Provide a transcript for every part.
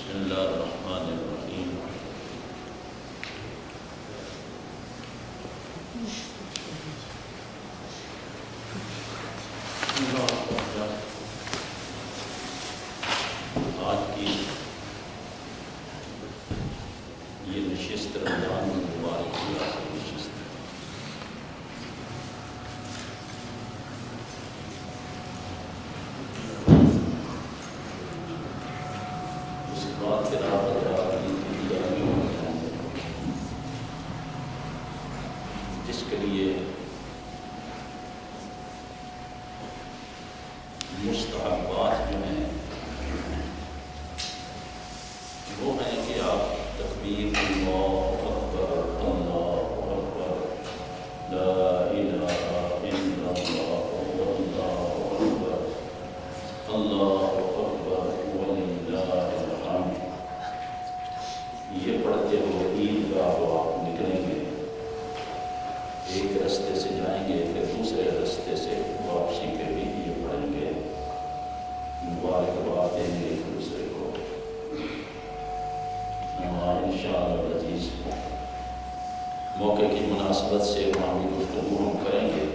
بسم اللہ الرحمن الرحیم۔ آج کی یہ نشست رمضان المبارک کی آخری نشست ہے۔ اس کے بعد پھر آپ جس کے لیے مستحبات جو ہیں وہ ہیں کہ آپ تکبیر اللہ اکبر اللہ اکبر لا الہ الا اللہ واللہ اکبر اللہ اکبر وللہ الحمد، یہ پڑھتے ہوئے عیدگاہ کو آپ نکلیں گے۔ ایک رستے سے جائیں گے پھر دوسرے رستے سے واپسی پہ بھی یہ پڑھیں گے، مبارکباد دیں گے ایک دوسرے کو۔ انشاءاللہ العزیز موقع کی مناسبت سے وہاں بھی گفتگو ہم کریں گے،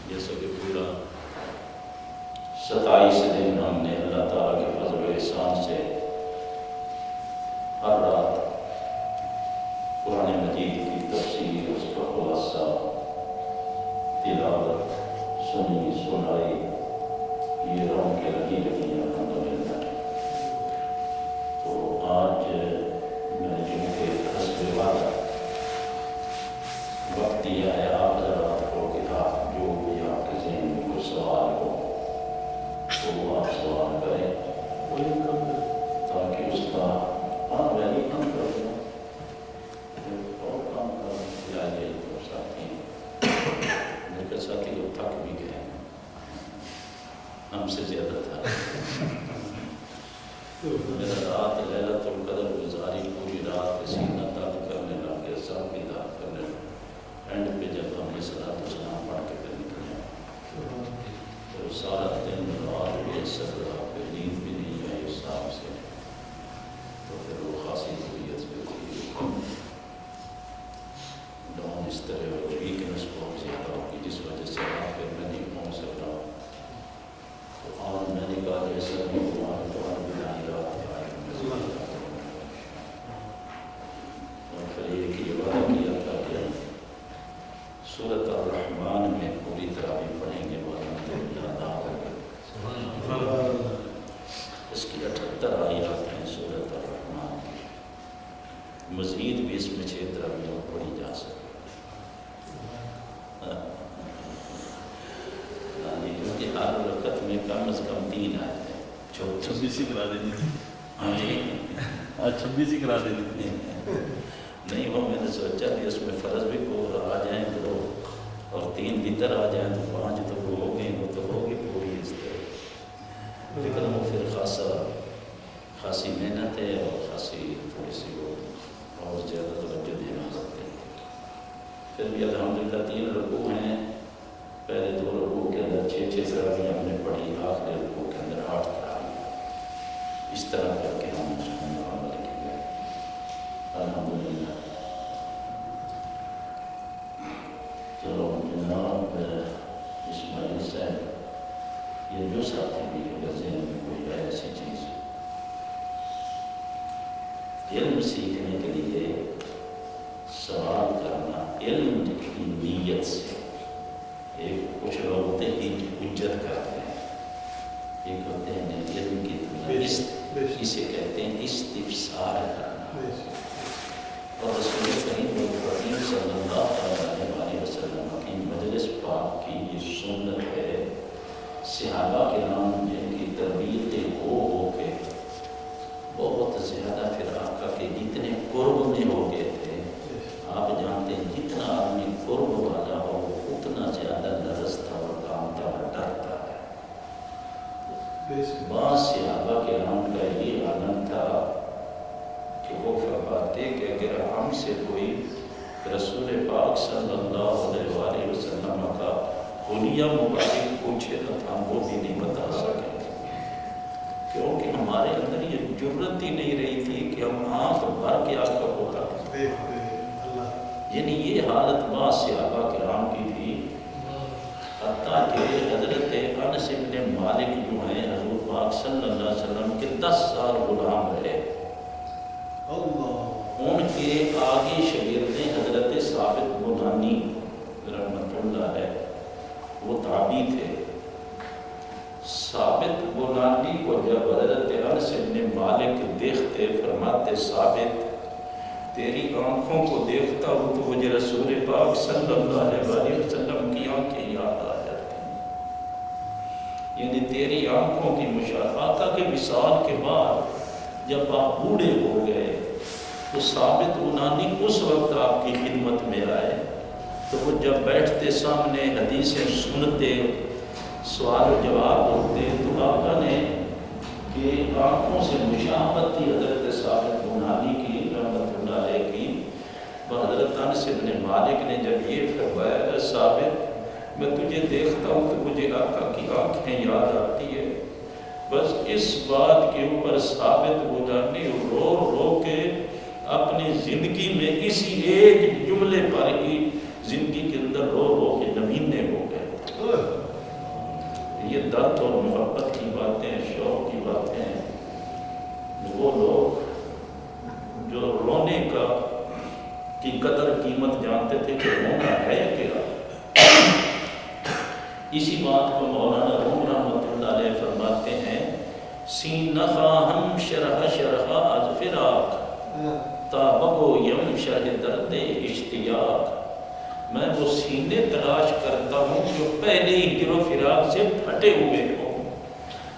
جیسا کہ پورا 27 دن ہم نے اللہ تعالیٰ کے فضل و احسان سے ہر رات قرآن مجید کی تفسیر، اس کا خلاصہ، تلاوت سنی سنائی، یہ رون کے لگی رہی ہے الحمدللہ۔ تو آج میں نے چونکہ حسب وعدہ وقت دیا ہے آپ حضرات کو کہ آپ جو بھی آپ کے ذہن میں کوئی سوال ہو تو وہ آپ سوال کریں تاکہ اس کا ویلی کم کر دیں اور کام کر جائے تو ساتھی لوگ تھک بھی گئے، ہم سے زیادہ تھا۔ میرا رات لیلۃ القدر گزاری پوری رات سینہ درد کرنے لگے، سر بھی درد کرنے لگے۔ اینڈ پہ جب ہم نے صلاۃ السلام پڑھ کے پھر نکلے تو سارا دن رات بھی سر پہ نیند بھی نہیں آئی اس حساب سے، تو پھر وہ خاصی طبیعت پہ تھی ڈاؤن، اس طرح ویکنس بہت زیادہ ہوگی جس وجہ سے آپ پھر میں نہیں پہنچ سک رہا۔ تو آج میں نے کہا جیسا بھی قرآن بھی آئی رات اور پھر ایک یہ وعدہ کیا تھا کہ سورۃ الرحمن میں پوری طرح بھی پڑھیں گے، اس کی 78 آیات ہیں سورۃ الرحمن کی، مزید بھی اس میں 6 طرح پڑھی جا سکتی، کیونکہ ہر رکعت میں کم از کم 3 آیتیں ہیں۔ 26 ہی کرا دینی تھی، ہاں جی 26 ہی کرا دینی تھی۔ نہیں، وہ میں نے سوچا کہ اس میں فرض بھی کو آ جائیں تو اور 3 بھیتر آ جائیں تو 5 تو وہ ہو گئی، وہ تو ہوگی پوری اس طرح، لیکن وہ پھر خاصی محنت ہے اور خاصی تھوڑی سی وہ اور زیادہ توجہ دینا پڑتے ہیں۔ پھر بھی الحمدللہ 3 رکوع ہیں، پہلے 2 رکوع کے اندر 6 تراویح ہم نے پڑھی، آخری رکوع کے اندر 8 تراویح، اس طرح کر کے ہم اس کو مکمل کیے الحمدللہ۔ چلو جناب اسماعیل صاحب، یہ جو ساتھی بھی اگر ذہن میں کوئی ہے ایسی چیز علم سیکھنے کے لیے سوال کرنا علم کی نیت سے، ایک کچھ لوگ ہوتے ہیں حجت کرتے ہیں، ایک ہوتے ہیں علم کی، اسے کہتے ہیں استفسار کرنا۔ اور رسول کریم صلی اللہ علیہ وسلم کی مجلس پاک کی یہ سنت ہے، صحابہ کرام جن کی تربیت ہو کے بہت زیادہ پھر آقا کے جتنے قرب میں ہو گئے تھے، آپ جانتے ہیں جتنا آدمی قرب والا ہو اتنا زیادہ لرزتا اور کامتا اور ڈرتا ہے۔ بعض صحابہ کرام کا یہ عالم تھا کہ وہ فرماتے کہ اگر ہم سے کوئی رسول پاک صلی اللہ علیہ وسلم کا حلیہ مبارک پوچھے تو ہم وہ بھی نہیں بتا سکیں، کیونکہ ہمارے اندر یہ جرت ہی نہیں رہی تھی کہ ہم آنکھ بھر کے آقا کو تاکیں. یعنی یہ حالت بعض صحابہ کرام کی تھی، حتیٰ کہ حضرت انس بن مالک جو ہیں حضور پاک صلی اللہ علیہ وسلم کے 10 سال غلام رہے. ان کے آگے شاگرد حضرت ثابت بنانی رحمۃ اللہ علیہ، وہ تابعی تھے. ثابت بنانی کو جب حضرت انس بن مالک دیکھتے، فرماتے ثابت تیری آنکھوں کو دیکھتا ہوں تو مجھے رسول پاک صلی اللہ علیہ وسلم کی آنکھیں یاد آ جاتی ہیں. یعنی تیری آنکھوں کی مشاہدہ کے وصال کے بعد جب آپ بوڑھے ہو گئے تو ثابت بنانی اس وقت آپ کی خدمت میں آئے. تو وہ جب بیٹھتے سامنے حدیثیں سنتے، سوال و جواب ہوتے، تو آقا نے کہ آنکھوں سے مشاہدت تھی حضرت ثابت بنانی کی رحمۃ اللہ علیہ کی. اور حضرت انس بن مالک نے جب یہ فرمایا ثابت میں تجھے دیکھتا ہوں تو مجھے آقا کی آنکھیں یاد آتی ہے. بس اس بات کے اوپر ثابت بنانی رو رو کے اپنی زندگی میں اسی ایک جملے پر ہی زندگی کے اندر رو رو کے نمینے ہو گئے. یہ درد اور محبت کی باتیں، شوق کی باتیں ہیں. وہ لوگ جو رونے کی قدر قیمت جانتے تھے کہ رونا ہے کیا. اسی بات کو مولانا روم رحمۃ اللہ علیہ فرماتے ہیں سینہ ہم شرح شرح از فراق تابگو یم شرح درد اشتیاق. میں وہ سینے تلاش کرتا ہوں جو پہلے ہی ہجر و فراق سے پھٹے ہوئے ہوں،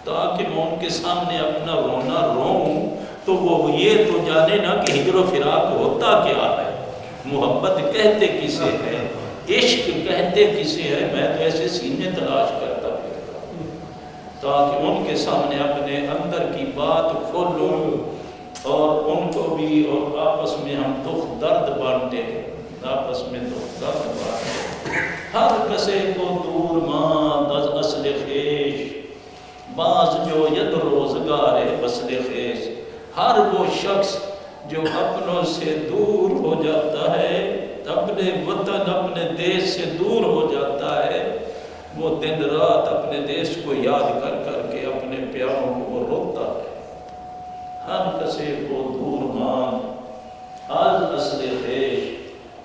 تاکہ میں ان کے سامنے اپنا رونا روؤں تو وہ یہ تو جانے نا کہ ہجر و فراق ہوتا کیا ہے، محبت کہتے کسے ہے، عشق کہتے کسے ہے. میں تو ایسے سینے تلاش کرتا پھرتا ہوں تاکہ ان کے سامنے اپنے اندر کی بات کھولوں اور ان کو بھی، اور آپس میں ہم دکھ درد بانٹے، آپس میں دکھ درد بانٹے. ہر کسے کو دور ماند از اصل خیش باز جو ید روزگار وصل خیش. ہر وہ شخص جو اپنوں سے دور ہو جاتا ہے، اپنے وطن اپنے دیش سے دور ہو جاتا ہے، وہ دن رات اپنے دیش کو یاد کر کر کے اپنے پیاروں کو وہ روتا ہے. ہر کسے کو دور ماند از اصل خیش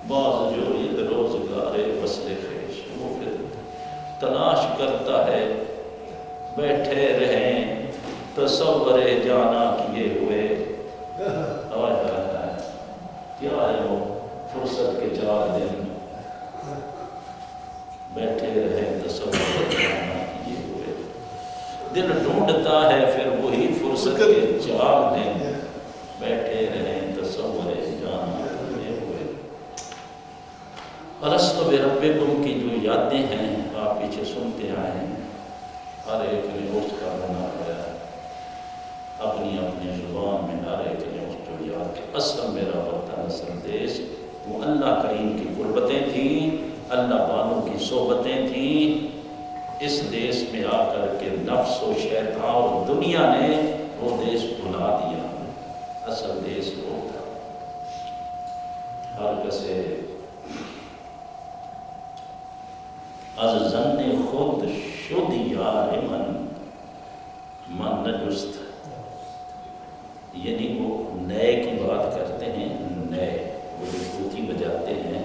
باز جو ید روزگار وصل خیش. وہ پھر تلاش کرتا ہے بیٹھے رہیں تصور جانا کیے ہوئے. کیا ہے وہ فرصت کے 4 دن بیٹھے رہیں تصور جانا کیے ہوئے. دل ڈھونڈتا ہے پھر وہی فرصت کے 4 دن بیٹھے رہیں تصور جانا کیے ہوئے. الستو بربکم کی جو یادیں ہیں آپ پیچھے سنتے آئے ہیں، ہر ایک نے اس کا ہونا پڑا اپنی اپنی زبان میں. ہر ایک نے اس کو یاد کہ اصل میرا وطن اصل دیش وہ اللہ کریم کی قربتیں تھیں، اللہ والوں کی صحبتیں تھیں. اس دیش میں آ کر کے نفس و شیطان اور دنیا نے وہ دیش بھلا دیا. اصل دیش وہ تھا. ہر کسے از زن خود شد یار من نجست. یعنی وہ نئے کی بات کرتے ہیں. نئے وہ جو کوتی بجاتے ہیں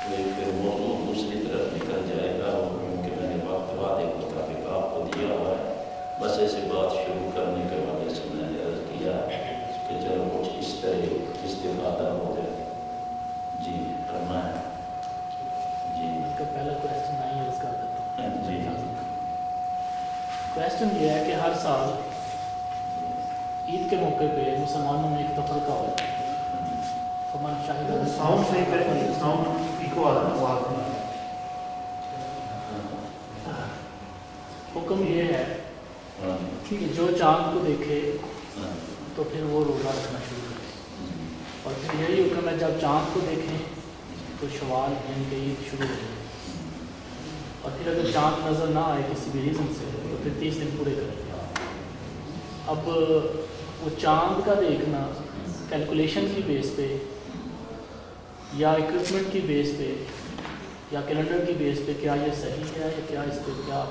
وہ پھر موضوع دوسری طرف نکل جائے گا، کیونکہ میں نے وقت وعدے کے مطابق آپ کو دیا ہوا ہے. بس ایسے بات شروع کرنے کے وجہ سے میں نے عرض کیا کہ چلو کچھ اس طرح استفادہ ہو جائے. جی فرمائیں. جی کا پہلا کویسچن میں یوز کر دیتا ہوں. جی کویسچن یہ ہے کہ ہر سال عید کے موقع پہ مسلمانوں میں ایک تفرقہ ہوتا ہے. فمن شاہد ساؤنڈ صحیح کریں، ساؤنڈ ایکو آ رہا ہے. حکم یہ ہے کہ جو چاند کو دیکھے تو پھر وہ روزہ رکھنا شروع کرے، اور پھر یہی حکم ہے جب چاند کو دیکھیں تو شوال یعنی کہ عید شروع ہو جائے، اور پھر اگر چاند نظر نہ آئے کسی بھی ریزن سے تو پھر 30 دن پورے کریں. اب وہ چاند کا دیکھنا کیلکولیشن کی بیس پہ یا اکوپمنٹ کی بیس پہ یا کیلنڈر کی بیس پہ کیا یہ صحیح ہے یا کیا اس پہ کیا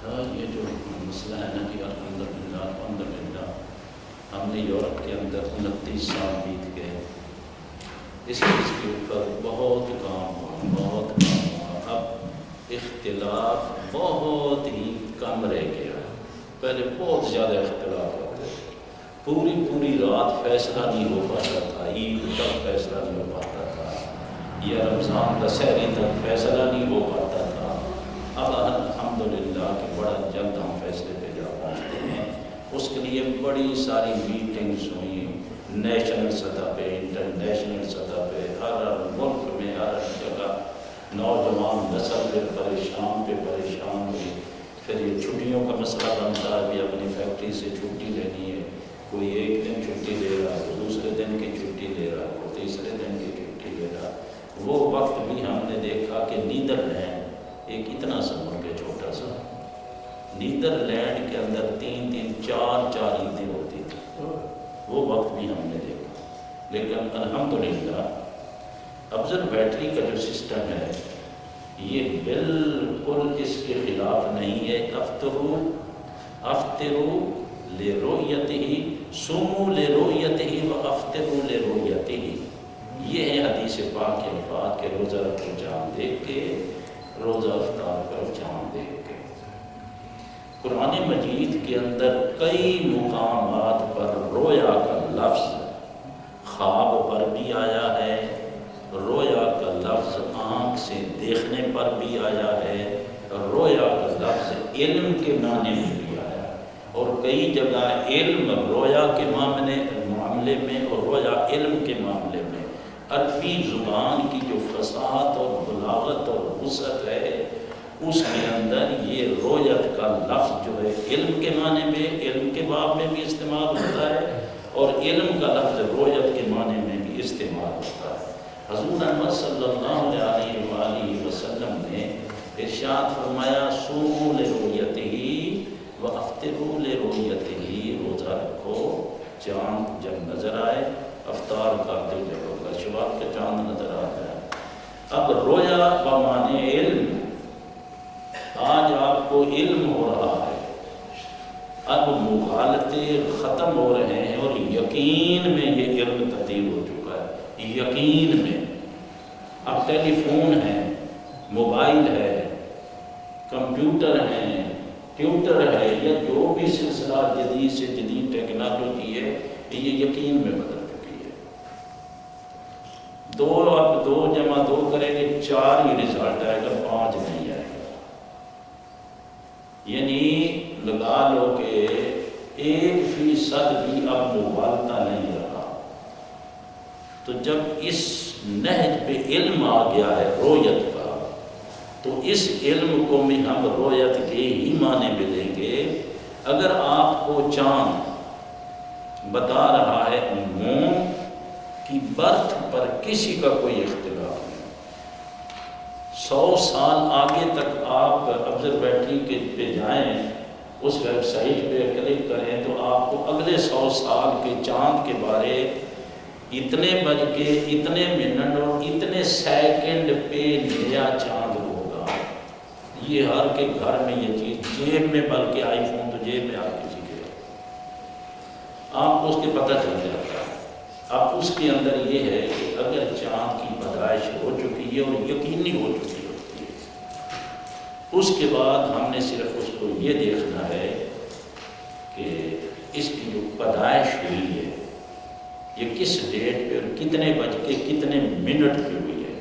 ہاں یہ جو مسئلہ ہے نا کہ الحمدللہ ہم نے یورپ کے اندر 29 سال بیت گئے، اس چیز کے اوپر بہت کام ہوا، اب اختلاف بہت ہی کم رہ گیا ہے۔ پہلے بہت زیادہ اختلاف ہوتے تھے، پوری رات فیصلہ نہیں ہو پاتا تھا، عید تک فیصلہ نہیں ہو پاتا تھا، یا رمضان کا سحری تک فیصلہ نہیں ہو پاتا تھا۔ اب الحمدللہ کہ بڑا جلد ہم فیصلے پہ جا پہنچتے ہیں۔ اس کے لیے بڑی ساری میٹنگز ہوئی، نیشنل سطح پہ، انٹرنیشنل سطح پہ، ہر ملک میں ہر جگہ نوجوان نسل پہ پریشان ہوئی۔ پھر یہ چھٹیوں کا مسئلہ بنتا ہے، بھی اپنی فیکٹری سے چھٹی لینی ہے، کوئی ایک دن چھٹی لے رہا ہے، کوئی دوسرے دن کی چھٹی لے رہا ہے، کوئی تیسرے دن کی چھٹی لے رہا ہے۔ وہ وقت بھی ہم نے دیکھا کہ نیدرلینڈ ایک اتنا سا ملک ہے چھوٹا سا، نیدرلینڈ کے اندر 3 4 عیدیں ہوتی تھیں، وہ وقت بھی ہم نے دیکھا۔ لیکن الحمدللہ آبزرویٹری کا جو سسٹم ہے یہ بالکل اس کے خلاف نہیں ہے۔ افطروا لرؤیتہ، صوموا لرؤیتہ وافطروا لرؤیتہ، یہ ہے حدیث پاک کے الفاظ کہ روزہ رکھو چاند دیکھ کے، روزہ افطار کرو چاند دیکھ کے۔ قرآن مجید کے اندر کئی مقامات پر رویا کا لفظ خواب پر بھی آیا ہے، رویا کا لفظ آنکھ سے دیکھنے پر بھی آیا ہے، رویا کا لفظ علم کے معنی میں بھی آیا ہے، اور کئی جگہ علم رویا کے معاملے میں اور رویا علم کے معاملے میں۔ عربی زبان کی جو فصاحت اور بلاغت اور وسعت ہے، اس کے اندر یہ رویت کا لفظ جو ہے علم کے معنی میں، علم کے باب میں بھی استعمال ہوتا ہے، اور علم کا لفظ رویت کے معنی میں بھی استعمال ہوتا ہے۔ حضور احمد صلی اللہ علیہ وآلہ وسلم نے ارشاد فرمایا صوموا لرؤیتہ وافطروا لرؤیتہ، روزہ رکھو چاند جب نظر آئے، افطار کر دو جب ہوگا شباب کے چاند نظر آ جائے۔ اب رویا بمعنی علم، آج آپ کو علم ہو رہا ہے، اب مغالطے ختم ہو رہے ہیں اور یقین میں یہ علم تبدیل ہو چکا ہے۔ یقین میں اب ٹیلی فون ہے، موبائل ہے، کمپیوٹر ہے، ٹیوٹر ہے، یا جو بھی سلسلہ جدید سے جدید ٹیکنالوجی ہے، یہ یقین میں بدل چکی ہے۔ اب 2 + 2 کریں گے 4 ہی رزلٹ آئے گا، 5 نہیں آئے گا۔ یعنی لگا لو کہ 1% بھی اب مغالطہ نہیں رہا۔ تو جب اس نہج پہ علم آ گیا ہے رویت کا، تو اس علم کو بھی ہم رویت کے ہی معنی میں لیں گے۔ اگر آپ کو چاند بتا رہا ہے مون کی برتھ پر کسی کا کوئی اختلاف نہیں، 100 سال آگے تک آپ آبزرویٹری کے پہ جائیں، اس ویب سائٹ پہ کلک کریں تو آپ کو اگلے 100 سال کے چاند کے بارے اتنے بج کے اتنے منٹ اور اتنے سیکنڈ پہ نیا چاند ہوگا۔ یہ ہر کے گھر میں یہ چیز جیب میں، بلکہ آئی فون تو جیب میں ہر کسی کے، آپ کو اس کے پتہ چل جاتا ہے۔ اب اس کے اندر یہ ہے کہ اگر چاند کی پیدائش ہو چکی ہے اور یقینی ہو چکی ہوتی ہے، اس کے بعد ہم نے صرف اس کو یہ دیکھنا ہے کہ اس کی جو پیدائش ہوئی ہے یہ کس ڈیٹ پہ اور کتنے بج کے کتنے منٹ پہ ہوئی ہے،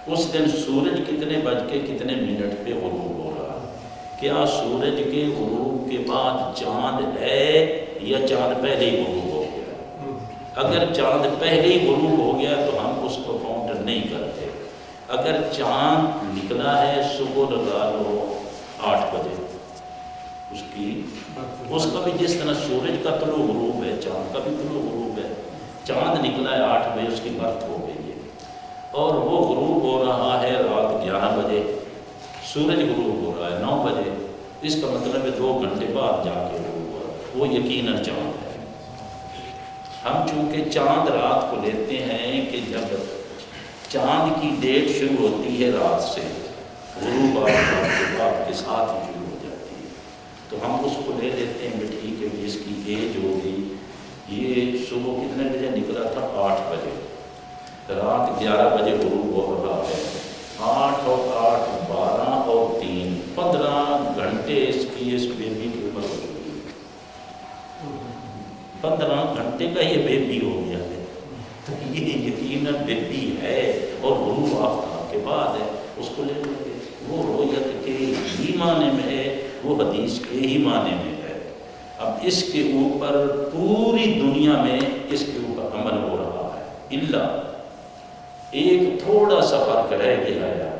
اس دن سورج کتنے بج کے کتنے منٹ پہ غروب ہو رہا ہے، کیا سورج کے غروب کے بعد چاند ہے یا چاند پہلے ہی غروب ہو گیا۔ اگر چاند پہلے ہی غروب ہو گیا تو ہم اس کو کاؤنٹ نہیں کرتے۔ اگر چاند نکلا ہے صبح لگا لو 8 بجے، اس کا بھی جس طرح سورج کا طلوع غروب ہے چاند کا بھی طلوع غروب ہے، چاند نکلا ہے 8 بجے، اس کی برتھ ہو گئی ہے، اور وہ غروب ہو رہا ہے رات 11 بجے، سورج غروب ہو رہا ہے 9 بجے، اس کا مطلب ہے 2 گھنٹے بعد جا کے غروب ہوا۔ وہ یقیناً چاند ہے۔ ہم چونکہ چاند رات کو لیتے ہیں کہ جب چاند کی ڈیٹ شروع ہوتی ہے رات سے، غروب آفتاب کے بعد کے ساتھ ہی شروع ہو جاتی ہے، تو ہم اس کو لے لیتے ہیں کہ ٹھیک ہے اس کی ایج ہوگی، یہ صبح کتنے بجے نکلا تھا؟ 8 بجے، رات 11 بجے غروب ہو رہا ہے، 8 اور 8 12 اور 3 15 گھنٹے اس کی اس بیبی کی عمر ہو چکی ہے، 15 گھنٹے کا یہ بیبی ہو گیا ہے، تو یہ یقیناً بیبی ہے اور غروب آفتاب کے بعد ہے، اس کو لے لیں گے۔ وہ رؤیت کے ہی معنی میں ہے، وہ حدیث کے ہی معنی میں ہے۔ اب اس کے اوپر پوری دنیا میں اس کے اوپر عمل ہو رہا ہے، الا ایک تھوڑا سا فرق رہ گیا ہے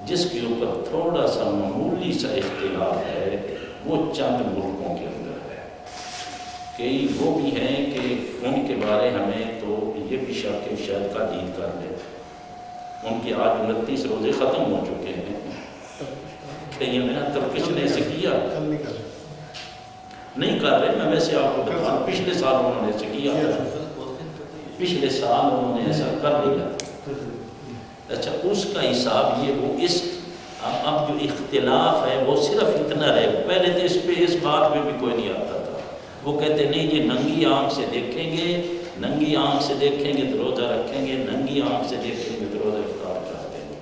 جس کے اوپر تھوڑا سا معمولی سا اختلاف ہے، وہ چند ملکوں کے اندر ہے۔ کئی وہ بھی ہیں کہ ان کے بارے ہمیں تو یہ بھی شک شاید کا دید کر لے، ان کے آج 29 روزے ختم ہو چکے ہیں، کہیں میں ترکش نے ایسے کیا نہیں کر رہے، میں ویسے آپ کو بتاؤں پچھلے سال انہوں نے ایسے کیا، پچھلے سال انہوں نے ایسا کر لیا۔ اچھا اس کا حساب یہ وہ اس اب جو اختلاف ہے وہ صرف اتنا رہے، پہلے تو اس بات میں بھی کوئی نہیں آتا تھا، وہ کہتے نہیں یہ ننگی آنکھ سے دیکھیں گے، ننگی آنکھ سے دیکھیں گے تو روزہ رکھیں گے، ننگی آنکھ سے دیکھیں گے تو روزہ افطار کر دیں گے۔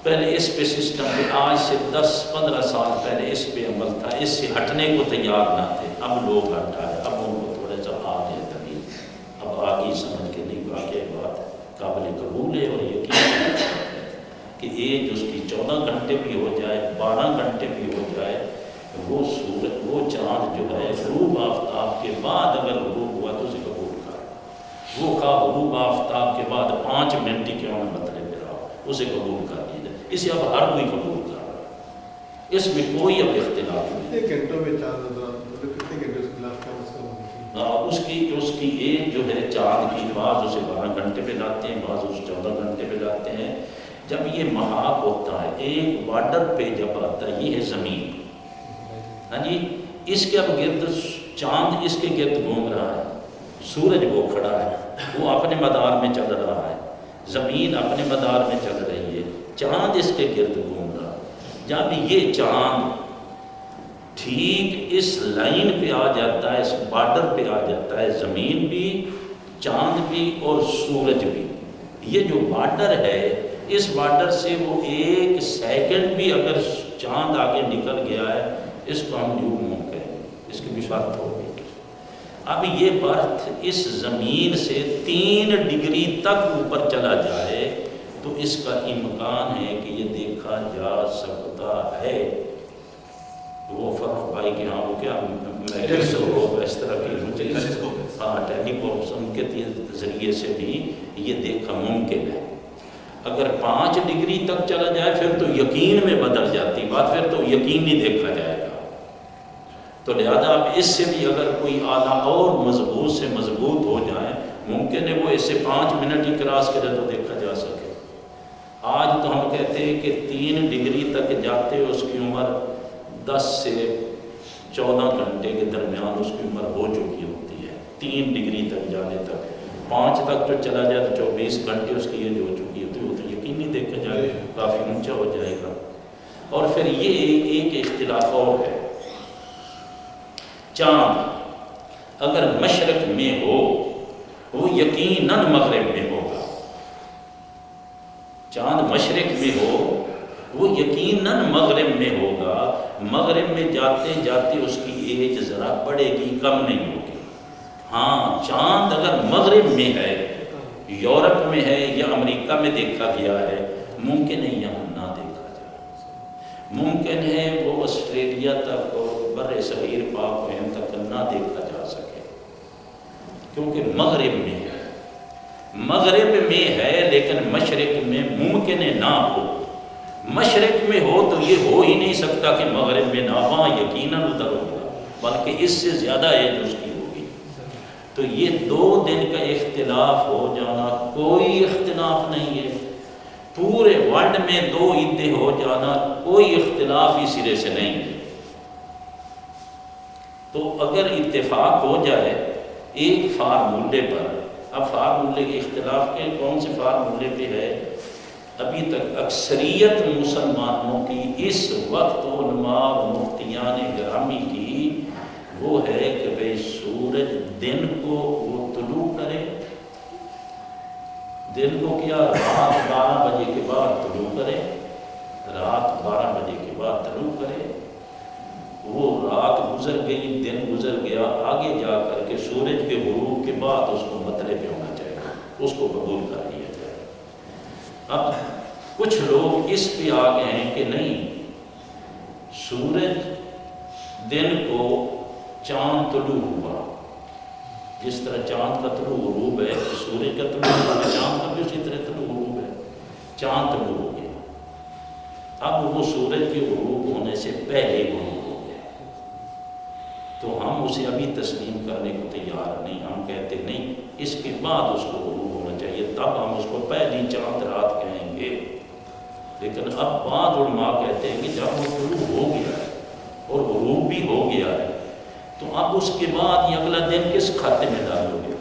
پہلے اس پہ سسٹم پہ آج سے 10-15 سال پہلے اس پہ عمل تھا، اس سے ہٹنے کو تیار نہ تھے، اب لوگ ہٹ آئے، اب ان کو تھوڑا سا آ گئے تبھی، اب آگے سمجھ کے نہیں واقعی بات قابل قبول ہے اور یقین ہے کہ ایج اس کی 14 گھنٹے بھی ہو جائے، 12 گھنٹے بھی ہو جائے، وہ سورج وہ چاند جو ہے غروب آفتاب کے بعد اگر غروب ہوا تو اسے قبول کر، وہ کا غروب آفتاب کے بعد 5 منٹ ہی کیوں نہ مطلب رہا اسے قبول کر دیا جائے، اسے اب ہر کوئی قبول کر رہا ہے، اس میں کوئی اب اختلاف نہیں۔ کتنے گھنٹوں میں چاند کتنے گھنٹے اس خلاف کا مسئلہ اس کی ایج جو ہے چاند کی، بعض اسے 12 گھنٹے پہ لاتے ہیں، بعض اسے 14 گھنٹے پہ لاتے ہیں۔ جب یہ محاق ہوتا ہے ایک بارڈر پہ جب آتا ہے، یہ ہے زمین، ہاں جی، اس کے اب گرد چاند اس کے گرد گھوم رہا ہے، سورج وہ کھڑا ہے، وہ اپنے مدار میں چل رہا ہے، زمین اپنے مدار میں چل رہی ہے، چاند اس کے گرد گھوم رہا ہے۔ جب یہ چاند ٹھیک اس لائن پہ آ جاتا ہے، اس بارڈر پہ آ جاتا ہے، زمین بھی، چاند بھی اور سورج بھی، یہ جو بارڈر ہے اس بارڈر سے وہ 1 سیکنڈ بھی اگر چاند آگے نکل گیا ہے، اس کو ہم نیو مون کہیں گے، اس کی بھی برتھ ہوگی۔ اب یہ برتھ اس زمین سے 3 ڈگری تک اوپر چلا جائے تو اس کا امکان ہے کہ یہ دیکھا جا سکتا ہے۔ وہ فرق بھائی کہ ہاں وہ کیا اس طرح کی ٹیلیسکوپ ان کے ذریعے سے بھی یہ دیکھا ممکن ہے۔ اگر 5 ڈگری تک چلا جائے پھر تو یقین میں بدل جاتی بات، پھر تو یقین نہیں دیکھا جائے گا۔ تو لہذا اب اس سے بھی اگر کوئی آلہ اور مضبوط سے مضبوط ہو جائے، ممکن ہے وہ اس سے 5 منٹ ہی کراس کرے تو دیکھا جا سکے۔ آج تو ہم کہتے ہیں کہ 3 ڈگری تک جاتے اس کی عمر 10 سے 14 گھنٹے کے درمیان اس کی عمر ہو چکی ہوتی ہے، 3 ڈگری تک جانے تک، 5 تک جو چلا جائے تو 24 گھنٹے اس کی ایج ہو چکی ہوتی ہے، وہ تو یقین نہیں دیکھا جائے، کافی اونچا ہو جائے گا۔ اور پھر یہ ایک اختلاف اور ہے، چاند اگر مشرق میں ہو وہ یقیناً مغرب میں ہوگا، چاند مشرق میں ہو وہ یقیناً مغرب میں ہوگا، مغرب میں جاتے جاتے اس کی ایج ذرا بڑھے گی، کم نہیں ہوگی۔ ہاں چاند اگر مغرب میں ہے، یورپ میں ہے یا امریکہ میں دیکھا گیا ہے، ممکن ہے یہاں نہ دیکھا جائے، ممکن ہے وہ آسٹریلیا تک اور بر صغیر پاک و ہند تک نہ دیکھا جا سکے، کیونکہ مغرب میں ہے، مغرب میں ہے لیکن مشرق میں ممکن ہے نہ ہو۔ مشرق میں ہو تو یہ ہو ہی نہیں سکتا کہ مغرب میں نہ، وہاں یقیناً ادھر ہوگا، بلکہ اس سے زیادہ ایج اس کی ہوگی۔ تو یہ 2 دن کا اختلاف ہو جانا کوئی اختلاف نہیں ہے، پورے ورلڈ میں 2 عیدیں ہو جانا کوئی اختلاف ہی سرے سے نہیں ہے۔ تو اگر اتفاق ہو جائے ایک فارمولے پر، اب فارمولے کے اختلاف کے کون سے فارمولے پہ ہے، ابھی تک اکثریت مسلمانوں کی اس وقت علماء اور مفتیان گرامی کی وہ ہے کہ بھئی سورج دن کو وہ طلوع کرے، دن کو کیا رات 12 بجے کے بعد طلوع کرے، رات 12 بجے کے بعد طلوع کرے، وہ رات گزر گئی، دن گزر گیا، آگے جا کر کے سورج کے غروب کے بعد اس کو مطلع پہ ہونا چاہیے، اس کو قبول کر لیا جائے۔ اب کچھ لوگ اس پہ آ گئے ہیں کہ نہیں، سورج دن کو چاند طلوع ہوا، جس طرح چاند کا طلوع غروب ہے، سورج کا طلوع غروب ہے، چاند کا بھی اسی طرح طلوع غروب ہے، چاند طلوع ہو گیا، اب وہ سورج کے غروب ہونے سے پہلے غروب ہو گیا، تو ہم اسے ابھی تسلیم کرنے کو تیار نہیں، ہم کہتے نہیں اس کے بعد اس کو غروب ہونا چاہیے، تب ہم اس کو پہلی چاند رات کہیں گے۔ لیکن اب بعض علماء کہتے ہیں کہ جب وہ طلوع ہو گیا ہے اور غروب بھی ہو گیا ہے تو اب اس کے بعد یہ اگلا دن کس کھاتے میں ڈالو گے؟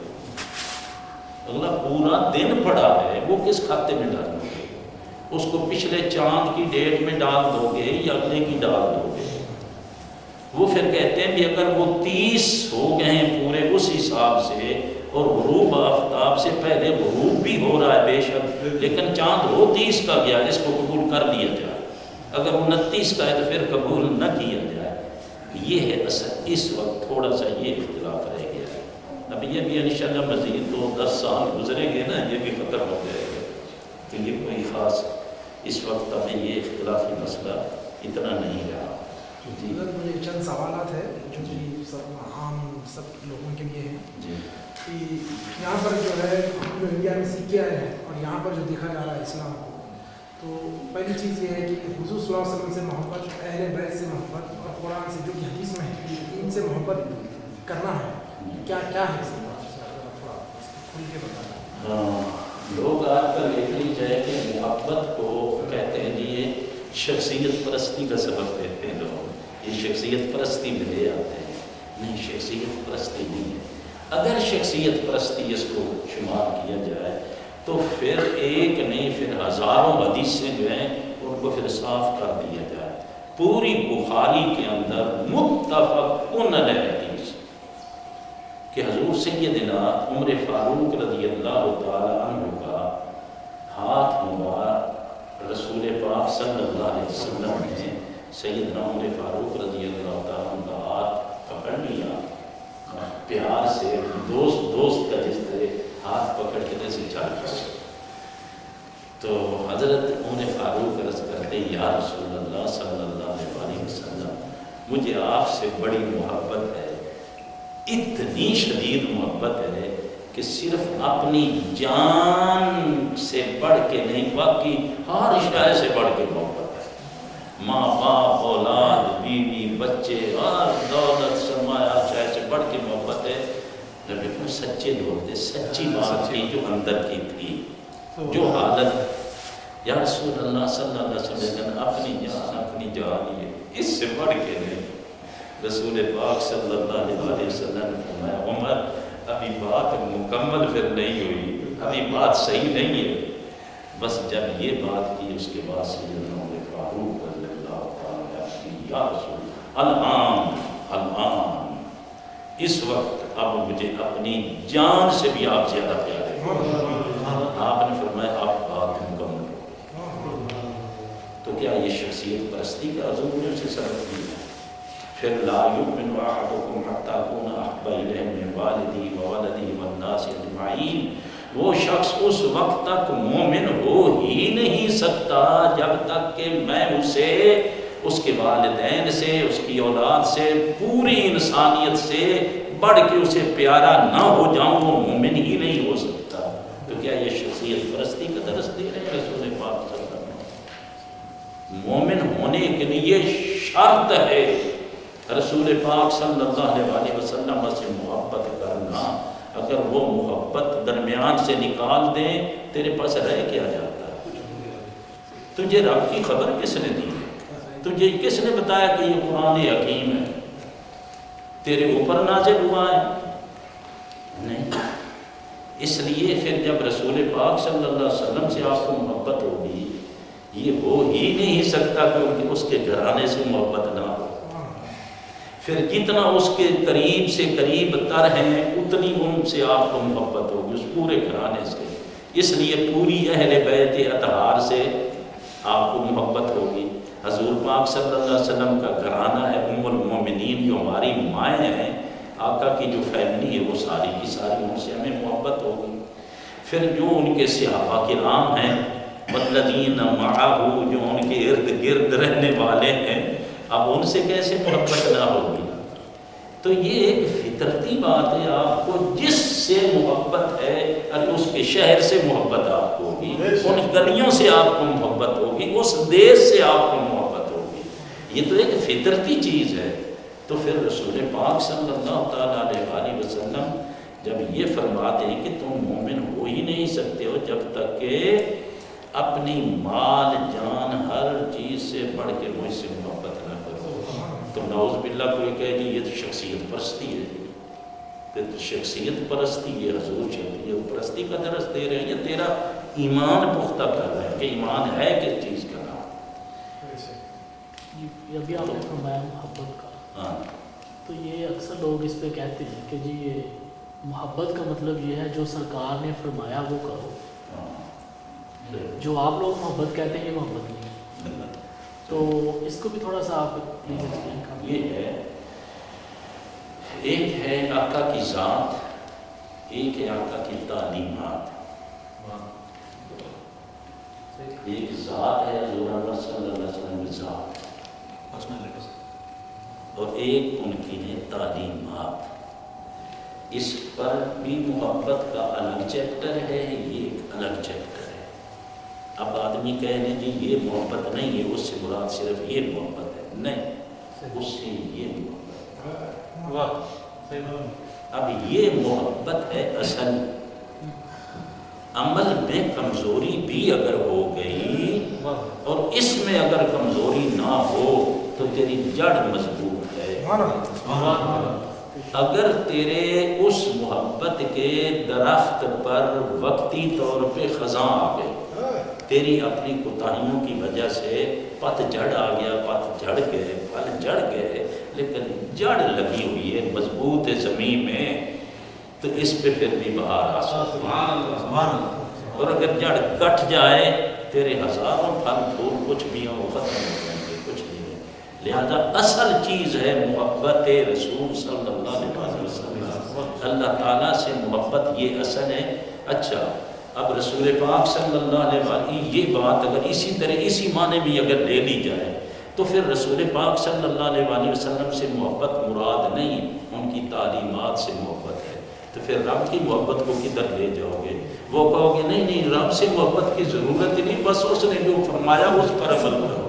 اگلا پورا دن پڑا ہے وہ کس کھاتے میں ڈالو گے؟ اس کو پچھلے چاند کی ڈیٹ میں ڈال دو گے یا اگلے کی ڈال دو گے؟ وہ پھر کہتے ہیں کہ اگر وہ 30 ہو گئے ہیں پورے اس حساب سے اور غروب آفتاب سے پہلے غروب بھی ہو رہا ہے بے شک، لیکن چاند وہ 30 کا گیا، اس کو قبول کر لیا جائے، اگر 29 کا ہے تو پھر قبول نہ کیا جائے۔ یہ ہے اصل، اس وقت تھوڑا سا یہ اختلاف رہ گیا ہے، اب یہ بھی انشاءاللہ مزید 2-10 سال گزریں گے نا، یہ بھی ختم ہو جائے گا، تو یہ کوئی خاص اس وقت ہمیں یہ اختلافی مسئلہ اتنا نہیں رہا۔ جی مجھے چند سوالات ہیں جو کہ سب عام سب لوگوں کے لیے ہیں جی کہ یہاں پر جو ہے ہم جو انڈیا میں سیکھ کے آئے ہیں اور یہاں پر جو دیکھا جا رہا ہے اسلام کو، تو پہلی چیز یہ ہے کہ حضور صلی اللہ علیہ وسلم سے محبت، اہل بیت سے محبت اور قرآن سے جو کہ حدیث میں ہے ان سے محبت کرنا ہے، کیا کیا ہے اس کا تھوڑا کھل کے بتانا۔ ہاں، لوگ آج کل دیکھ لی جائے کہ محبت کو کہتے ہیں جی یہ شخصیت پرستی کا سبب دیتے ہیں لوگ، یہ شخصیت پرستی میں لے آتے ہیں، نہیں شخصیت پرستی نہیں ہے۔ اگر شخصیت پرستی اس کو شمار کیا جائے تو پھر ایک نہیں پھر ہزاروں حدیثیں جو ہیں ان کو پھر صاف کر دیا جائے۔ پوری بخاری کے اندر متفق علیہ حدیث کہ حضور سیدنا عمر فاروق رضی اللہ تعالی عنہ کا ہاتھ مبارک رسول پاک صلی اللہ علیہ وسلم نے سیدنا عمر فاروق رضی اللہ تعالی عنہ کا ہاتھ پکڑ لیا، پیار سے دوست کا جس طرح ہاتھ پکڑ کے جیسے چل پڑے، تو حضرت عمر فاروق عرض کرتے یا رسول اللہ صلی اللہ علیہ وسلم مجھے آپ سے بڑی محبت ہے، اتنی شدید محبت ہے کہ صرف اپنی جان سے بڑھ کے نہیں باقی ہر شے سے بڑھ کے محبت ہے، ماں باپ اولاد بیوی بچے ہر دولت سرمایہ ہر شے سے بڑھ کے محبت ہے۔ لیکن سچے لوگ تھے، سچی بات تھی جو اندر کی تھی، جو حالت یا رسول اللہ صلی اللہ علیہ وسلم اپنی جان یہ اس سے بڑھ کے نہیں۔ رسول پاک صلی اللہ علیہ وسلم نے فرمایا عمر ابھی بات مکمل پھر نہیں ہوئی، ابھی بات صحیح نہیں ہے، بس جب یہ بات کی اس کے بعد سیدنا عمر فاروق رضی اللہ تعالیٰ عنہ یا رسول الآن اس وقت اب مجھے اپنی جان سے بھی آپ زیادہ پیارے ہیں۔ آپ نے فرمایا آپ بات مکمل ہو، تو کیا یہ شخصیت پرستی کا عزم نے اسے سبق دیا؟ پھر لا یؤمن احدکم حتی اکون احب الیہ من والدی وولدی والناس اجمعین، وہ شخص اس وقت تک مومن ہو ہی نہیں سکتا جب تک کہ میں اسے اس کے والدین سے، اس کی اولاد سے، پوری انسانیت سے بڑھ کے اسے پیارا نہ ہو جاؤں، وہ مومن ہی نہیں ہو سکتا۔ تو کیا یہ شخصیت پرستی کا درس دے رہے ہیں رسول پاک صلی اللہ علیہ وسلم؟ مومن ہونے کے لیے شرط ہے رسول پاک صلی اللہ علیہ وسلم سے محبت کرنا، اگر وہ محبت درمیان سے نکال دیں تیرے پاس رہ کیا جاتا ہے؟ تجھے رب کی خبر کس نے دی ہے؟ تجھے کس نے بتایا کہ یہ قرآن حکیم ہے؟ تیرے اوپر نازل ہوا ہے؟ نہیں۔ اس لیے پھر جب رسول پاک صلی اللہ علیہ وسلم سے آپ کو محبت ہوگی، یہ ہو ہی نہیں سکتا کہ اس کے گھرانے سے محبت نہ ہو۔ پھر جتنا اس کے قریب سے قریب تر ہیں اتنی ان سے آپ کو محبت ہوگی، اس پورے گھرانے سے۔ اس لیے پوری اہل بیت اطہار سے آپ کو محبت ہوگی۔ حضور پاک صلی اللہ علیہ وسلم کا گھرانہ ہے، ام المومنین جو ہماری مائیں ہیں، آقا کی جو فیملی ہے وہ ساری کی ساری ان سے ہمیں محبت ہوگی۔ پھر جو ان کے صحابہ کرام ہیں، والذین معہ، جو ان کے ارد گرد رہنے والے ہیں، اب ان سے کیسے محبت نہ ہوگی؟ تو یہ ایک فطرتی بات ہے، آپ کو جس سے محبت ہے، اور اس کے شہر سے محبت آپ کو ہوگی، ان گلیوں سے آپ کو محبت ہوگی، اس دیش سے آپ کو محبت ہوگی۔ یہ تو ایک فطرتی چیز ہے۔ تو پھر رسول پاک صلی اللہ تعالیٰ علیہ وسلم جب یہ فرماتے ہیں کہ تم مومن ہو ہی نہیں سکتے ہو جب تک کہ اپنی مال جان ہر چیز سے بڑھ کے مجھ سے محبت نہ کرو، تو نعوذ باللہ کوئی کہے جی یہ تو شخصیت پرستی ہے، تو شخصیت پرستی یہ حضور شخصیت پرستی کا درس دے رہے ہیں، یہ تیرا ایمان پختہ کر رہے ہیں کہ ایمان ہے کس چیز کا نام۔ ابھی آپ نے فرمایا محبت کا، تو یہ اکثر لوگ اس پہ کہتے ہیں کہ جی یہ محبت کا مطلب یہ ہے جو سرکار نے فرمایا وہ کرو، جو آپ لوگ محبت کہتے ہیں یہ محبت نہیں ہے۔ تو اس کو بھی تھوڑا سا آپ پلیز ایکسپلین کریں۔ یہ ہے، ایک ہے آقا کی ذات، ایک ہے آقا کی تعلیمات۔ ایک ذات ہے حضور اکرم صلی اللہ علیہ وسلم کی ذات، اور ایک ان کی ہے تعلیمات۔ اس پر بھی محبت کا الگ چیپٹر ہے، یہ ایک الگ چیپٹر ہے۔ اب آدمی کہنے جی یہ محبت نہیں ہے، اس سے مراد صرف یہ محبت ہے، نہیں، اس سے یہ محبت ہے۔ اب یہ محبت ہے اصل۔ عمل میں کمزوری بھی اگر ہو گئی اور اس میں اگر کمزوری نہ ہو تو تیری جڑ مضبوط ہے۔ اگر تیرے اس محبت کے درخت پر وقتی طور پہ خزاں آ گئے، تیری اپنی کوتاہیوں کی وجہ سے پت جھڑ آ گیا، پت جھڑ گئے، پھل جھڑ گئے، لیکن جڑ لگی ہوئی ہے، مضبوط ہے زمین میں، تو اس پہ پھر بھی بہار آ سکتی ہے۔ اور اگر جڑ کٹ جائے، تیرے ہزاروں پھل پھول کچھ بھی ہوں ختم ہو جائیں گے، کچھ نہیں ہے۔ لہذا اصل چیز ہے محبت رسول صلی اللہ علیہ وسلم، اللہ تعالیٰ سے محبت، یہ اصل ہے۔ اچھا، اب رسول پاک صلی اللہ علیہ وسلم یہ بات اگر اسی طرح اسی معنی میں اگر لے لی جائے تو پھر رسول پاک صلی اللہ علیہ وسلم سے محبت مراد نہیں، ان کی تعلیمات سے محبت ہے۔ تو پھر رب کی محبت کو کدھر لے جاؤ گے؟ وہ کہو گے نہیں نہیں، رب سے محبت کی ضرورت نہیں، بس اس نے جو فرمایا اس پر عمل کرو۔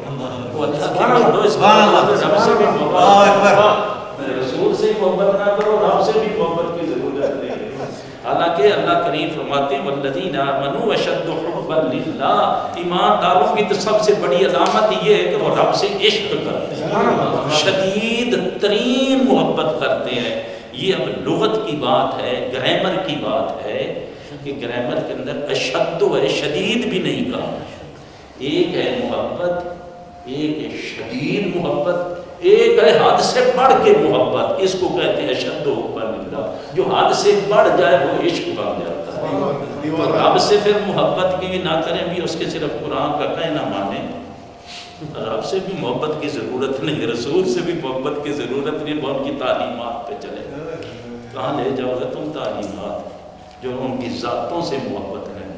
وہ اللہ کی بندو، اس کا رب سے بھی محبت، رسول سے محبت نہ کرو، رب سے بھی محبت کی ضرورت نہیں ہے۔ حالانکہ اللہ کریم فرماتے ہیں والذین آمنوا اشد حبا للہ، ایمانداروں کی تو سب سے بڑی علامت یہ ہے کہ وہ رب سے عشق کرتے ہیں، شدید ترین محبت کرتے ہیں۔ یہ اب لغت کی بات ہے، گرامر کی بات ہے کہ گرامر کے اندر اشد ہے، شدید بھی نہیں کہا۔ ایک ہے محبت، ایک ہے شدید محبت، ایک ہے حد سے بڑھ کے محبت، اس کو کہتے ہیں اشد حبا للہ۔ جو حد سے بڑھ جائے وہ عشق بن جاتا ہے۔ تو رب سے پھر محبت کی نہ کریں بھی، اس کے صرف قرآن کا کہنا مانیں، رب سے بھی محبت کی ضرورت نہیں، رسول سے بھی محبت کی ضرورت نہیں، وہ ان کی تعلیمات پہ چلے۔ کہاں لے جاؤ گے تم تعلیمات جو ان کی ذاتوں سے محبت نہیں؟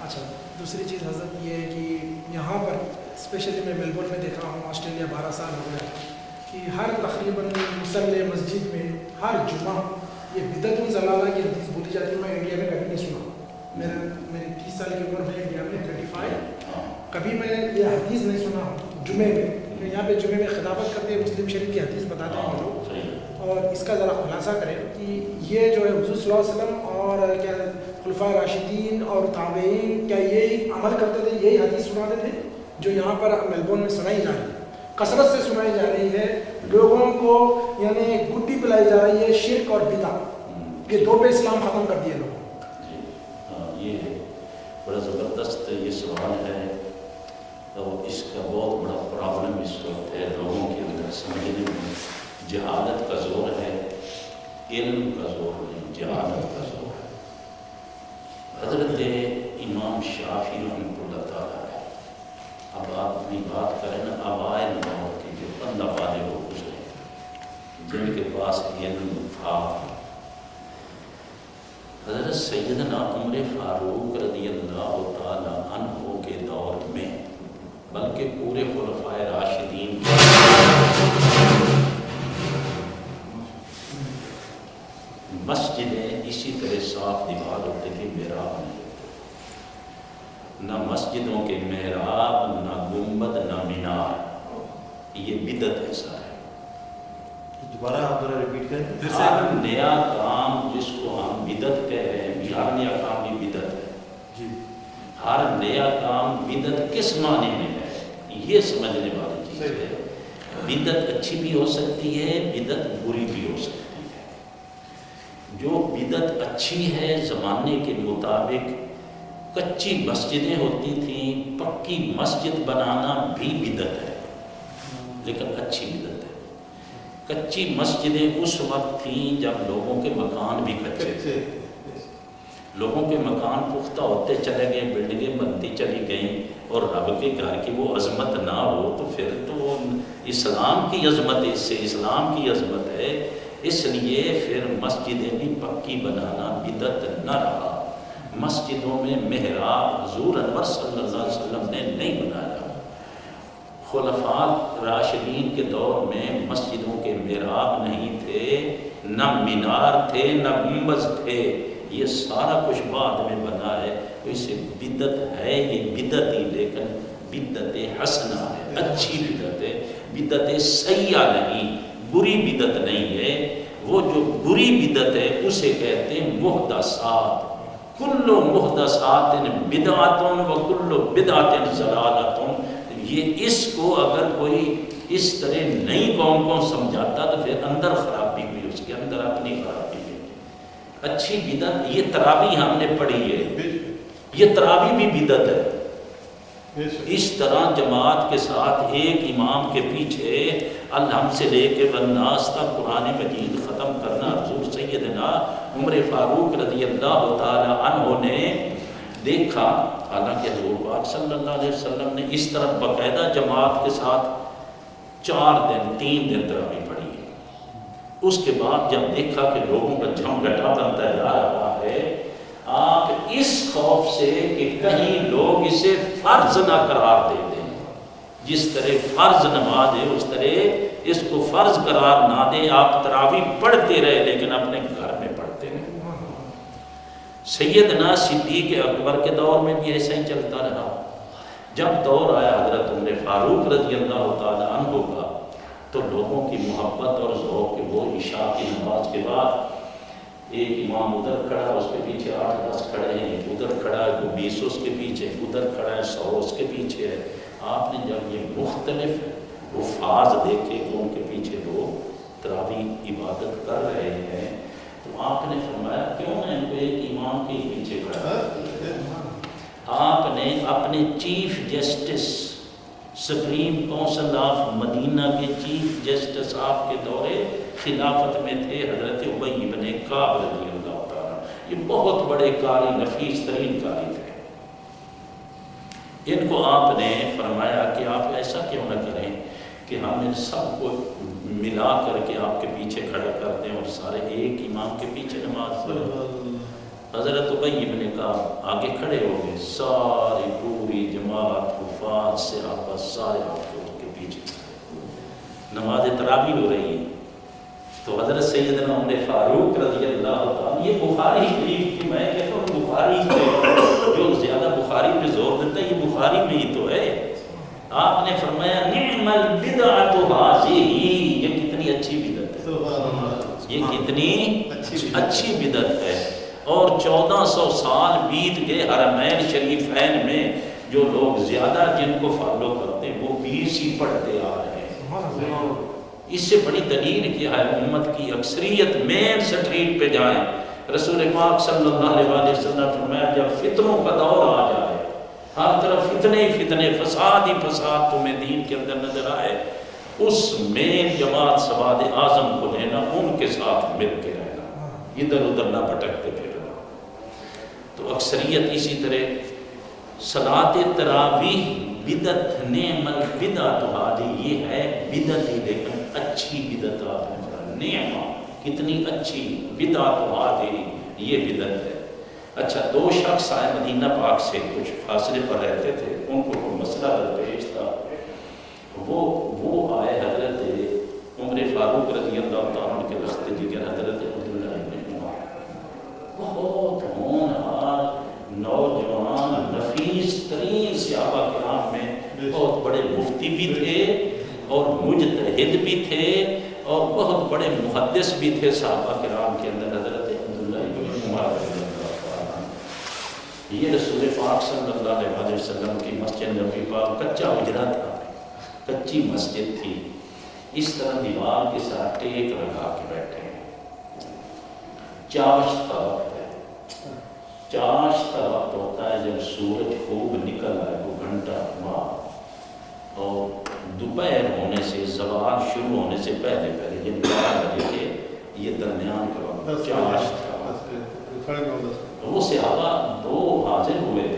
اچھا، دوسری چیز حضرت یہ ہے کہ یہاں پر اسپیشلی میں میلبورن میں دیکھ رہا ہوں، آسٹریلیا 12 سال ہو گیا، کہ ہر تقریباً مصلی مسجد میں ہر جمعہ یہ بدعت الضلالہ کی حدیث بولی جاتی ہے۔ میں انڈیا میں کبھی نہیں سنا، میری 30 سال کی عمر میں انڈیا میں 35، کبھی میں یہ حدیث نہیں سنا جمعے میں۔ یہاں پہ جمعے میں خطابت کرتے ہیں، مسلم شریف کی حدیث بتاتے ہیں لوگ، اور اس کا ذرا خلاصہ کریں کہ یہ جو ہے حضور صلی اللہ علیہ وسلم اور کیا خلفائے راشدین اور تابعین کیا یہی عمل کرتے تھے، یہی حدیث سناتے تھے، جو یہاں پر میلبورن میں سنائی جا رہی ہے، کثرت سے سنائی جا رہی ہے، لوگوں کو یعنی گڈی پلائی جا رہی ہے، شرک اور بدعت، یہ دو پہ اسلام ختم کر دیا لوگوں کو۔ جی ہاں، یہ بڑا زبردست یہ سوال ہے، اور اس کا بہت بڑا پرابلم اس وقت ہے لوگوں کے اندر سمجھنے میں۔ جہالت کا زور ہے، علم کا زور نہیں، جہالت کا زور ہے۔ حضرت امام شافعی رحمۃ اللہ تعالیٰ ہے، اب آپ اپنی بات کریں نا اوائل دور کے جو اللہ والے ہو گزرے، جن کے پاس علم تھا، حضرت سیدنا عمر فاروق رضی اللہ تعالیٰ عنہ کے دور میں، بلکہ پورے خلفائے راشدین مسجدیں اسی طرح صاف دیوار ہوتے تھے، محراب نہیں ہوتے، نہ مسجدوں کے محراب، نہ گنبد، نہ مینار، یہ بدعت ایسا ہے۔ دوبارہ آپ ذرا ریپیٹ کریں۔ ہر نیا کام جس کو ہم بدعت کہہ رہے ہیں، ہر نیا کام بھی بدعت ہے۔ جی، ہر نیا کام بدعت کس معنی میں ہے، یہ سمجھنے والی چیز ہے۔ بدعت اچھی بھی ہو سکتی ہے، بدعت بری بھی ہو سکتی ہے۔ جو بدعت اچھی ہے، زمانے کے مطابق کچی مسجدیں ہوتی تھیں، پکی مسجد بنانا بھی بدعت ہے، لیکن اچھی بدعت ہے۔ کچی مسجدیں اس وقت تھیں جب لوگوں کے مکان بھی کچے تھے، لوگوں کے مکان پختہ ہوتے چلے گئے، بلڈنگیں بنتی چلی گئیں، اور رب کے گھر کی وہ عظمت نہ ہو تو پھر تو اسلام کی عظمت، اس سے اسلام کی عظمت ہے۔ اس لیے پھر مسجدیں بھی پکی بنانا بدعت نہ رہا۔ مسجدوں میں محراب حضور انور صلی اللہ علیہ وسلم نے نہیں بنایا۔ خلفاء راشدین کے دور میں مسجدوں کے محراب نہیں تھے، نہ مینار تھے، نہ گنبد تھے، یہ سارا کچھ بعد میں بنا ہے۔ تو اسے بدعت ہے، یہ بدعت ہی، لیکن بدعت حسنہ ہے، اچھی بدعت ہے، بدعت سیئہ نہیں، بری بدعت نہیں ہے۔ وہ جو بری بدعت ہے اسے کہتے ہیں محدثات۔ کل محدثات بدعۃ وکل بدعۃ ضلالۃ۔ یہ اس کو اگر کوئی اس طرح نئی قوم کو سمجھاتا تو پھر اندر خرابی بھی، اس کے اندر اپنی خرابی بھی۔ اچھی بدعت، یہ تراویح ہم نے پڑھی ہے، یہ تراویح بھی بدعت ہے۔ اس طرح جماعت کے ساتھ ایک امام کے پیچھے الحمد سے لے کے والناس تک قرآن مجید ختم کرنا، حضور سیدنا عمر فاروق رضی اللہ تعالی عنہ نے دیکھا۔ حالانکہ حضور پاک صلی اللہ علیہ وسلم نے اس طرح باقاعدہ جماعت کے ساتھ 3 دن تراویح پڑھی ہے۔ اس کے بعد جب دیکھا کہ لوگوں کا جھمگٹا بنتا جا رہا ہے، آپ اس خوف سے کہ کہیں لوگ اسے فرض نہ قرار دے دیں، جس طرح فرض نماز ہے اس طرح اس کو فرض قرار نہ دیں، آپ تراویح پڑھتے رہے لیکن اپنے گھر میں پڑھتے رہے۔ سیدنا صدیق اکبر کے دور میں بھی ایسا ہی چلتا رہا۔ جب دور آیا حضرت عمر فاروق رضی اللہ تعالی عنہ کا، تو لوگوں کی محبت اور ذوق کہ وہ عشاء کی نماز کے بعد ایک امام ادھر کھڑا، اس کے پیچھے 8-10 کھڑے ہیں، ایک ادھر کھڑا ہے، کوئی 20 اس کے پیچھے، ادھر کھڑا ہے 100 اس کے پیچھے ہے۔ آپ نے جب یہ مختلف حفاظ دیکھے کہ ان کے پیچھے لوگ تراویح عبادت کر رہے ہیں، تو آپ نے فرمایا کیوں نہ ان کو ایک امام کے پیچھے کھڑا ہے۔ آپ نے اپنے chief justice, supreme council of Medina کے چیف جسٹس آپ کے دورے خلافت میں تھے حضرت ابی بن کعب رضی اللہ تعالیٰ، یہ بہت بڑے قاری، نفیس ترین قاری تھے۔ ان کو آپ نے فرمایا کہ آپ ایسا کیوں نہ کریں کہ ہم ان سب کو ملا کر کے آپ کے پیچھے کھڑا کر دیں اور سارے ایک امام کے پیچھے نماز پڑھیں۔ حضرت ابی بن کعب آگے کھڑے ہو گئے، ساری پوری جماعت حفاظ سے آپ سارے آپ کے پیچھے نماز تراویح ہو رہی ہے۔ تو حضرت سیدنا عمر فاروق رضی اللہ تعالیٰ، یہ بخاری شریف کی، میں کہتا ہوں بخاری سے جو زیادہ بخاری پہ زور دیتا ہے یہ بخاری میں ہی تو ہے۔ آپ نے فرمایا نعم البدعۃ ھذہ، یہ کتنی اچھی بدعت ہے، یہ کتنی اچھی بدعت ہے۔ اور 1400 سال بیت گئے حرمین شریفین میں جو لوگ زیادہ جن کو فالو کرتے ہیں وہ 20 ہی پڑھتے آ رہے ہیں. اس سے بڑی دلیل کیا ہے؟ امت کی اکثریت مین سٹریٹ پہ جائیں. رسول پاک صلی اللہ علیہ وسلم نے فرمایا جب فتنوں کا دور آ جائے، ہر طرف فتنے ہی فتنے، فساد ہی فساد تمہیں دین کے اندر نظر آئے، اس مین جماعت سواد اعظم کو لینا، ان کے ساتھ مل کے رہنا، ادھر ادھر نہ بھٹکتے پھرنا. تو اکثریت اسی طرح صلاۃ تراویح بدعت نعم البدعۃ ہذہ، یہ ہے بدعت ہی لیکن اچھی بدعت. آپ نے فرمایا نعمہ، کتنی اچھی بدعت ہذہ، یہ بدعت ہے. اچھا، 2 شخص آئے مدینہ پاک سے، کچھ فاصلے پر رہتے تھے، ان کو کوئی مسئلہ درپیش تھا. وہ آئے حضرت عمر فاروق رضی اللہ تعالیٰ عنہ کے راستے جگر حضرت عبداللہ بن عمر، بہت ہونہار نوجوان نفیس ترین صحابہ کرام میں، بہت بڑے مفتی بھی تھے اور مجتہد بھی تھے اور بہت بڑے محدث بھی تھے صحابہ کرام کے اندر حضرت عبداللہ بن عمر رضی اللہ تعالیٰ عنہ. یہ رسول پاک صلی اللہ علیہ وسلم کی مسجد نبوی پاک کچا اجرا تھا، کچی مسجد تھی، اس طرح دیوار کے ساتھ ٹیک لگا کے بیٹھے ہیں. چاشت کا وقت ہے. چاشت کا وقت ہوتا ہے جب سورج خوب نکل آئے، وہ گھنٹہ بعد، اور دوپہر ہونے سے، زوال شروع ہونے سے پہلے جب 12 بجے کے، یہ درمیان کا وقت چاشت کا وقت. وہ صحابہ 2 حاضر ہوئے،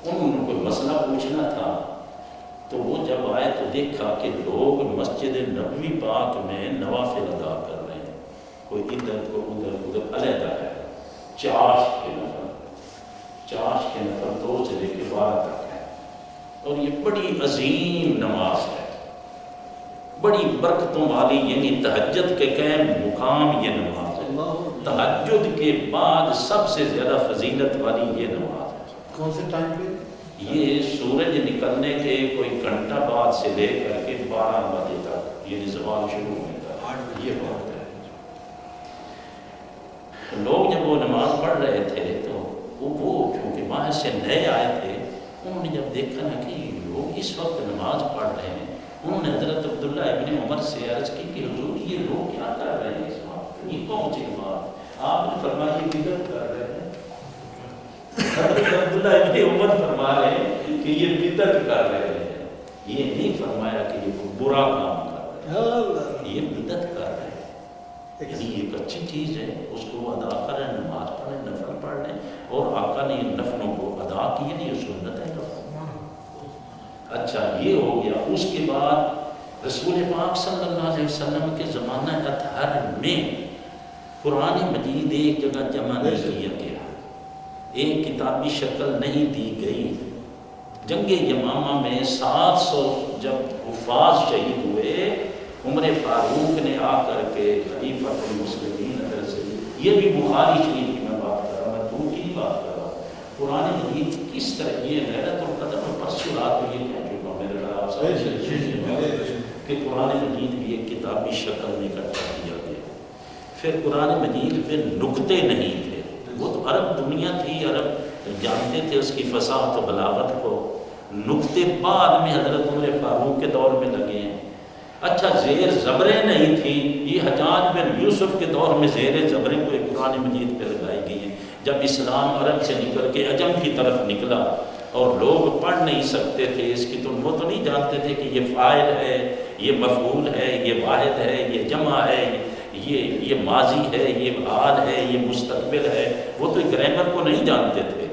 انہوں نے کوئی مسئلہ پوچھنا تھا. تو وہ جب آئے تو دیکھا کہ لوگ مسجد نبوی پاک میں نوافل ادا کر رہے ہیں، کوئی ادھر کو ادھر علیحدہ ہے. چاشت کے نفر 2 سے لے کے 12 تک ہے، اور یہ بڑی عظیم نماز ہے، بڑی برکتوں والی، یعنی تہجد کے قائم مقام یہ نماز ہے. تہجد کے بعد سب سے زیادہ فضیلت والی یہ نماز ہے. کون سے ٹائم پہ؟ یہ سورج نکلنے کے کوئی گھنٹہ بعد سے لے کر کے 12 بجے تک، یعنی زوال شروع ہونے تک یہ وقت ہے. لوگ جب وہ نماز پڑھ رہے تھے تو وہ چونکہ باہر سے نئے آئے تھے، انہوں نے جب دیکھا نا کہ لوگ اس وقت نماز پڑھ رہے ہیں، انہوں نے حضرت عبداللہ ابن عمر سے عرض کی کہ حضور یہ لوگ کیا کر رہے ہیں اس وقت، یہ کون سی بات؟ آپ نے فرمایا یہ بدعت کر رہے ہیں. حضرت عبداللہ ابن عمر فرما رہے ہیں کہ یہ بدعت کر رہے ہیں، یہ نہیں فرمایا کہ یہ برا کام کر رہے ہیں، یہ بدعت کر رہے ہیں. یعنی ایک اچھی چیز ہے، اس کو وہ ادا کریں، نماز پڑھیں، نفل پڑھ لیں، اور آقا نے ان نفلوں کو ادا کیے، نہیں یہ سنت ہے نفل. اچھا، یہ ہو گیا. اس کے بعد رسول پاک صلی اللہ علیہ وسلم کے زمانہ اطہر میں قرآن مجید ایک جگہ جمع نہیں کیا گیا، ایک کتابی شکل نہیں دی گئی. جنگ یمامہ میں 700 جب حفاظ شہید ہوئے، عمر فاروق نے آ کر کے خلیفہ المسلمین سے، یہ بھی بخاری شریف کی میں بات کر رہا ہوں، میں دور کی بات کر رہا ہوں، قرآن مجید کس طرح یہ لیلۃ القدر میں پرسوں رات میں یہ کہہ چکا ہوں میرے خلاف کہ قرآن مجید بھی ایک کتابی شکل میں اکٹھا کیا گیا. پھر قرآن مجید پہ نقطے نہیں تھے، وہ تو عرب دنیا تھی، عرب جانتے تھے اس کی فصاحت و بلاغت کو. نقطے بعد میں حضرت عمر فاروق کے دور میں لگے ہیں. اچھا، زیر زبریں نہیں تھی، یہ حجاج بن یوسف کے دور میں زیر زبریں کو ایک قرآن مجید پہ لگائی گئی ہیں. جب اسلام عرب سے نکل کے عجم کی طرف نکلا اور لوگ پڑھ نہیں سکتے تھے اس کی، تو وہ تو نہیں جانتے تھے کہ یہ فاعل ہے، یہ مفعول ہے، یہ واحد ہے، یہ جمع ہے، یہ ماضی ہے، یہ حال ہے، یہ مستقبل ہے. وہ تو گرامر کو نہیں جانتے تھے.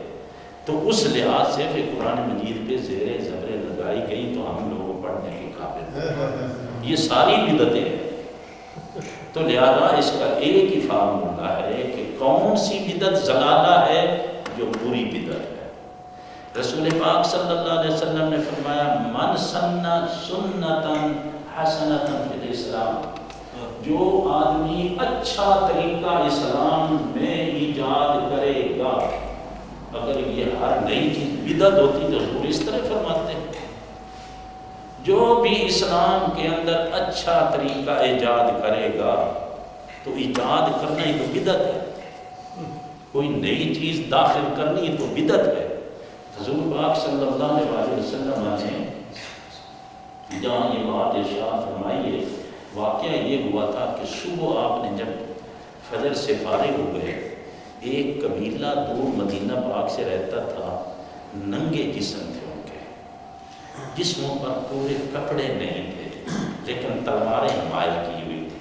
تو اس لحاظ سے پھر قرآن مجید پہ زیر زبریں لگائی گئی تو ہم لوگ پڑھنے کے قابل ہیں. یہ ساری بدعتیں ہیں. تو لہذا اس کا ایک ہی فارمولہ ہے کہ کون سی بدعت زلالہ ہے، جو بری بدعت ہے. رسول پاک صلی اللہ علیہ وسلم نے فرمایا من سن سنتا حسنتا فی الاسلام، جو آدمی اچھا طریقہ اسلام میں ایجاد کرے گا. اگر یہ ہر نئی چیز بدعت ہوتی تو ضرور اس طرح فرماتے ہیں. جو بھی اسلام کے اندر اچھا طریقہ ایجاد کرے گا، تو ایجاد کرنا ہی تو بدعت ہے. کوئی نئی چیز داخل کرنی تو بدعت ہے. حضور پاک صلی اللہ علیہ وسلم نے جہاں یہ بات ارشاد فرمائی ہے، واقعہ یہ ہوا تھا کہ صبح آپ نے جب فجر سے فارغ ہو گئے، ایک قبیلہ دور مدینہ پاک سے رہتا تھا، ننگے جسم تھے ان کے، جسموں پر پورے کپڑے نہیں تھے لیکن تلواریں حمایل کی ہوئی تھی۔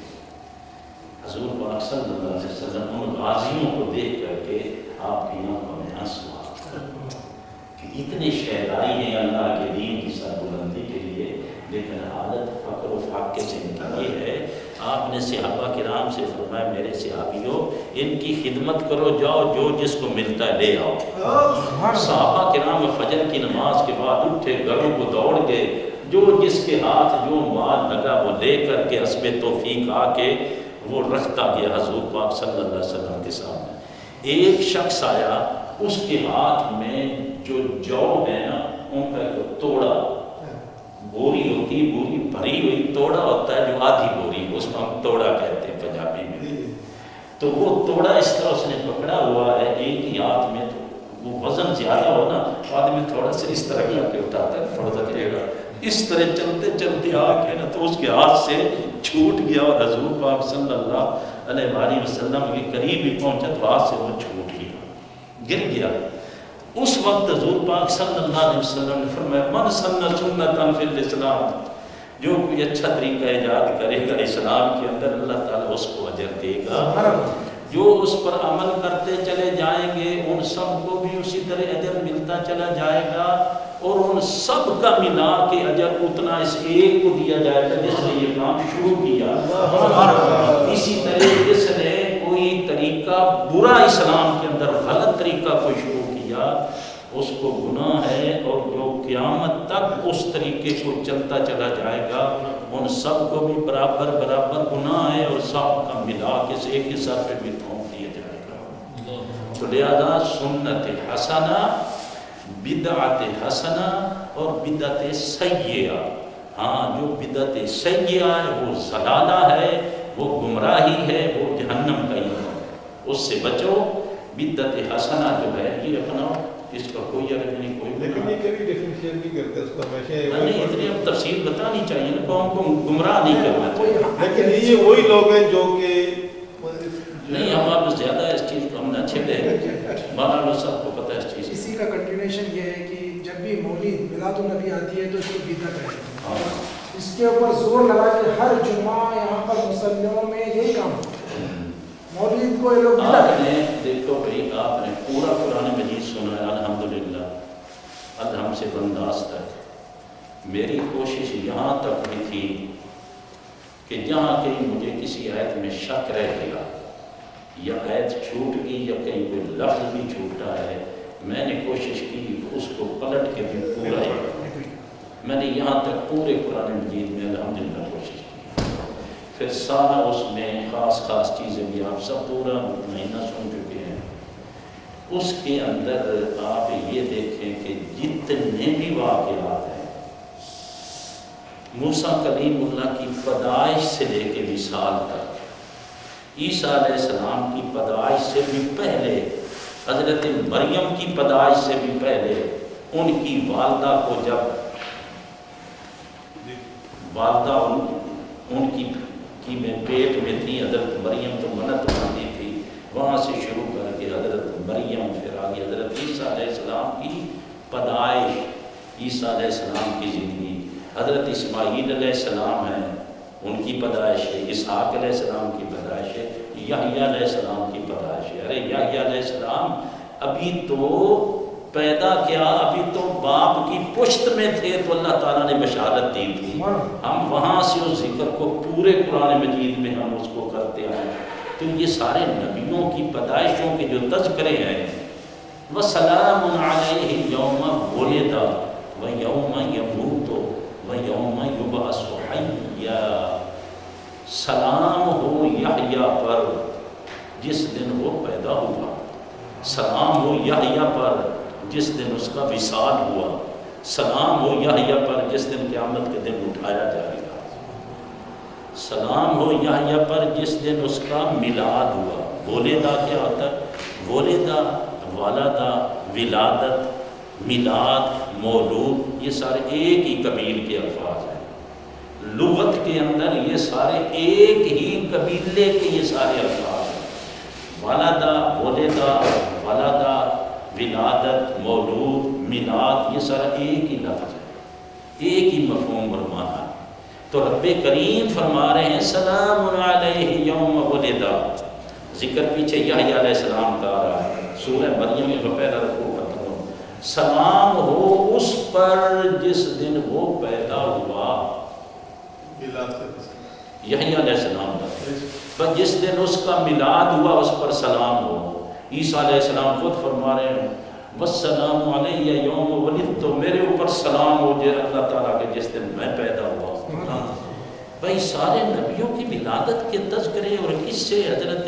حضور پاک صلی اللہ علیہ وسلم ان غازیوں کو دیکھ کر کے آپ کی آنکھوں میں آنسو آ کہ اتنے شہدائی ہیں اللہ کے دین کی سربلندی کے لیے، لیکن حالت فقر و فاقے سے ان کی یہ ہے۔ آپ نے صحابہ کرام سے فرمایا میرے صحابیوں ان کی خدمت کرو، جاؤ جو جس کو ملتا ہے لے آؤ۔ صحابہ کرام فجر کی نماز کے بعد اٹھے، گھروں کو دوڑ گئے، جو جس کے ہاتھ جو مال لگا وہ لے کر کے حسب توفیق آ کے وہ رکھتا گیا حضور پاک صلی اللہ علیہ وسلم کے سامنے۔ ایک شخص آیا، اس کے ہاتھ میں جو جو ہے نا ان کا ایک توڑا، بوری ہوتی، بوری بھری ہوئی، توڑا ہوتا ہے جو آدھی بوری، اس کو ہم توڑا کہتے ہیں پنجابی میں۔ تو وہ توڑا اس طرح اس نے پکڑا ہوا ہے ایک ہی ہاتھ میں، تو وہ وزن زیادہ ہو نا آدمی تھوڑا سا اس طرح کر کے اٹھاتا ہے، تھوڑا سا کرے گا اس طرح چلتے چلتے آ کے نا تو اس کے ہاتھ سے چھوٹ گیا، اور حضور پاک صلی اللہ علیہ وسلم کے قریب ہی پہنچا تو ہاتھ سے وہ چھوٹ گیا، گر گیا۔ اس وقت حضور پاک صلی اللہ علیہ وسلم نے فرمایا من سن سنتا فی الاسلام، جو کوئی اچھا طریقہ ایجاد کرے گا اسلام کے اندر اللہ تعالیٰ اس کو اجر دے گا، جو اس پر عمل کرتے چلے جائیں گے ان سب کو بھی اسی طرح اجر ملتا چلا جائے گا، اور ان سب کا ملا کے اجر اتنا اس ایک کو دیا جائے گا جس نے یہ کام شروع کیا۔ اسی طرح جس نے کوئی طریقہ برا اسلام کے اندر غلط طریقہ کوئی شروع کیا اس کو گناہ ہے، اور جو قیامت تک اس طریقے کو چلتا چلا جائے گا ان سب کو بھی برابر برابر گناہ ہے، اور سب کا ملا کے سے ایک ہی سر پہ بھی تھوپ دیا جائے گا۔ تو لہذا سنت حسنہ، بدعت حسنہ اور بدعت سیئہ، ہاں جو بدعت سیئہ ہے وہ ضلالہ ہے، وہ گمراہی ہے، وہ جہنم کا ایندھن ہے، اس سے بچو۔ بدعت حسنہ جو ہے یہ اپناؤ، اس کا کوئی عرض نہیں، کوئی لیکن یہ کبھی ڈیفینیشن نہیں کرتے اس کو ہمیشہ نہیں، اتنی اب تفصیل بتانی چاہیے نا، قوم کو گمراہ نہیں کرنا چاہیے۔ لیکن یہ وہی لوگ ہیں جو کہ نہیں، ہم آپ زیادہ اس چیز کو ہم نہ چھیڑے، مولانا صاحب کو پتہ ہے اس چیز۔ اسی کا کنٹینیوشن یہ ہے کہ جب بھی مولد میلاد النبی آتی ہے تو اس کو بدعت ہے، اس کے اوپر زور لگا کہ ہر جمعہ یہاں پر مسلموں میں یہی کام ہوتا ہے، مولد کو یہ لوگ آپ نے دیکھو بھائی، آپ نے پورا قرآن مجید سنا ہے الحمدللہ ادھم سے بنداس تک۔ میری کوشش یہاں تک بھی تھی کہ جہاں کہیں مجھے کسی آیت میں شک رہ گیا یا آیت چھوٹ گئی یا کہیں کوئی لفظ بھی چھوٹا ہے، میں نے کوشش کی کہ اس کو پلٹ کے بھی پورا ہی، میں نے یہاں تک پورے قرآن مجید میں الحمدللہ کوشش کی، پھر سارا اس میں خاص خاص چیزیں بھی آپ سب پورا مہینہ سن چکے ہیں۔ اس کے اندر آپ یہ دیکھیں کہ جتنے بھی واقعات ہیں، موسیٰ کلیم اللہ کی پیدائش سے لے کے وصال تک، عیسیٰ علیہ السلام کی پیدائش سے بھی پہلے، حضرت مریم کی پیدائش سے بھی پہلے، ان کی والدہ کو جب والدہ ان کی میں پیٹ میں تھی، حضرت مریم تو منت باندھی تھی، وہاں سے شروع کر کے حضرت مریم، پھر آگے حضرت عیسیٰ علیہ السلام کی پیدائش، عیسیٰ علیہ السلام کی زندگی، حضرت اسماعیل علیہ السلام ہیں ان کی پیدائش ہے، اسحاق علیہ السلام کی پیدائش ہے، یحییٰ علیہ السلام کی پیدائش ہے۔ ارے یحییٰ علیہ السلام ابھی تو پیدا کیا، ابھی تو باپ کی پشت میں تھے تو اللہ تعالیٰ نے بشارت دی تھی، ہم وہاں سے اس ذکر کو پورے قرآن مجید میں ہم اس کو کرتے ہیں۔ تو یہ سارے نبیوں کی پیدائشوں کے جو تذکرے ہیں، وَسَلَامٌ عَلَيْهِ يَوْمَ وُلِدَ وَيَوْمَ يَمُوتُ وَيَوْمَ يُبْعَثُ حَيًّا، سلام ہو یحییٰ پر جس دن وہ پیدا ہوا، سلام ہو یحییٰ پر جس دن اس کا وصال ہوا، سلام ہو یحییٰ پر جس دن قیامت کے دن اٹھایا جائے گا، سلام ہو یحییٰ پر جس دن اس کا میلاد ہوا۔ ولیدہ کیا ہوتا ہے؟ ولیدہ، والدہ، ولادت، میلاد، مولود، یہ سارے ایک ہی قبیل کے الفاظ ہیں۔ لغت کے اندر یہ سارے ایک ہی قبیلے کے یہ سارے الفاظ ہیں۔ ولدا، ولدا، ولدا، ولادت، مولود، میلاد، یہ سارا ایک ہی لفظ ہے، ایک ہی مفہوم اور معنی۔ تو رب کریم فرما رہے ہیں سلام علیہ یوم ولدا، ذکر پیچھے یحییٰ علیہ السلام کا آ رہا ہے، سورہ مریم میں پہلا رکوع ختم ہو، سلام ہو اس پر جس دن وہ پیدا ہوا، یحییٰ علیہ السلام کا، بس جس دن اس کا میلاد ہوا اس پر سلام ہو۔ عیسیٰ علیہ السلام خود فرما رہے ہیں والسلام علیہ یوم ولدت، تو میرے اوپر سلام ہو جائے اللہ تعالیٰ کے جس دن میں پیدا ہوا۔ بھائی سارے نبیوں کی ولادت کے تذکرے اور کس سے حضرت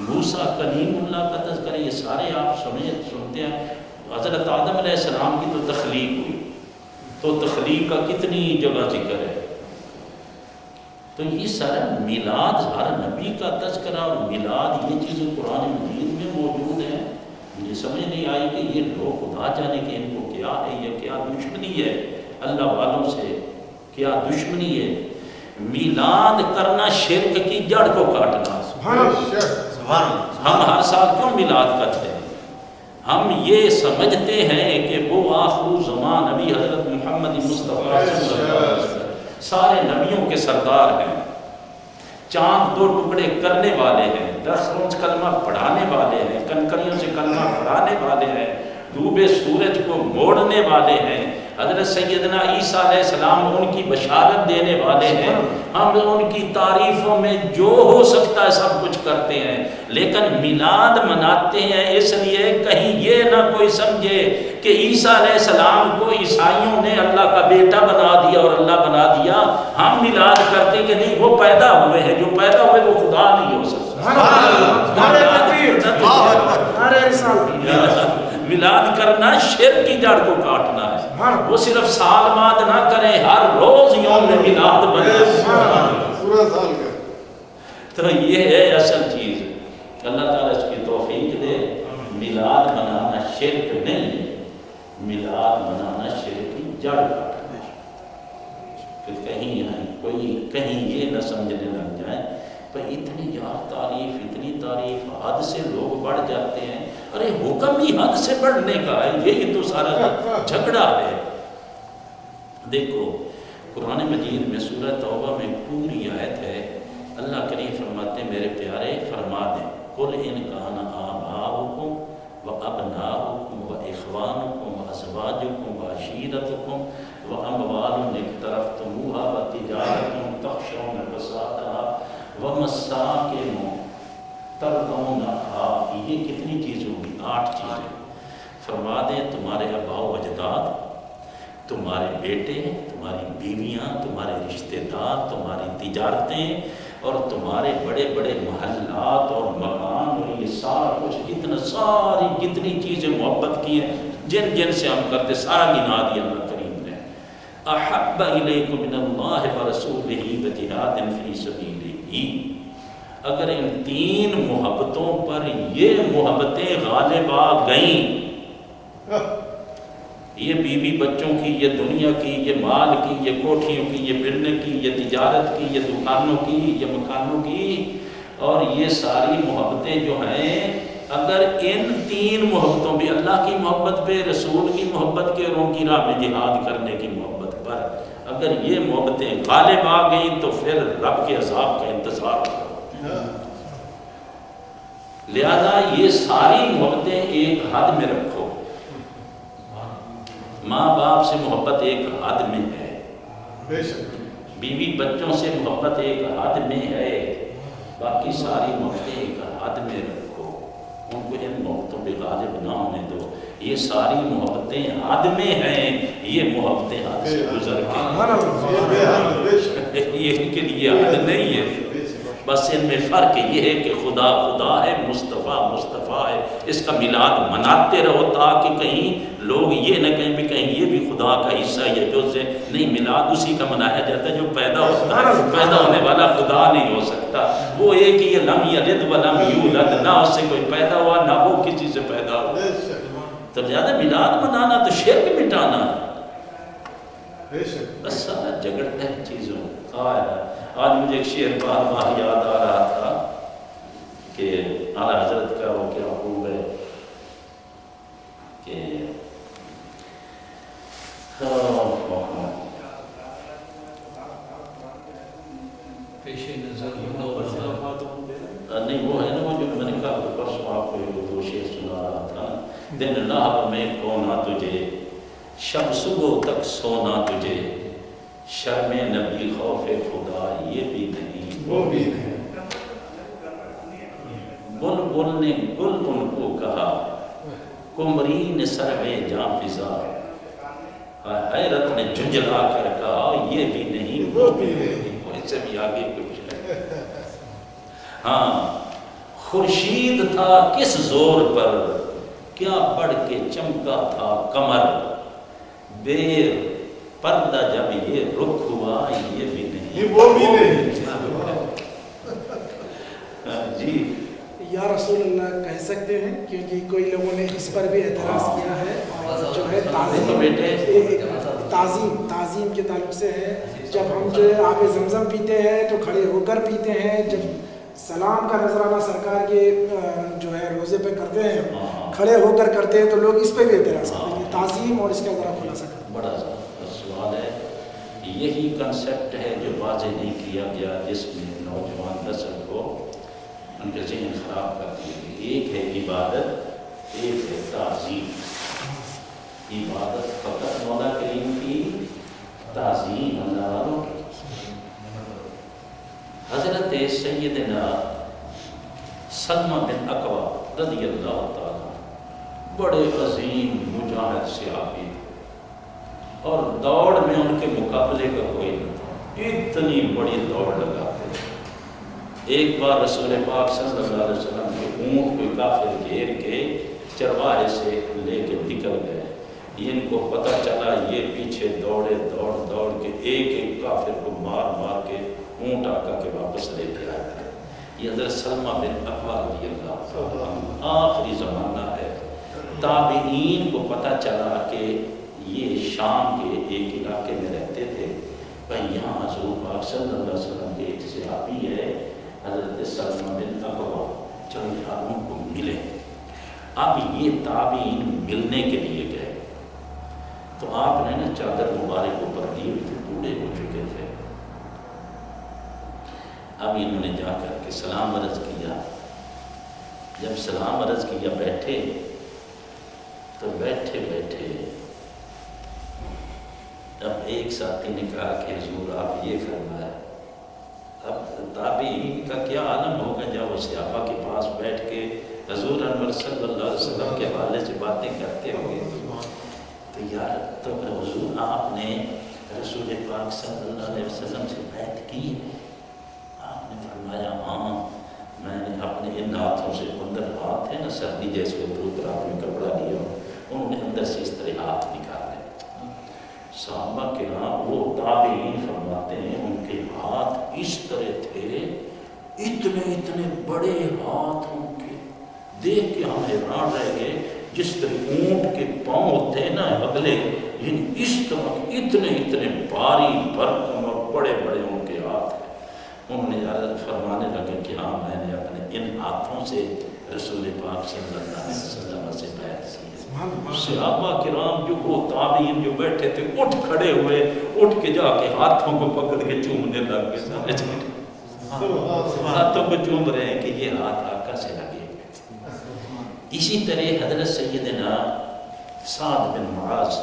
موسیٰ کلیم اللہ کا تذکرہ، یہ سارے آپ سنتے ہیں۔ حضرت آدم علیہ السلام کی تو تخلیق ہوئی، تو تخلیق کا کتنی جگہ ذکر ہے، تو یہ سارا میلاد ہر نبی کا تذکرہ اور میلاد یہ چیزیں قرآن مجید میں موجود ہیں۔ مجھے سمجھ نہیں آئی کہ یہ لوگ خدا جانے کہ ان کو کیا ہے، یہ کیا دشمنی ہے اللہ والوں سے، کیا دشمنی ہے۔ میلاد کرنا شرک کی جڑ کو کاٹنا۔ ہم ہر سال کیوں میلاد کرتے ہیں؟ ہم یہ سمجھتے ہیں کہ وہ آخر زمان نبی حضرت محمد مصطفیٰ صلی اللہ علیہ وسلم سارے نبیوں کے سردار ہیں، چاند دو ٹکڑے کرنے والے ہیں، 10 روز کلمہ پڑھانے والے ہیں، کنکریوں سے کلمہ پڑھانے والے ہیں، غروب سورج کو موڑنے والے ہیں، حضرت سیدنا عیسیٰ علیہ السلام ان کی بشارت دینے والے ہیں۔ ہم ان کی تعریفوں میں جو ہو سکتا ہے سب کچھ کرتے ہیں، لیکن میلاد مناتے ہیں اس لیے کہیں یہ نہ کوئی سمجھے کہ عیسیٰ علیہ السلام کو عیسائیوں نے اللہ کا بیٹا بنا دیا اور اللہ بنا دیا۔ ہم میلاد کرتے ہیں کہ نہیں، وہ پیدا ہوئے ہیں، جو پیدا ہوئے وہ خدا نہیں ہو سکتا۔ میلاد کرنا شرک کی جڑ کو کاٹنا ہے۔ وہ صرف سال بعد نہ کریں، ہر روز یوم میلاد پورا سال کا۔ تو یہ ہے اصل چیز۔ اللہ تعالیٰ اس کی توفیق دے۔ میلاد منانا شرک نہیں ہے، میلاد منانا شرک کی جڑ کاٹنا ہے۔ کہ کہیں یہ نہ سمجھنے لگ جائیں پر اتنی یار تعریف، اتنی تعریف، حد سے لوگ بڑھ جاتے ہیں۔ ارے حکم ہی حد سے بڑھنے کا ہے، یہی تو سارا جھگڑا ہے۔ دیکھو قرآن مجید میں سورہ توبہ میں پوری آیت ہے، اللہ کریم فرماتے ہیں میرے پیارے فرما دیں قل ان کان آباؤکم و ابناؤکم و اخوانکم و ازواجکم و عشیرتکم و اموال اقترفتموها و تجارت تخشون کسادها و مساکن ترضونها، یہ کتنی چیز ہوگی؟ 8 چیزیں۔ فرما دیں تمہارے آباء و اجداد، تمہارے بیٹے، تمہاری بیویاں، تمہارے رشتہ دار، تمہاری تجارتیں اور تمہارے بڑے بڑے محلات اور مکان اور یہ سارا کچھ کتنا ساری کتنی چیزیں محبت کی ہیں جن جن سے ہم کرتے، سارا گنا دیا اللہ کریم نے۔ احب الیکم من اللہ ورسولہ وجہاد فی سبیلہ، اگر ان 3 محبتوں پر یہ محبتیں غالب آ گئیں، یہ بیوی بچوں کی، یہ دنیا کی، یہ مال کی، یہ کوٹھیوں کی، یہ بلڈنگ کی، یہ تجارت کی، یہ دکانوں کی، یہ مکانوں کی، اور یہ ساری محبتیں جو ہیں، اگر ان 3 محبتوں بھی، اللہ کی محبت پہ، رسول کی محبت کے اور ان کی راہ میں جہاد کرنے کی محبت پر اگر یہ محبتیں غالب آ گئیں تو پھر رب کے عذاب کا انتظار کرو۔ لہذا یہ ساری محبتیں ایک حد میں رکھو۔ ماں باپ سے محبت ایک حد میں ہے، بیوی بچوں سے محبت ایک حد میں ہے، باقی ساری محبتیں ایک حد میں رکھو، ان کو ان محبتوں پہ غالب نہ ہونے دو۔ یہ ساری محبتیں حد میں ہیں، یہ محبتیں حد سے گزر گئی، یہ ان کے لیے حد نہیں ہے۔ بس ان میں فرق یہ ہے کہ خدا خدا ہے، مصطفیٰ مصطفیٰ ہے۔ اس کا میلاد مناتے رہو تاکہ کہیں لوگ یہ نہ کہیں بھی کہیں یہ بھی خدا کا حصہ یا جز ہے۔ نہیں، میلاد اسی کا منایا جاتا ہے جو پیدا ہوتا ہے، پیدا ہونے والا خدا نہیں ہو سکتا۔ وہ ایک ہی لم یلد ولم یولد، نہ اس سے کوئی پیدا ہوا نہ وہ کسی سے پیدا ہوا۔ تو زیادہ میلاد منانا تو شرک مٹانا ہے. بے شک. بس سارا جگڑتا ہے چیزوں. آج مجھے ایک شعر بار بار یاد آ رہا تھا کہ اعلیٰ حضرت کا وہ کیا خوب ہے کہ پیش نظر نہیں وہ ہے نا وہ جو میں نے کہا پرسوں آپ کو دو شعر سنا رہا تھا. دن رات میں کھونا تجھے، شب صبح تک سونا تجھے، شرم نبی خوف خدا یہ بھی نہیں وہ بھی نہیں. بلبل نے گل ان کو کہا، کمری نے سروے جاں فضا، حیرت نے جھنجھلا کر کہا یہ بھی نہیں وہ بھی نہیں. اس سے بھی آگے کچھ ہے. ہاں خورشید تھا کس زور پر، کیا پڑھ کے چمکا تھا کمر، بے پردہ جب یہ رخ ہوا یہ بھی نہیں وہ بھی نہیں. جی یا رسول اللہ کہہ سکتے ہیں، کیونکہ کوئی لوگوں نے اس پر بھی اعتراض کیا ہے اور جو ہے تعظیم کے تعلق سے ہے. جب ہم جو ہے آب زمزم پیتے ہیں تو کھڑے ہو کر پیتے ہیں، جب سلام کا نذرانہ سرکار کے جو ہے روزے پہ کرتے ہیں کھڑے ہو کر کرتے ہیں، تو لوگ اس پہ بھی اعتراض کرتے ہیں. تعظیم اور اس کا ذرا خلاصہ کریں. بڑا سوال ہے. یہی کنسیپٹ ہے جو واضح نہیں کیا گیا، جس میں نوجوان نسل کو ان کے ذہن خراب کر دیے گئے. ایک ہے عبادت، ایک ہے تعظیم. عبادت فقط مولا کریم کی، تعظیم اللہ والوں کی. حضرت سیدنا سلمہ بن اکوع رضی اللہ تعالیٰ بڑے عظیم مجاہد صحابی اور دوڑ میں ان کے مقابلے کا کوئی نہیں تھا. اتنی بڑی دوڑ لگاتے. ایک بار رسول پاک صلی اللہ علیہ وسلم کے اونٹ کو کافر گھیر کے چرواہے سے لے کے نکل گئے. ان کو پتہ چلا یہ پیچھے دوڑے دوڑ کے ایک ایک کافر کو مار مار کے اونٹ آقا کے واپس لے کے آئے تھے. یہ حضرت سلمہ بن اکوع رضی اللہ عنہ آخری زمانہ ہے. تابعین کو پتہ چلا کہ یہ شام کے ایک علاقے میں رہتے تھے. بھائی یہاں حضور پاک صلی اللہ علیہ وسلم کے ایک صحابی ہے حضرت سلمہ بن اکوع، چلو یار ان کو ملے. اب یہ تابعین ملنے کے لیے گئے تو آپ نے نا چادر مبارک اوپر دی ہوئی تھی، بوڑھے ہو چکے تھے. اب انہوں نے جا کر کے سلام عرض کیا. جب سلام عرض کیا بیٹھے تو بیٹھے اب ایک ساتھی نے کہا کہ حضور آپ یہ فرمایا. اب تابعین کا کیا عالم ہوگا جب وہ صحابہ کے پاس بیٹھ کے حضور انور صلی اللہ علیہ وسلم کے حوالے سے باتیں کرتے ہوں گے. تو یار تو حضور آپ نے رسول پاک صلی اللہ علیہ وسلم سے بیعت کی؟ آپ نے فرمایا ہاں میں نے اپنے ان ہاتھوں سے، اندر ہاتھ ہے نا سردی جیسے اوپر آپ نے کپڑا لیا، انہوں نے اندر سے اس طرح ہاتھ نکالے. صحابہ کرام وہ تابعین فرماتے ہیں ان کے ہاتھ اس طرح تھے، اتنے بڑے ہاتھ ان کے، دیکھ کے ہم حیران رہ گئے. جس طرح اونٹ کے پاؤں ہوتے ہیں نا اگلے، اس طرح اتنے بھاری بھرکم اور بڑے ان کے ہاتھ ہیں. انہوں نے فرمانے لگے کہ ہاں میں نے اپنے ان ہاتھوں سے رسول پاک صلی اللہ علیہ وسلم سے بیعت کی. صحابہ کرام جو وہ تابعین جو بیٹھے تھے اٹھ کھڑے ہوئے، اٹھ کے جا کے ہاتھوں کو پکڑ کے چومنے لگ گئے. ہاتھوں کو چوم رہے ہیں کہ یہ ہاتھ آقا سے لگے. اسی طرح حضرت سیدنا سعد بن معاذ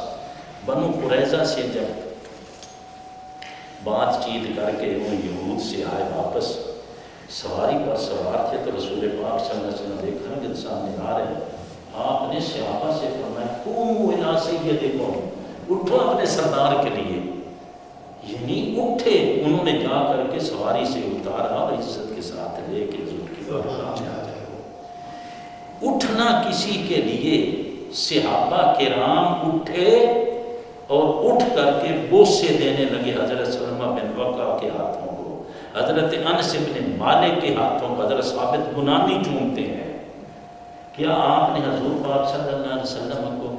بنو قریظہ سے جب بات چیت کر کے وہ یہود سے آئے واپس، سواری پر سوار تھے تو رسول پاک صلی اللہ علیہ وسلم دیکھا جب سامنے آ رہے ہیں. آپ نے صحابہ سے فرمایا قوموا الی سیدکم، اٹھو اپنے سردار کے لیے. یعنی اٹھے، انہوں نے جا کر کے سواری سے اتارا اور عزت کے ساتھ لے کے حضور کی بارگاہ میں آ جائے. اٹھنا کسی کے لیے صحابہ کرام اٹھے اور اٹھ کر کے بوسے دینے لگے حضرت سلمہ بن اکوع کے ہاتھوں کو، حضرت انس بن مالک کے ہاتھوں کو. حضرت ثابت بنانی چومتے ہیں. کیا آپ نے حضور پاک صلی اللہ علیہ وسلم کو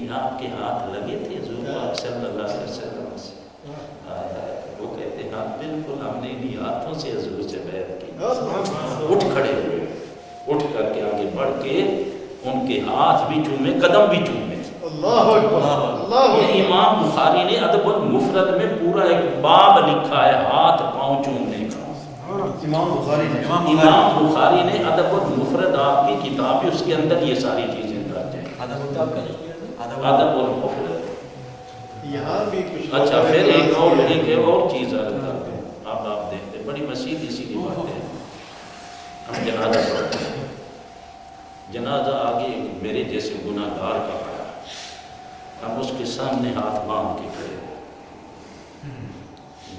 لیکن آپ کے ہاتھ لگے تھے حضور پاک صلی اللہ علیہ وسلم سے؟ وہ کہتے ہیں ہاں بالکل، ہم نے انہیں ہاتھوں سے حضور سے بیعت کی. اٹھ کھڑے ہوئے، اٹھ کر کے آگے بڑھ کے ان کے ہاتھ بھی چومے، قدم بھی چومے. یہ امام بخاری نے ادب المفرد میں پورا ایک باب لکھا ہے ہاتھ پاؤں چومنے کا. امام بخاری نے ادب المفرد آپ کی کتاب ہے، اس کے اندر یہ ساری چیزیں درج ہیں. ادب المفرد. یہاں بھی کچھ اچھا پھر ایک اور چیز آپ دیکھتے ہیں، بڑی مسیح اسی کی بات ہے. ہم جنازہ پڑھتے ہیں، جنازہ آگے میرے جیسے گناہ گار کا پڑا، ہم اس کے سامنے ہاتھ باندھ کے کھڑے ہو.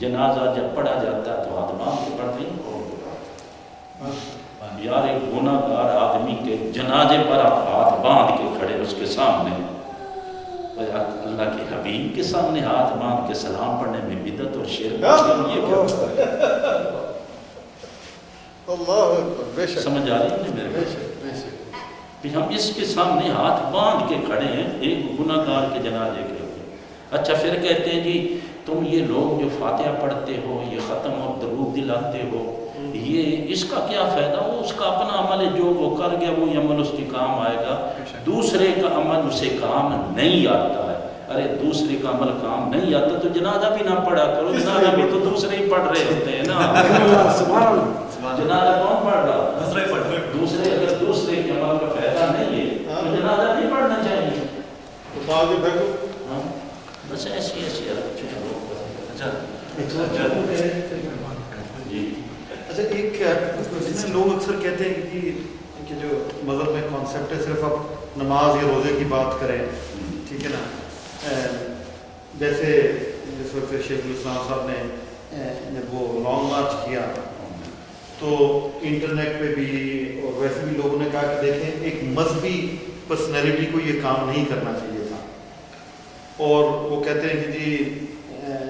جنازہ جب پڑھا جاتا ہے تو ہاتھ باندھ کے پڑھتے ہیں. اور یار ایک گناہ گار آدمی کے جنازے پر آپ ہاتھ باندھ کے کھڑے اس کے سامنے، اللہ کے حبیب کے سامنے ہاتھ باندھ کے سلام پڑھنے میں بدعت اور شرک یہ کیا سمجھ آ رہی ہے میرے؟ پھر ہم اس کے سامنے ہاتھ باندھ کے کھڑے ہیں ایک گناہ گار کے جنازے کے اوپر. اچھا پھر کہتے ہیں جی تم یہ لوگ جو فاتحہ پڑھتے ہو، یہ ختم اور درود دلاتے ہو، یہ اس کا کیا فائدہ؟ وہ اس کا اپنا عمل ہے، جو وہ کر گیا وہی عمل اس کے کام آئے گا، دوسرے کا عمل اسے کام نہیں آتا ہے. ارے دوسرے کا عمل کام نہیں آتا تو جنازہ بھی نہ پڑھا کرو، جنازہ بھی تو دوسرے ہی پڑھ رہے ہوتے ہیں نا. جنازہ کون پڑھ رہا؟ دوسرے. اگر دوسرے کے عمل کا فائدہ نہیں ہے تو جنازہ نہیں پڑھنا چاہیے. بس ایسی اچھا ایک جس میں لوگ اکثر کہتے ہیں کہ جو مذہب میں کانسیپٹ ہے صرف آپ نماز یا روزے کی بات کریں، ٹھیک ہے نا. جیسے جس وقت شیخ الاسلام صاحب نے جب وہ لانگ مارچ کیا تو انٹرنیٹ پہ بھی اور ویسے بھی لوگوں نے کہا کہ دیکھیں ایک مذہبی پرسنالٹی کو یہ کام نہیں کرنا چاہیے تھا. اور وہ کہتے ہیں کہ جی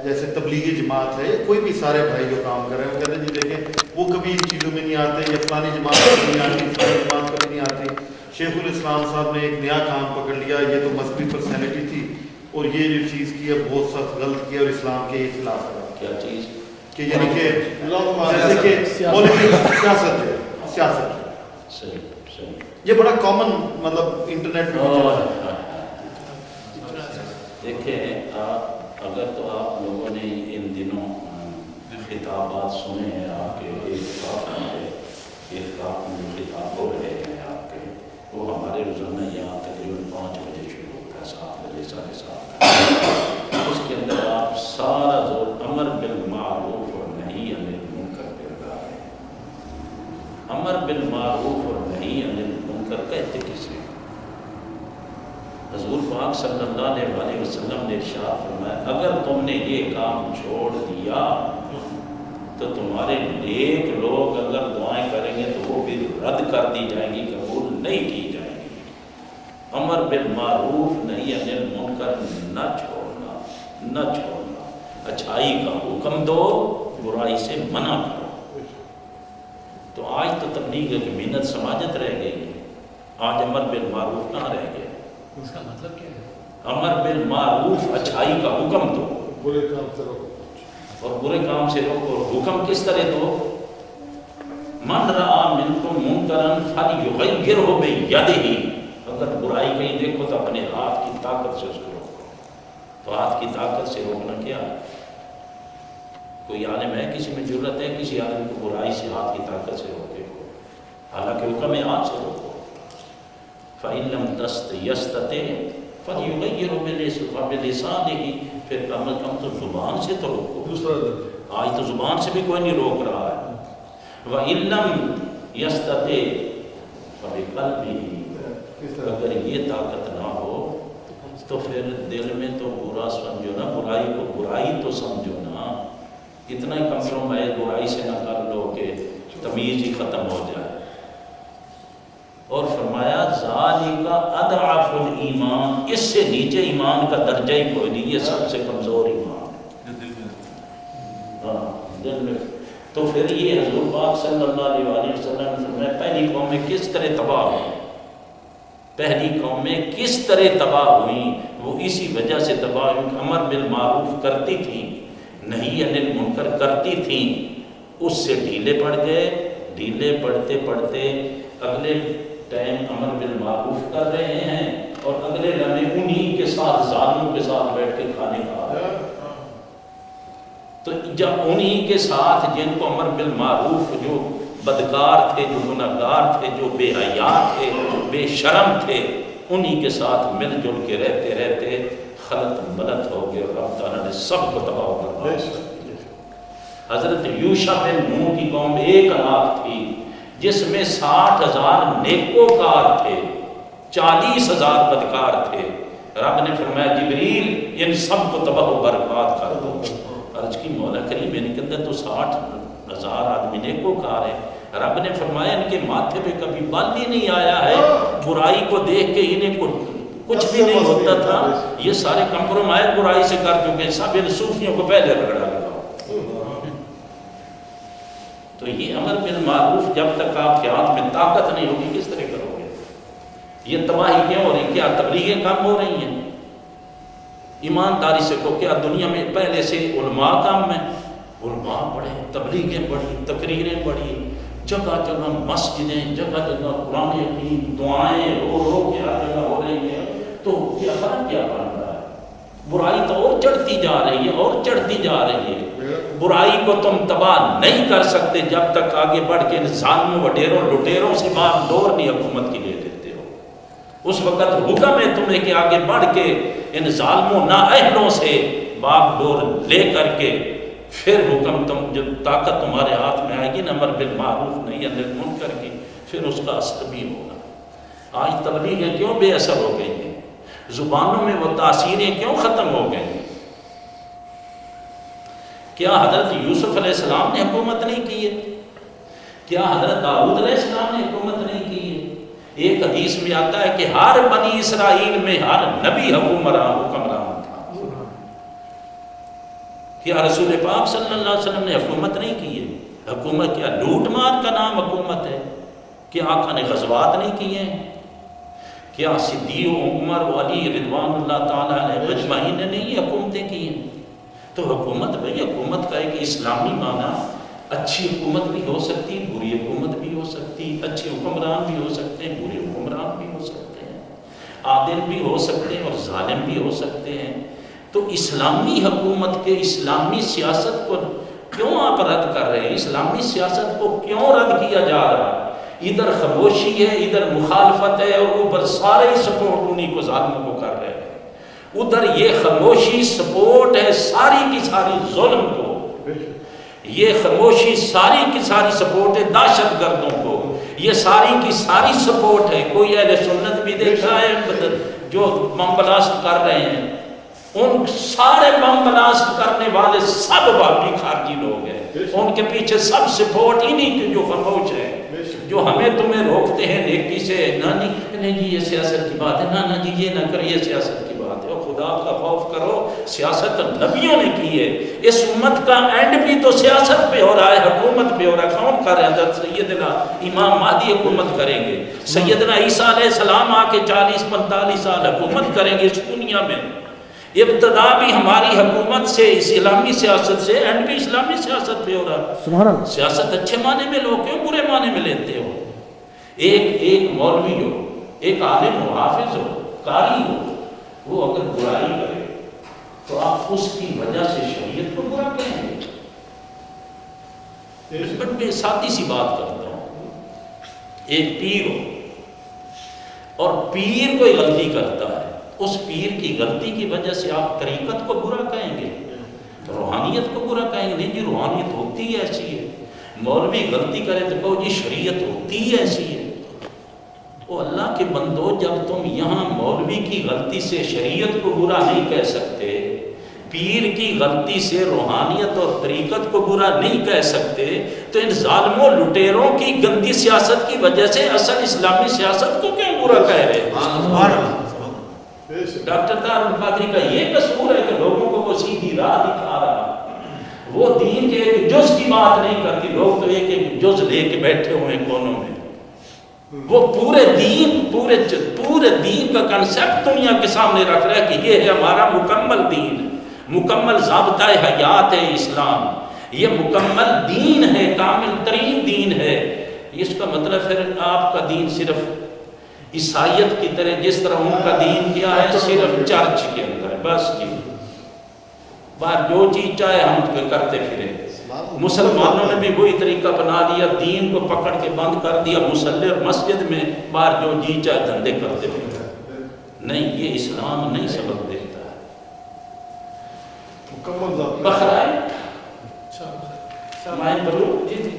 جیسے تبلیغی جماعت ہے یا کوئی بھی سارے بھائی جو کام کر رہے ہیں وہ کہتے ہیں جی دیکھیں وہ کبھی ان چیزوں میں نہیں آتے، یا فلانی جماعت کبھی نہیں آتی، فلانی جماعت کبھی نہیں آتی. شیخ الاسلام صاحب نے ایک نیا کام پکڑ لیا، یہ تو مذہبی پرسنالٹی تھی اور یہ جو چیز کی ہے بہت سخت غلط کی اور اسلام کے خلاف ہے. کیا چیز؟ کہ یعنی کہ جیسے کہ سیاست ہے، سیاست ہے. یہ بڑا کامن مطلب انٹرنیٹ پہ دیکھیں. اگر تو آپ لوگوں نے ان دنوں خطابات سنے ہیں آپ کے ایک خطاب ہو رہے ہیں آپ کے، وہ ہمارے روزانہ یہاں تقریباً 5 بجے شروع ہوتا ہے، 7 بجے 7:30. اس کے اندر آپ سارا زور امر بالمعروف اور نہی عن المنکر پہ لگا رہے ہیں. امر بالمعروف اور نہی عن المنکر کہتے کسے؟ حضور پاک صلی اللہ علیہ وسلم نے ارشاد فرمایا اگر تم نے یہ کام چھوڑ دیا تو تمہارے نیک لوگ اگر دعائیں کریں گے تو وہ بھی رد کر دی جائیں گی، قبول نہیں کی جائیں گی. امر بالمعروف نہی عن المنکر، نہ چھوڑنا، اچھائی کا حکم دو، برائی سے منع کرو. تو آج تو تبلیغ کی محنت سماجت رہ گئی ہے، آج امر بالمعروف کہاں رہ گیا؟ اس کا مطلب کیا ہے؟ امر بالمعروف، اچھائی کا حکم دو، برے کام سے روکو اور برے کام سے روکو. حکم کس طرح دو؟ من رأى منکم منکرا فلیغیرہ بیدہ، اگر برائی کہیں دیکھو تو اپنے ہاتھ کی طاقت سے اس کو روکو. تو ہاتھ کی طاقت سے روکنا کیا ہے؟ کوئی عالم ہے کسی میں جرت ہے کسی عالم کو برائی سے ہاتھ کی طاقت سے روکے؟ حالانکہ حکم ہے ہاتھ سے روکو. فَإِن لَمْ يَسْتَطِعْ فَلْيُغَيِّرْهُ بِلِسَانِهِ، پھر کم از کم تو زبان سے تو روکو. دوسرا درجہ آج تو زبان سے بھی کوئی نہیں روک رہا ہے. وَإِن لَمْ يَسْتَطِعْ فَبِقَلْبِهِ، اگر یہ طاقت نہ ہو تو پھر دل میں تو برا سمجھو نا، برائی کو برائی تو سمجھو نا. اتنا ہی کمپرومائز برائی سے نہ کر لو کہ تمیز ہی ختم ہو جائے. اور فرمایا ذالک اضعف الایمان، اس سے نیچے ایمان کا درجہ ہی کوئی نہیں، یہ سب سے کمزور ایمان ہے. دل میں. تو پھر یہ حضور پاک صلی اللہ علیہ وسلم نے فرمایا پہلی قوم میں کس طرح تباہ ہوئی، پہلی قومیں کس طرح تباہ ہوئیں، وہ اسی وجہ سے تباہ ہوئیں کہ امر بالمعروف کرتی تھیں، نہی عن المنکر کرتی تھیں، اس سے ڈھیلے پڑ گئے، ڈھیلے پڑتے پڑتے اگلے ٹائم امر بالمعروف کر رہے ہیں اور اگلے لمحے انہی کے ساتھ ظالموں کے ساتھ بیٹھ کے کھانے کھا رہے ہیں۔ تو جب انہی کے ساتھ جن کو امر بالمعروف، جو بدکار تھے، جو گناہگار تھے، جو بے حیا تھے، بے شرم تھے، انہی کے ساتھ مل جل کے رہتے رہتے خلط ملت ہو گئے اور رب تعالیٰ نے سب کو تباہ کر دیا۔ حضرت یوشع بن نون کی قوم 1,00,000 تھی، جس میں 60,000 نیکوکار تھے، 40,000 بدکار تھے۔ رب نے فرمایا جبریل ان سب کو تباہ و برباد کر دو۔ عرض کی مولا کریم ان کے اندر تو 60,000 آدمی نیکوکار ہیں۔ رب نے فرمایا ان کے ماتھے پہ کبھی بال ہی نہیں آیا ہے، برائی کو دیکھ کے انہیں کچھ بھی نہیں ہوتا تھا، یہ سارے کمپرومائز برائی سے کر چکے ہیں، سب ان صوفیوں کو پہلے رگڑا لگا۔ تو یہ امر بالمعروف جب تک آپ کے ہاتھ میں طاقت نہیں ہوگی کس طرح کرو گے؟ یہ تباہی کیوں ہو رہی؟ کیا تبلیغیں کم ہو رہی ہیں؟ ایمانداری سے کو کیا دنیا میں پہلے سے علماء کم ہیں؟ علماء بڑھے، تبلیغیں بڑھی، تقریریں بڑھی، جگہ جگہ مسجدیں، جگہ جگہ قرآن حکیم، دعائیں رو رو کے ہر جگہ ہو رہی ہیں۔ تو کیا فرق کیا بن رہا ہے؟ برائی تو اور چڑھتی جا رہی ہے اور چڑھتی جا رہی ہے۔ برائی کو تم تباہ نہیں کر سکتے جب تک آگے بڑھ کے ان ظالموں وڈیروں لٹیروں سے باغ دور نہیں حکومت کی لے لیتے ہو۔ اس وقت حکم ہے تمہیں کہ آگے بڑھ کے ان ظالموں نااہلوں سے باغ ڈور لے کر کے پھر حکم تم جب طاقت تمہارے ہاتھ میں آئے گی نا امر بالمعروف نہیں عن المنکر کی، پھر اس کا اثر بھی ہوگا۔ آج تبلیغیں کیوں بے اثر ہو گئی ہیں؟ زبانوں میں وہ تاثیریں کیوں ختم ہو گئی ہیں؟ کیا حضرت یوسف علیہ السلام نے حکومت نہیں کی ہے؟ کیا حضرت داؤد علیہ السلام نے حکومت نہیں کی ہے؟ ایک حدیث میں آتا ہے کہ ہر بنی اسرائیل میں ہر نبی حکمران تھا۔ کیا رسول پاک صلی اللہ علیہ وسلم نے حکومت نہیں کی ہے؟ حکومت کیا لوٹ مار کا نام حکومت ہے؟ کیا آقا نے غزوات نہیں کیے ہیں؟ کیا صدیق و عمر و علی رضوان اللہ تعالیٰ علیہ اجمعین نے نہیں حکومتیں کی ہیں؟ تو حکومت بھئی حکومت کا ایک اسلامی معنی، اچھی حکومت بھی ہو سکتی، بری حکومت بھی ہو سکتی، اچھے حکمران بھی ہو سکتے ہیں، برے حکمران بھی ہو سکتے ہیں، عادل بھی ہو سکتے ہیں اور ظالم بھی ہو سکتے ہیں۔ تو اسلامی حکومت کے اسلامی سیاست کو کیوں آپ رد کر رہے ہیں؟ اسلامی سیاست کو کیوں رد کیا جا رہا ہے؟ ادھر خاموشی ہے، ادھر مخالفت ہے، اور اوپر سارے سپورٹ انہی کو ظالموں کو کر رہے ہیں۔ ادھر یہ خاموشی سپورٹ ہے ساری کی ساری ظلم کو، یہ خاموشی ساری کی ساری سپورٹ ہے دہشت گردوں کو، یہ ساری کی ساری سپورٹ ہے۔ کوئی اہل سنت بھی دیکھ رہا ہے جو بم بلاسٹ کر رہے ہیں، ان سارے بم بلاسٹ کرنے والے سب واقعی خارجی لوگ ہیں، ان کے پیچھے سب سپورٹ انہی کے جو خاموش ہے، جو ہمیں تمہیں روکتے ہیں نیکی سے، نہیں جی یہ سیاست کی بات ہے، نہ جی یہ نہ کر، یہ سیاست کی بات ہے۔ اور خدا کا خوف کرو، سیاست نبیوں نے کی ہے، اس امت کا اینڈ بھی تو سیاست پہ ہو رہا ہے، حکومت پہ ہو رہا ہے۔ کون کر رہے ہیں؟ حضرت سیدنا امام مہدی حکومت کریں گے، سیدنا عیسیٰ علیہ السلام آ کے 40-45 سال حکومت کریں گے اس دنیا میں۔ ابتدا بھی ہماری حکومت سے، اسلامی سیاست سے، اینڈ بھی اسلامی سیاست پہ ہو رہا ہے۔ سیاست اچھے معنی میں لو کیوں برے معنی میں لیتے ہو؟ ایک مولوی ہو، ایک عالم ہو، حافظ ہو، قاری ہو، وہ اگر برائی کرے تو آپ اس کی وجہ سے شریعت کو برا کہیں گے؟ بٹ میں سادی سی بات کرتا ہوں، ایک پیر ہو اور پیر کوئی غلطی کرتا ہے، اس پیر کی غلطی کی وجہ سے آپ طریقت کو برا کہیں گے، روحانیت کو برا کہیں گے؟ نہیں جی روحانیت ہوتی ہی ایسی ہے۔ مولوی غلطی کرے تو کہو جی شریعت ہوتی ہی ایسی ہے۔ او اللہ کے بندو، جب تم یہاں مولوی کی غلطی سے شریعت کو برا نہیں کہہ سکتے، پیر کی غلطی سے روحانیت اور طریقت کو برا نہیں کہہ سکتے، تو ان ظالموں لٹیروں کی گندی سیاست کی وجہ سے اصل اسلامی سیاست کو کیوں برا کہہ رہے ہیں؟ ڈاکٹر طاہر القادری کا یہ قصور ہے کہ لوگوں کو وہ سیدھی راہ دکھا رہا، وہ دین کے ایک جز کی بات نہیں کرتی، لوگ تو ایک ایک جز لے کے بیٹھے ہوئے کونوں میں۔ وہ پورے دین کا کنسپٹ دنیا کے سامنے رکھ رہا ہے کہ یہ ہے ہمارا مکمل دین، مکمل ضابطۂ حیات ہے اسلام، یہ مکمل دین ہے، کامل ترین دین ہے۔ اس کا مطلب پھر آپ کا دین صرف عیسائیت کی طرح جس طرح ان کا دین کیا ہے صرف چرچ کے اندر ہے، بس جی باہر جو چیز چاہے ہم کرتے پھریں۔ مسلمانوں نے بھی وہی طریقہ بنا لیا، دین کو پکڑ کے بند کر دیا، مصلی اور مسجد میں باہر جو جی چاہے دھندے کرتے پھریں۔ نہیں، یہ اسلام نہیں سبق دیتا ہے۔ مکمل ضابطہ بخرائے مائن بلو جی جی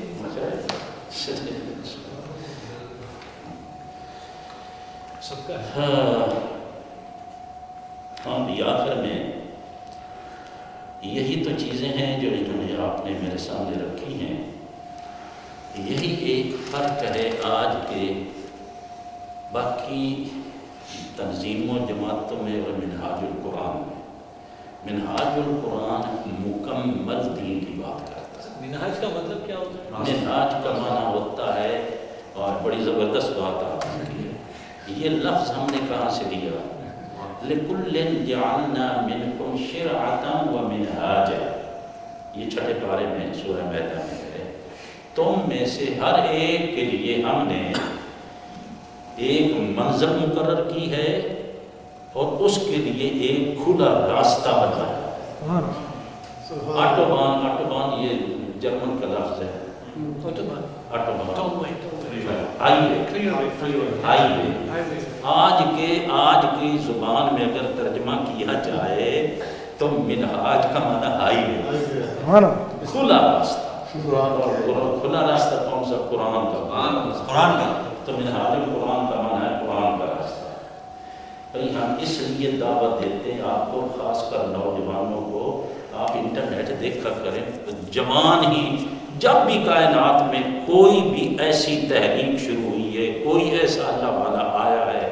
سب کا ہاں بھی آخر میں یہی تو چیزیں ہیں جو آپ نے میرے سامنے رکھی ہیں۔ یہی ایک فرق ہے آج کے باقی تنظیموں جماعتوں میں اور منہاج القرآن میں۔ منہاج القرآن مکمل دین کی بات کرتا ہے۔ منہاج کا مطلب کیا ہوتا ہے؟ منہاج کا معنی ہوتا ہے، اور بڑی زبردست بات آپ نے کی ہے، یہ لفظ ہم نے کہاں سے لیا؟ لِكُلٍّ جَعَلْنَا مِنْكُمْ شِرْعَةً وَمِنْهَاجًا، یہ چھٹے پارے میں سورہ مائدہ میں ہے۔ تم میں سے ہر ایک کے لیے ہم نے ایک منظر مقرر کی ہے اور اس کے لیے ایک کھلا راستہ بتایا۔ آٹوبان یہ جرمن کا لفظ ہے، آج کی زبان میں اگر ترجمہ کیا جائے تو منہاج کا معنی ہائی وے، کھلا راستہ۔ کھلا راستہ کون سا؟ قرآن کا، تو منہاج القرآن کا معنی ہے قرآن کا راستہ۔ بھئی ہم اس لیے دعوت دیتے ہیں آپ کو، خاص کر نوجوانوں کو، آپ انٹرنیٹ دیکھا کریں، جوان ہی جب بھی کائنات میں کوئی بھی ایسی تحریک شروع ہوئی ہے، کوئی ایسا اللہ والا آیا ہے،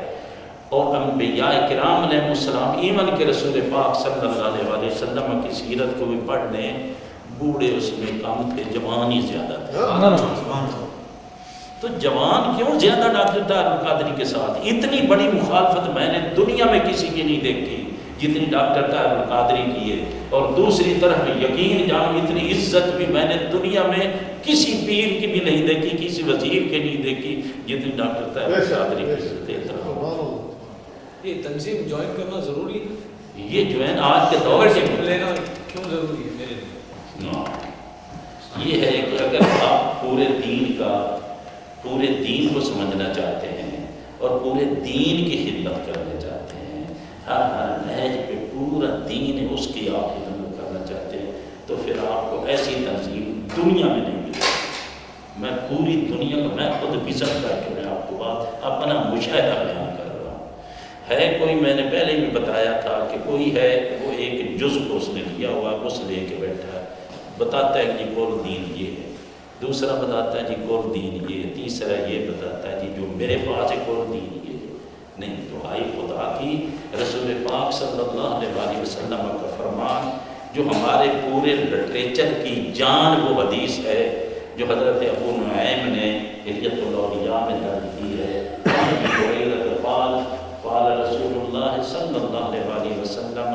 اور انبیاء کرام علیہ السلام، ایمن کے رسول پاک صلی اللہ علیہ وسلم کی سیرت کو بھی پڑھ لیں، بوڑھے اس میں کم تھے، جوان ہی زیادہ تھے۔ تو جوان کیوں زیادہ ڈاکٹر طاہر القادری کے ساتھ؟ اتنی بڑی مخالفت میں نے دنیا میں کسی کی نہیں دیکھی جتنی ڈاکٹر طاہر القادری کی ہے، اور دوسری طرف یقین جانو اتنی عزت بھی میں نے دنیا میں کسی پیر کی بھی نہیں دیکھی، کسی وزیر کی نہیں دیکھی جتنی ڈاکٹر طاہر القادری کی عزت دیتا ہوں۔ یہ تنظیم جوائن کرنا ضروری ہے؟ یہ جو ہے آج کے دور کے لینا کیوں ضروری ہے میرے لیے؟ یہ ہے کہ اگر آپ پورے دین کو سمجھنا چاہتے ہیں اور پورے دین کی خدمت کرنا چاہتے ہیں، ہر نہج پہ پورا دین ہے اس کی آپ خدمت کرنا چاہتے ہیں، تو پھر آپ کو ایسی تنظیم دنیا میں نہیں ملے گی۔ میں پوری دنیا کو میں خود وزٹ کر کے میں آپ کو بات اپنا مشاہدہ بیان کر رہا ہوں۔ ہے کوئی، میں نے پہلے بھی بتایا تھا کہ کوئی ہے وہ ایک جز کو اس نے لیا ہوا، اس لے کے بیٹھا ہے، بتاتا ہے کہ جی کل دین یہ ہے، دوسرا بتاتا ہے جی کل دین یہ ہے، تیسرا یہ بتاتا ہے جی جو میرے پاس ہے کل دین یہ ہے۔ نہیں، تو آئی خدا کی رسول پاک صلی اللہ علیہ وسلم کا فرمان جو ہمارے پورے لٹریچر کی جان وہ حدیث ہے جو حضرت ابو نعیم نے حلیۃ الاولیاء میں درج کی ہے۔ قال رسول اللہ صلی اللہ علیہ وسلم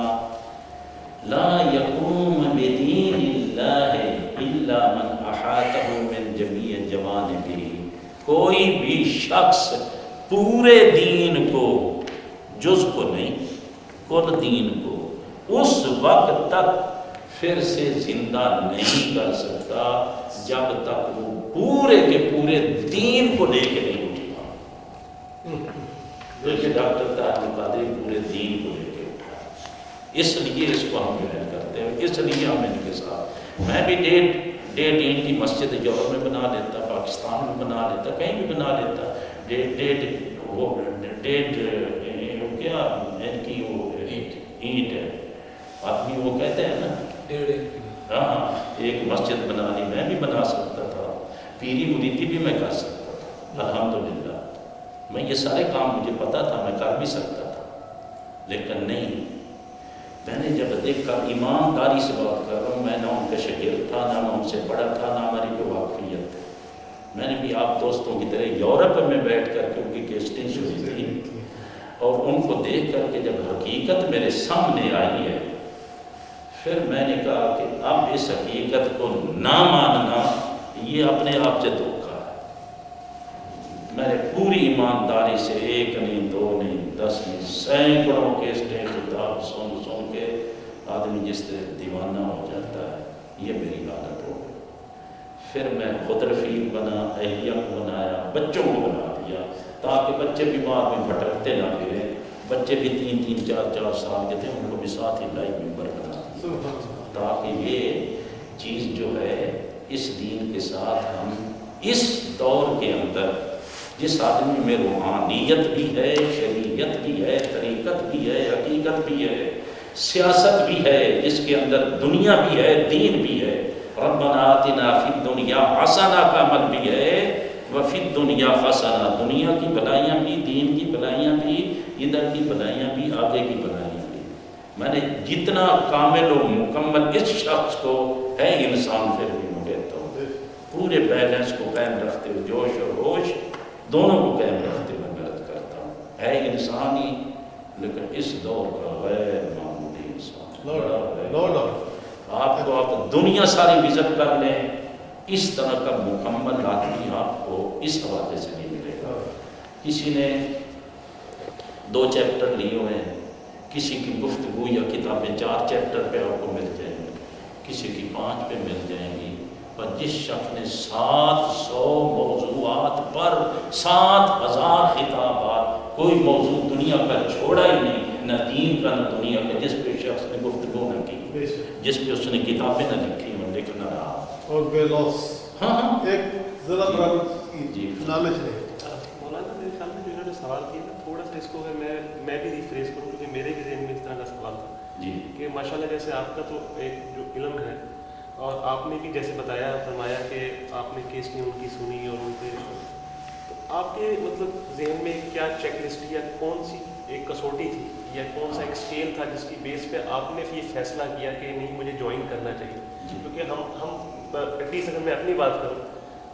لا يقوم بدین اللہ الا من احاطہ من جمیع جوانبہ، کوئی بھی شخص پورے دین کو، جز کو نہیں، کل دین کو اس وقت تک پھر سے زندہ نہیں کر سکتا جب تک وہ پورے کے پورے دین کو لے کے نہیں اٹھا۔ تو ڈاکٹر طاہر القادری پورے دین کو لے کے اٹھا، اس لیے اس کو ہم جوائن کرتے ہیں، اس لیے ہم ان کے ساتھ، میں بھی ڈیٹ ان کی مسجد جوہر میں بنا لیتا، پاکستان میں بنا لیتا، کہیں بھی بنا لیتا، کیا ان کی وہ اینٹ ہے، آدمی وہ کہتے ہیں نا، ہاں ایک مسجد بنا لی، میں بھی بنا سکتا تھا، پیری مریدی بھی میں کر سکتا تھا، الحمدللہ میں یہ سارے کام مجھے پتا تھا، میں کر بھی سکتا تھا، لیکن نہیں، میں نے جب دیکھا، ایمانداری سے بات کر رہا ہوں، میں نہ ان کا شاگرد تھا، نہ میں ان سے پڑھا تھا، نہ ہماری کوئی واقفیت تھی، میں نے بھی آپ دوستوں کی طرح یورپ میں بیٹھ کر کے ان کی کیسٹیں سنی تھی، اور ان کو دیکھ کر کے جب حقیقت میرے سامنے آئی ہے، پھر میں نے کہا کہ اب اس حقیقت کو نہ ماننا یہ اپنے آپ سے دھوکا ہے۔ میں نے پوری ایمانداری سے 1 نہیں 2 نہیں 10 نہیں سینکڑوں کیسٹیں کتاب سن سن کے آدمی جس طرح دیوانہ ہو جاتا ہے، یہ میری حالت ہو گئی۔ پھر میں خود رفیق بنا، اہلیہ کو بنایا، بچوں کو بنا دیا، تاکہ بچے بھی بعد میں بھٹکتے نہ پھریں۔ بچے بھی 3 4 سال کے تھے، ان کو بھی ساتھ ہی لائف ممبر بنا دیا، تاکہ یہ چیز جو ہے اس دین کے ساتھ ہم اس دور کے اندر جس آدمی میں روحانیت بھی ہے، شریعت بھی ہے، طریقت بھی ہے، حقیقت بھی ہے، سیاست بھی ہے، جس کے اندر دنیا بھی ہے، دین بھی ہے، ربنا آتنا فی الدنیا حسنہ کا عمل بھی ہے، وفی الدنیا حسنہ، دنیا کی بھلائیاں بھی، دین کی بھلائیاں بھی، ادھر کی بھلائیاں بھی، آگے کی بھلائیاں بھی۔ میں نے جتنا کامل و مکمل اس شخص کو ہے انسان، پھر بھی میں کہتا ہوں پورے بیلنس کو قائم رکھتے ہوئے، جوش اور ہوش دونوں کو قائم رکھتے ہوئے میں عرض کرتا ہوں، ہے انسان ہی لیکن اس دور کا غیر معمولی انسان۔ آپ کو آپ دنیا ساری وزٹ کر لیں، اس طرح کا مکمل آدمی آپ کو اس حوالے سے نہیں ملے گا۔ کسی نے 2 چیپٹر لیے ہوئے ہیں، کسی کی گفتگو یا کتابیں 4 چیپٹر پہ آپ کو مل جائیں گی، کسی کی 5 پہ مل جائیں گی، پر جس شخص نے 700 موضوعات پر 7000 خطابات، کوئی موضوع دنیا کا چھوڑا ہی نہیں، نہ دین کا نہ دنیا کا، جس پہ شخص نے گفتگو نہ کی، جس پہ اس نے کتابیں نہ لکھی اور لکھنا رہا، اور بے لوس ہاں ایک ذرا برابر جی نالج نہیں۔ مولانا میرے خیال میں جو انہوں نے سوال کیا نا، تھوڑا سا اس کو اگر میں بھی ریفریز کروں، کیونکہ میرے بھی ذہن میں اس طرح کا سوال تھا جی کہ ماشاءاللہ جیسے آپ کا تو ایک جو علم ہے، اور آپ نے بھی جیسے بتایا فرمایا کہ آپ نے کیس نہیں ان کی سنی اور ان پہ، تو آپ کے مطلب ذہن میں کیا چیک لسٹ یا کون سی ایک کسوٹی تھی یا کون سا ایک اسکیل تھا جس کی بیس پہ آپ نے یہ فیصلہ کیا کہ نہیں مجھے جوائن کرنا چاہیے؟ کیونکہ ہم ایٹ لیسٹ اگر میں اپنی بات کروں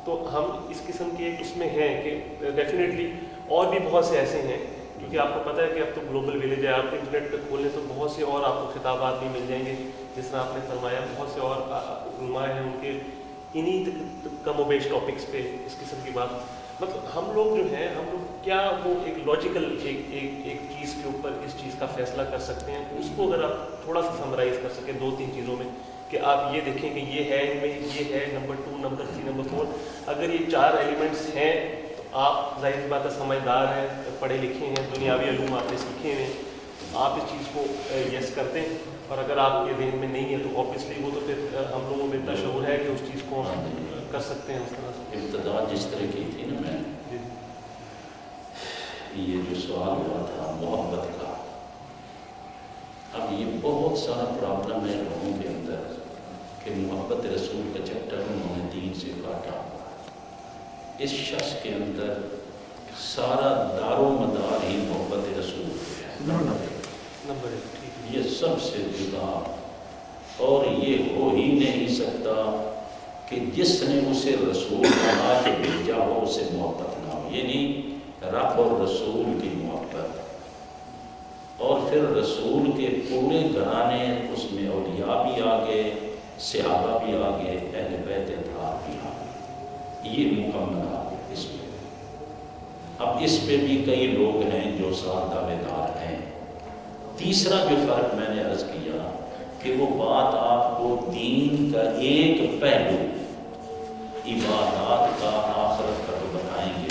تو ہم اس قسم کے ایک اس میں ہیں کہ ڈیفینیٹلی اور بھی بہت سے ایسے ہیں، کیونکہ آپ کو پتہ ہے کہ اب تو گلوبل ویلیج ہے، آپ انٹرنیٹ پہ کھولیں تو بہت سے اور آپ کو خطابات بھی مل جائیں گے، جس طرح آپ نے فرمایا بہت سے اور علماء ہیں ان کے انہی کم و بیش ٹاپکس پہ اس قسم کی بات۔ مطلب ہم لوگ جو ہیں، ہم لوگ کیا وہ ایک لاجیکل ایک چیز کے اوپر اس چیز کا فیصلہ کر سکتے ہیں؟ اس کو اگر آپ تھوڑا سا سمرائز کر سکیں 2-3 چیزوں میں، کہ آپ یہ دیکھیں کہ یہ ہے، ان میں یہ ہے، نمبر 2 نمبر 3 نمبر 4، اگر یہ 4 ایلیمنٹس ہیں تو آپ ظاہر بات ہے سمجھدار ہیں، پڑھے لکھے ہیں، دنیاوی علوم آپ نے سیکھے ہیں، آپ اس چیز کو یس کرتے ہیں، اور اگر آپ کے ذہن میں نہیں ہے تو اوبیسلی وہ تو پھر ہم لوگوں میں اتنا شعور ہے کہ اس چیز کو کر سکتے ہیں اس طرح سے۔ ابتدا جس طرح کی تھی نا، میں یہ جو سوال ہوا تھا محبت کا، اب یہ بہت سارا پرابلم ہے لوگوں کے اندر کہ محبت رسول کا چیپٹر انہوں نے دین سے کاٹا ہوا ہے۔ اس شخص کے اندر سارا دار و مدار ہی محبت رسول پہ ہے، یہ سب سے جدا، اور یہ ہو ہی نہیں سکتا کہ جس نے اسے رسول بنا کے بھیجا ہو اسے محبت نہ ہو، یہ نہیں رب اور رسول کی محبت، اور پھر رسول کے پورے گھرانے، اس میں اولیاء بھی آگے، صحابہ بھی آگے، اہل بیت اطہار بھی آگے، یہ مکمل آگے اس میں۔ اب اس پہ بھی کئی لوگ ہیں جو ساتھ دعوے دار ہیں۔ تیسرا جو فرق میں نے عرض کیا کہ وہ بات آپ کو دین کا ایک پہلو، عبادات کا، آخرت کا تو بتائیں گے،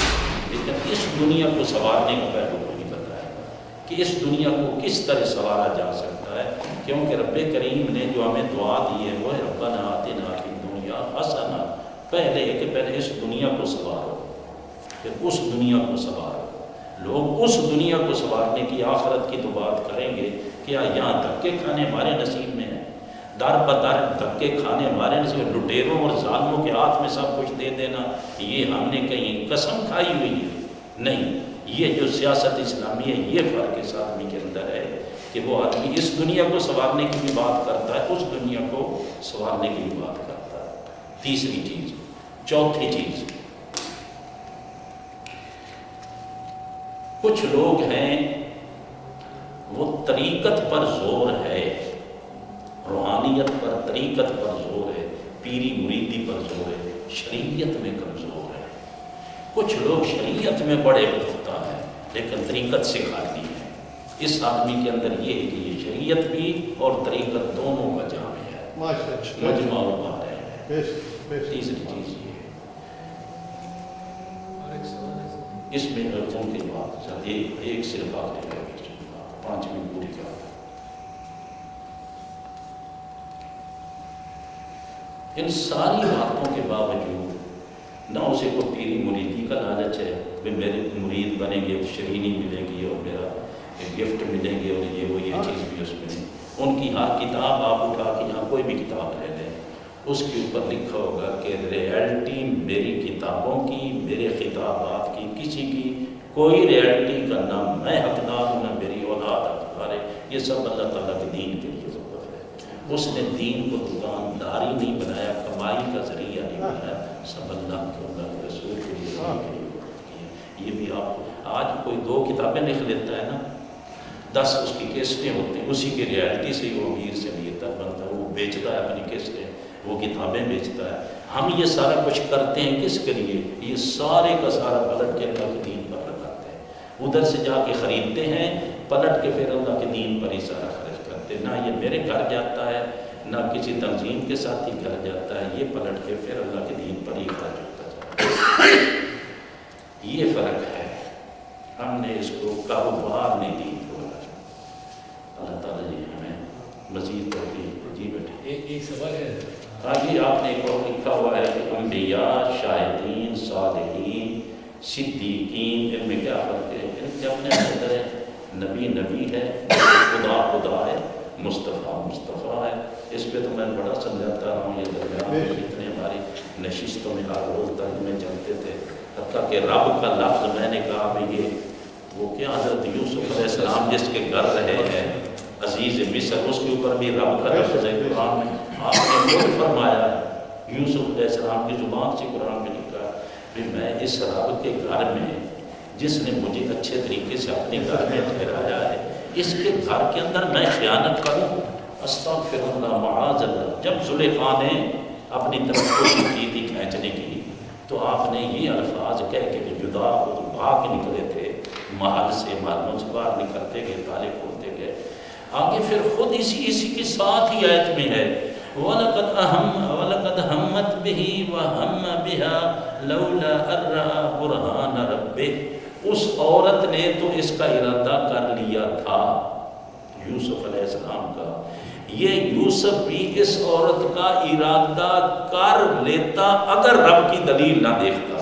لیکن اس دنیا کو سنوارنے کا پہلو کو نہیں بتائے گا کہ اس دنیا کو کس طرح سنوارا جا سکتا ہے، کیونکہ رب کریم نے جو ہمیں دعا دی ہے وہ ہے ربنا آتنا فی الدنیا حسنہ، پہلے کہ پہلے اس دنیا کو سنوارو، پھر اس دنیا کو سنوارو۔ لوگ اس دنیا کو سنوارنے کی، آخرت کی تو بات کریں گے، کیا یہاں دھکے کھانے ہمارے نصیب میں ہیں؟ در بدر دھکے کھانے ہمارے نصیب، لٹیروں اور ظالموں کے ہاتھ میں سب کچھ دے دینا، یہ ہم نے کہیں قسم کھائی ہوئی ہے؟ نہیں، یہ جو سیاست اسلامی ہے یہ فرق اس آدمی کے اندر ہے کہ وہ آدمی اس دنیا کو سنوارنے کی بھی بات کرتا ہے، اس دنیا کو سنوارنے کی بھی بات کرتا ہے۔ تیسری چیز، چوتھی چیز، کچھ لوگ ہیں وہ طریقت پر زور ہے، روحانیت پر، طریقت پر زور ہے، پیری مریدی پر زور ہے، شریعت میں کمزور ہے۔ کچھ لوگ شریعت میں بڑے پختہ ہیں لیکن طریقت سے خالی ہے۔ اس آدمی کے اندر یہ ہے کہ یہ شریعت بھی اور طریقت دونوں کا جامع ہے، مجمع البحر ہے۔ تیسری چیز یہ ہے، اس میں ان کے بعد ایک صرف آخری ہے، 5 منٹ پوری کر۔ ان ساری باتوں کے باوجود نہ اسے کوئی پیری مریدی کا لالچ ہے کہ میرے مرید بنیں گے، شرینی ملے گی اور میرا گفٹ ملیں گے اور یہ چیز بھی اس میں۔ ان کی ہر کتاب آپ اٹھا کے یہاں کوئی بھی کتاب لے لیں، اس کے اوپر لکھا ہوگا کہ ریئلٹی میری کتابوں کی، میرے خطابات کی، کسی کی کوئی ریئلٹی کا نہ میں حقدار ہوں نہ میری اولاد حقدار ہے۔ یہ سب اللہ تعالیٰ کے دین کے لیے ضرورت ہے۔ اس نے دین کو دکانداری نہیں بنایا، کمائی کا ذریعہ نہیں بنایا، سب اللہ کے رسول کے لیے کیا۔ یہ بھی آپ آج کوئی 2 کتابیں لکھ لیتا ہے نا، 10 اس کی کیسٹیں ہوتی ہیں، اسی کی ریئلٹی سے وہ امیر سے امیر تک بنتا ہے، وہ بیچتا ہے اپنی کیسٹیں، وہ کتابیں بیچتا ہے۔ ہم یہ سارا کچھ کرتے ہیں کس کے لیے؟ یہ سارے کا سارا پلٹ کے اللہ کے دین پر لگاتے ہیں، ادھر سے جا کے خریدتے ہیں، پلٹ کے پھر اللہ کے دین پر ہی سارا خرچ کرتے ہیں۔ نہ یہ میرے گھر جاتا ہے نہ کسی تنظیم کے ساتھ ہی گھر جاتا ہے، یہ پلٹ کے پھر اللہ کے دین پر ہی خرچ ہوتا جاتا ہے۔ یہ فرق ہے، ہم نے اس کو کاروبار نہیں دی۔ اللہ تعالیٰ جی ہمیں مزید توفیق۔ جی بیٹھے ایک سوال ہے۔ آگے آپ نے ایک اور لکھا ہوا ہے کہ انبیاء، شاہدین، صالحین، صدیقین، ان میں کیا فرق ہے؟ ان کے اپنے اندر ہے، نبی نبی ہے، خدا خدا ہے، مصطفیٰ مصطفیٰ ہے۔ اس پہ تو میں بڑا سمجھاتا رہا ہوں، یہ درمیان میں اتنے ہماری نشستوں میں ہر روز ترجمے چلتے تھے، حتیٰ کہ رب کا لفظ میں نے کہا بھی یہ وہ کیا حضرت یوسف علیہ السلام جس کے گھر رہے ہیں عزیز مصر، اس کے اوپر بھی رب کا لفظ ہے قرآن میں۔ آپ نے خود فرمایا ہے، یوسف علیہ السلام کی زبان سے قرآن میں لکھا ہے کہ میں اس رب کے گھر میں، جس نے مجھے اچھے طریقے سے اپنے گھر میں ٹھہرایا ہے، اس کے گھر کے اندر میں خیانت کروں؟ استغفر اللہ معاذ اللہ۔ جب زلیخا نے اپنی طرف کوشش کی تھی کھینچنے کی، تو آپ نے یہ الفاظ کہہ کے جدا ہو بھاگ نکلے تھے محل سے، محلوں سے باہر نکلتے گئے، تالے کھولتے گئے۔ آگے پھر خود اسی کے ساتھ ہی آیت میں ہے وَلَقَدْ هَمَّتْ بِهِ وَهَمَّ بِهَا لَوْلَا أَن رَّأَىٰ بُرْهَانَ رَبِّهِ۔ اس عورت نے تو اس کا ارادہ کر لیا تھا، یوسف علیہ السلام کا، یہ یوسف بھی اس عورت کا ارادہ کر لیتا اگر رب کی دلیل نہ دیکھتا۔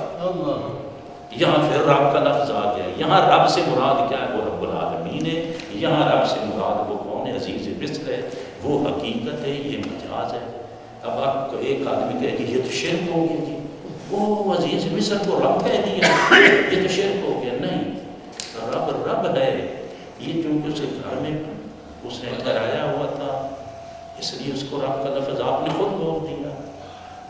یہاں پھر رب کا لفظ آ گیا۔ یہاں رب سے مراد کیا ہے؟ وہ رب العالمین ہے۔ یہاں رب سے مراد وہ کون ہے؟ عزیز مصر ہے، وہ حقیقت ہے، یہ مجاز ہے۔ اب آپ کو ایک آدمی کہے کہ یہ تو شرک ہو گیا، جی وہ عزیز مصر کو رب کہہ دیا، یہ تو شرک ہو گیا۔ نہیں، رب رب ہے، یہ چونکہ اسے گھر میں اس نے ٹھہرایا ہوا تھا، اس لیے اس کو رب کا لفظ آپ نے خود بول دیا۔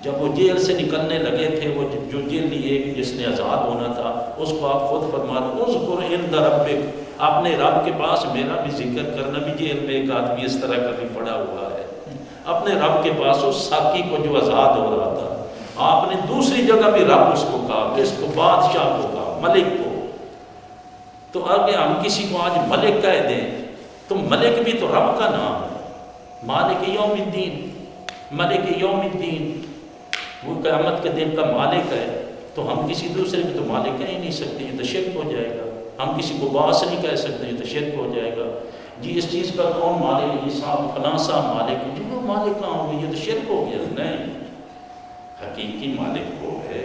جب وہ جیل سے نکلنے لگے تھے، وہ جو جیل لیے جس نے آزاد ہونا تھا، اس کو آپ خود فرما دو اذکر عند ربک، اپنے رب کے پاس میرا بھی ذکر کرنا۔ بھی جیل میں ایک آدمی اس طرح کا بھی پڑا ہوا ہے، اپنے رب کے پاس اس ساقی کو جو آزاد ہو رہا تھا، آپ نے دوسری جگہ بھی رب اس کو کہا کہ اس کو بادشاہ کو کہا، ملک کو۔ تو آگے ہم کسی کو آج ملک کہہ دیں تو ملک بھی تو رب کا نام ہے، مالک یوم الدین، ملک یوم الدین، وہ قیامت کے دن کا مالک ہے۔ تو ہم کسی دوسرے کو تو مالک کہہ ہی نہیں سکتے، یہ تو شرک ہو جائے گا۔ ہم کسی کو باس نہیں کہہ سکتے، یہ تو شرک ہو جائے گا۔ جی اس چیز کا کون مالک ہے؟ یہ صاحب فلاں صاحب مالک ہے، جو وہ مالک کہاں ہوئے؟ یہ تو شرک ہو گیا۔ نہیں، حقیقی مالک وہ ہے،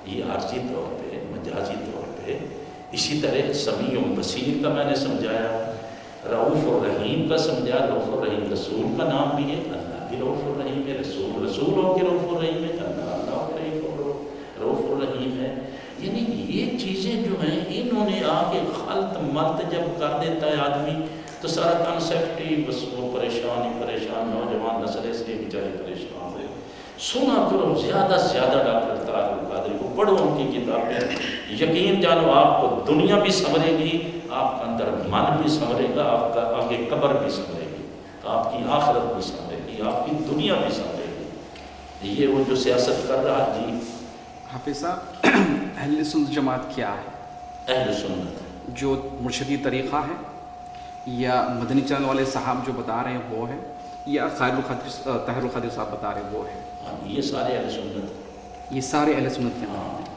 یہ عارضی طور پہ، مجازی طور پہ۔ اسی طرح سمیع و بصیر کا میں نے سمجھایا، رؤوف الرحیم کا سمجھا۔ رؤوف الرحیم رسول کا نام بھی ہے، اللہ بھی رؤوف الرحیم ہے، رسول رسول ہو کے رؤوف الرحیم ہے، اللہ رؤوف الرحیم ہے۔ یعنی یہ چیزیں جو ہیں انہوں نے آ کے خلط ملط جب کر دیتا ہے آدمی، تو سارا کنسیپٹ ہی بس وہ پریشان ہی پریشان، نوجوان نسل اس لیے بیچارے پریشان ہوئے۔ سنا کرو زیادہ سے زیادہ ڈاکٹر طاہر القادری کو پڑھو، ان کی کتابیں، یقین جانو آپ کو دنیا بھی سنورے گی، آپ کا اندر من بھی سنورے گا، آپ کا آگے قبر بھی سنورے گی، آپ کی آخرت بھی سنورے گی، آپ کی دنیا بھی سنورے گی۔ یہ وہ جو سیاست کر رہا جی حافظ صاحب، اہل سنت جماعت کیا ہے؟ اہل سنت جو مرشدی طریقہ ہے یا مدنی چینل والے صاحب جو بتا رہے ہیں وہ ہے، یا طاہر القادری صاحب بتا رہے ہیں وہ ہے؟ یہ سارے اہل سنت، یہ سارے اہل سنت کے نام ہیں۔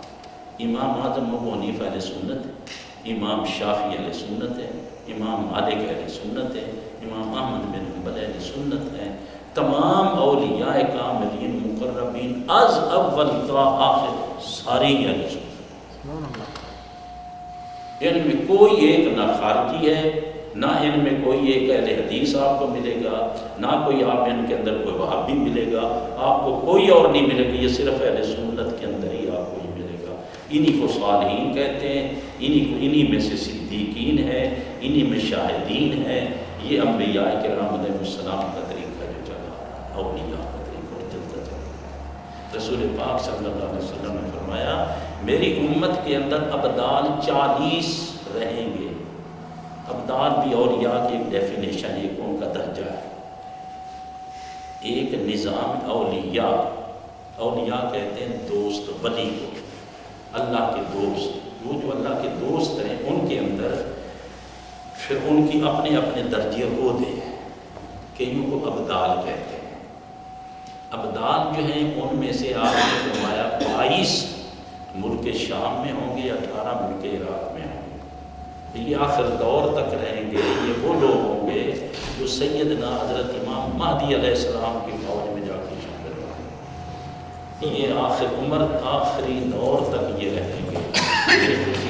امام اعظم ابو حنیفہ اہل سنت ہے، امام شافعی اہل سنت ہے، امام مالک اہل سنت ہے، امام احمد بن حنبل اہل سنت ہے، تمام اولیاء کاملین مقربین از اول تا آخر سارے ہی اہل سنت۔ ان میں کوئی ایک نہ خارجی ہے، نہ ان میں کوئی ایک اہل حدیث آپ کو ملے گا، نہ کوئی آپ ان کے اندر کوئی وہابی ملے گا، آپ کو کوئی اور نہیں ملے گا، یہ صرف اہل سنت کے اندر ہی آپ کو یہ ملے گا۔ انہی کو صالحین کہتے ہیں، انہی میں سے صدیقین ہے، انہی میں شاہدین ہے۔ یہ انبیاء کرام علیہ السلام کا طریقہ جو چلا، اولیاء کا طریقہ چلتا چلا۔ رسول پاک صلی اللہ علیہ وسلم نے فرمایا میری امت کے اندر ابدال 40 رہیں گے۔ ابدال بھی اولیاء کی ایک ڈیفینیشن، ایک ان کا درجہ ہے، ایک نظام اولیاء۔ اولیاء کہتے ہیں دوست، ولی کو، اللہ کے دوست۔ وہ جو اللہ کے دوست ہیں ان کے اندر پھر ان کی اپنے اپنے درجے عہدے ہیں، کئیوں کو ابدال کہتے ہیں۔ ابدال جو ہیں ان میں سے آپ نے فرمایا 22 ملک شام میں ہوں گے، 18 ملک عراق میں ہوں گے۔ یہ آخر دور تک رہیں گے، یہ وہ لوگ ہوں گے جو سیدنا حضرت امام مہدی علیہ السلام کی فوج میں جا کے شامل ہوں گے۔ یہ آخر عمر، آخری دور تک یہ رہیں گے۔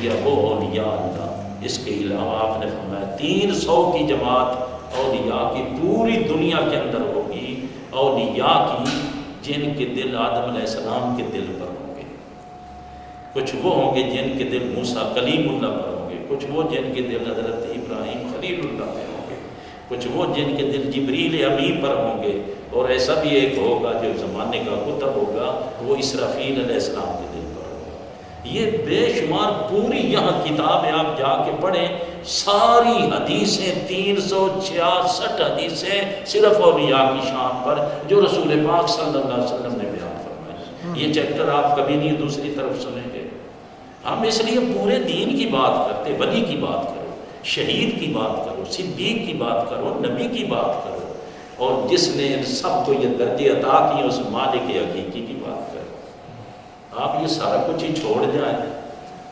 یہ وہ اولیاء اللہ۔ اس کے علاوہ آپ نے فرمایا 300 کی جماعت اولیاء کی پوری دنیا کے اندر ہوگی، اولیاء کی جن کے دل آدم علیہ السلام کے دل پر ہوں گے، کچھ وہ ہوں گے جن کے دل موسیٰ کلیم اللہ پر ہوں گے، کچھ وہ جن کے دل حضرت ابراہیم خلیل اللہ پر ہوں گے، کچھ وہ جن کے دل جبریل امین پر ہوں گے، اور ایسا بھی ایک ہوگا جو زمانے کا کتب ہوگا، وہ اسرافیل علیہ السلام کے دل پر ہوگا۔ یہ بے شمار پوری یہاں کتابیں آپ جا کے پڑھیں، ساری حدیثیں 366 حدیثیں صرف اولیاء کی شان پر جو رسول پاک صلی اللہ علیہ وسلم نے بیان فرمائی۔ یہ چیپٹر آپ کبھی نہیں دوسری طرف سنیں گے۔ ہم اس لیے پورے دین کی بات کرتے، ولی کی بات کرو، شہید کی بات کرو، صدیق کی بات کرو، نبی کی بات کرو، اور جس نے ان سب کو یہ درجے عطا کیے اس مالک حقیقی کی بات کرو۔ آپ یہ سارا کچھ ہی چھوڑ جائیں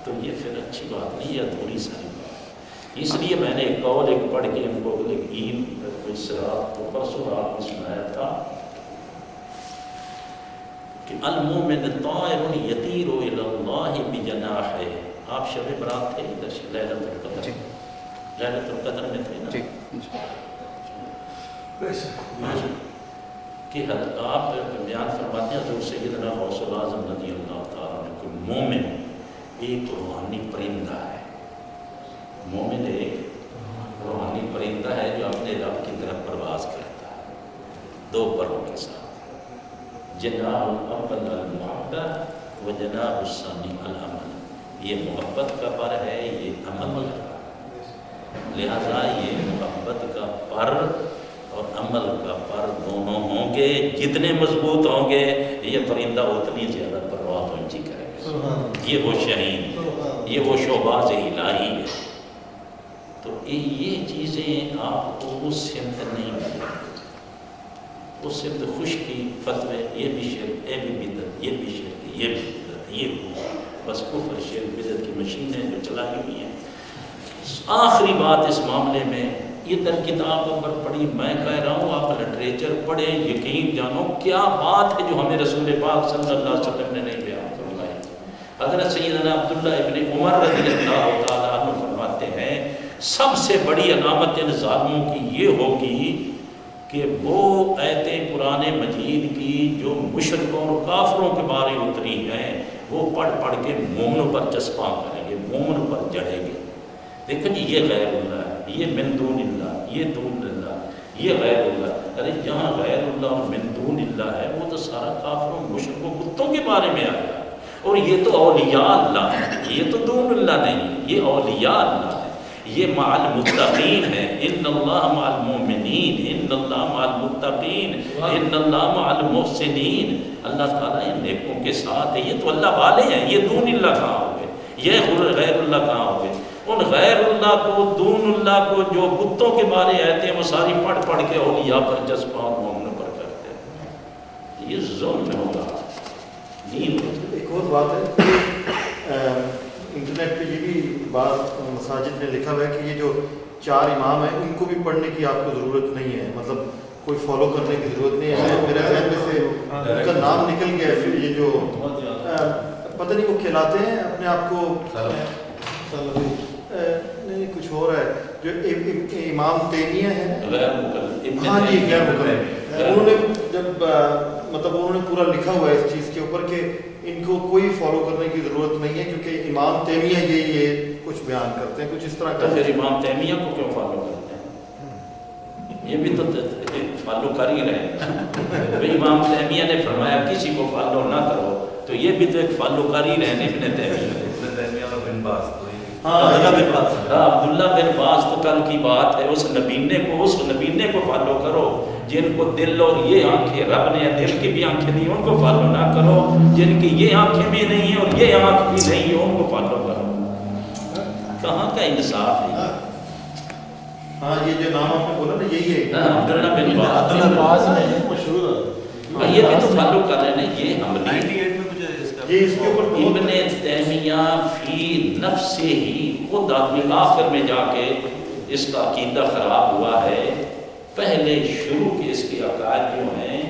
تو یہ پھر اچھی بات نہیں، یہ ادھوری ساری بات۔ اس لیے میں نے ایک قول ایک پڑھ کے ان کو عید پرسوں رات میں سنایا تھا کہ المومن طائر یطیر الی اللہ بجناحہ۔ آپ شب برات تھے ادھر سے لیلۃ القدر، لیلۃ القدر میں تھے نا کہ آپ بیان فرماتے ہیں حضور سیدنا غوث الاعظم رضی اللہ تعالیٰ عنہ کہ مومن ایک روحانی پرندہ ہے۔ مومن ایک روحانی پرندہ ہے جو اپنے رب کی طرف پرواز کرتا ہے 2 پروں کے ساتھ، جناح الاول المحبت و جناح الثانی العمل۔ یہ محبت کا پر ہے، یہ عمل کا پر، لہذا یہ محبت کا پر اور عمل کا پر دونوں ہوں گے، جتنے مضبوط ہوں گے یہ پرندہ اتنی زیادہ پرواز اونچی کرے گا۔ یہ وہ شہید، یہ وہ شعباز الہی ہے۔ تو یہ چیزیں آپ کو اس سمت نہیں ملیں، اس سمت خشکی فتوے، یہ بھی شرک، یہ بھی بدعت، یہ بھی شرک، یہ بھی بدعت، یہ بھی بس کفر شرک بدعت کی مشینیں جو چلائی ہوئی ہیں۔ آخری بات اس معاملے میں، یہ در کتاب پر پڑھی، میں کہہ رہا ہوں آپ لٹریچر پڑھیں، یقین جانو کیا بات ہے جو ہمیں رسول پاک صلی اللہ علیہ وسلم نے نہیں بیان فرمائی۔ حضرت سیدنا عبداللہ ابن عمر رضی اللہ تعالیٰ عنہ فرماتے ہیں سب سے بڑی علامت ان ظالموں کی یہ ہوگی کہ وہ آیتیں قرآن مجید کی جو مشرکوں اور کافروں کے بارے اتری ہیں وہ پڑھ پڑھ کے مومنوں پر چسپاں کریں گے، مومن پر جڑیں گے۔ دیکھو جی یہ غیر اللہ ہے، یہ من دون اللہ، یہ دون اللہ، یہ غیر اللہ. ارے جہاں غیر اللہ اور من دون اللہ ہے وہ تو سارا کافروں مشرکوں بتوں کے بارے میں آیا. اور یہ تو اولیاء اللہ ہے, یہ تو دون اللہ نہیں, یہ اولیاء اللہ ہے, یہ مع المتقین ہے. ان اللہ مع المؤمنین, ان اللہ مع المتقین, ان اللہ مع المحسنین. اللہ تعالیٰ ان نیکوں کے ساتھ ہے. یہ تو اللہ والے ہیں, یہ دون اللہ کہاں ہو گئے, یہ غیر اللہ کہاں ہو گئے. ان غیر اللہ کو, دون اللہ کو, جو بتوں کے بارے آتے ہیں وہ ساری پڑھ پڑھ کے اولیاء پر جذبہ اور مومنوں پر کرتے ہیں. یہ ظلم ہوگا. دین ایک اور بات ہے کہ انٹرنیٹ پہ یہ بھی بات مساجد میں لکھا ہوا ہے کہ یہ جو 4 امام ہیں ان کو بھی پڑھنے کی آپ کو ضرورت نہیں ہے, مطلب کوئی فالو کرنے کی ضرورت نہیں ہے. میرے ذہن میں سے ان کا نام نکل گیا ہے. یہ جو پتہ نہیں وہ کھلاتے ہیں اپنے آپ کو, نہیں کچھ ہو رہا ہے, جو امام تیمیہ ہیں, ہاں جی غیر مقرر, انہوں نے جب مطلب انہوں نے پورا لکھا ہوا ہے اس چیز کے اوپر کہ ان کو کوئی فالو کرنے کی ضرورت نہیں ہے کیونکہ امام تیمیہ یہ کچھ بیان کرتے ہیں, کچھ اس طرح کا. تو پھر امام تیمیہ کو کیوں فالو کرتے ہیں؟ یہ بھی تو فالو کر ہی رہے ہیں. امام تیمیہ نے فرمایا کسی کو فالو نہ کرو, تو یہ بھی تو ایک فالو کر ہی رہے ہیں ابن تیمیہ اور بن باز. عبداللہ بن باز تو کل کی بات ہے. اس نبینے کو فالو کرو جن کو دل اور یہ آنکھیں رب نے دل کی بھی آنکھیں دی, ان کو فالو نہ کرو. جن کی یہ آنکھیں بھی نہیں ہیں اور یہ آنکھ بھی نہیں ہے ان کو فالو کرو. کہاں کا انصاف ہے؟ ہاں یہ جو نام آپ نے بولا نا یہی ہے عبداللہ بن باز مشہور, یہ بھی تو فالو کر رہے ہیں. یہ ہم یہ اس کے اوپر ابن تیمیہ فی نفس ہی خود آدمی آخر میں جا کے اس کا عقیدہ خراب ہوا ہے. پہلے شروع کے اس کے عقائد جو ہیں,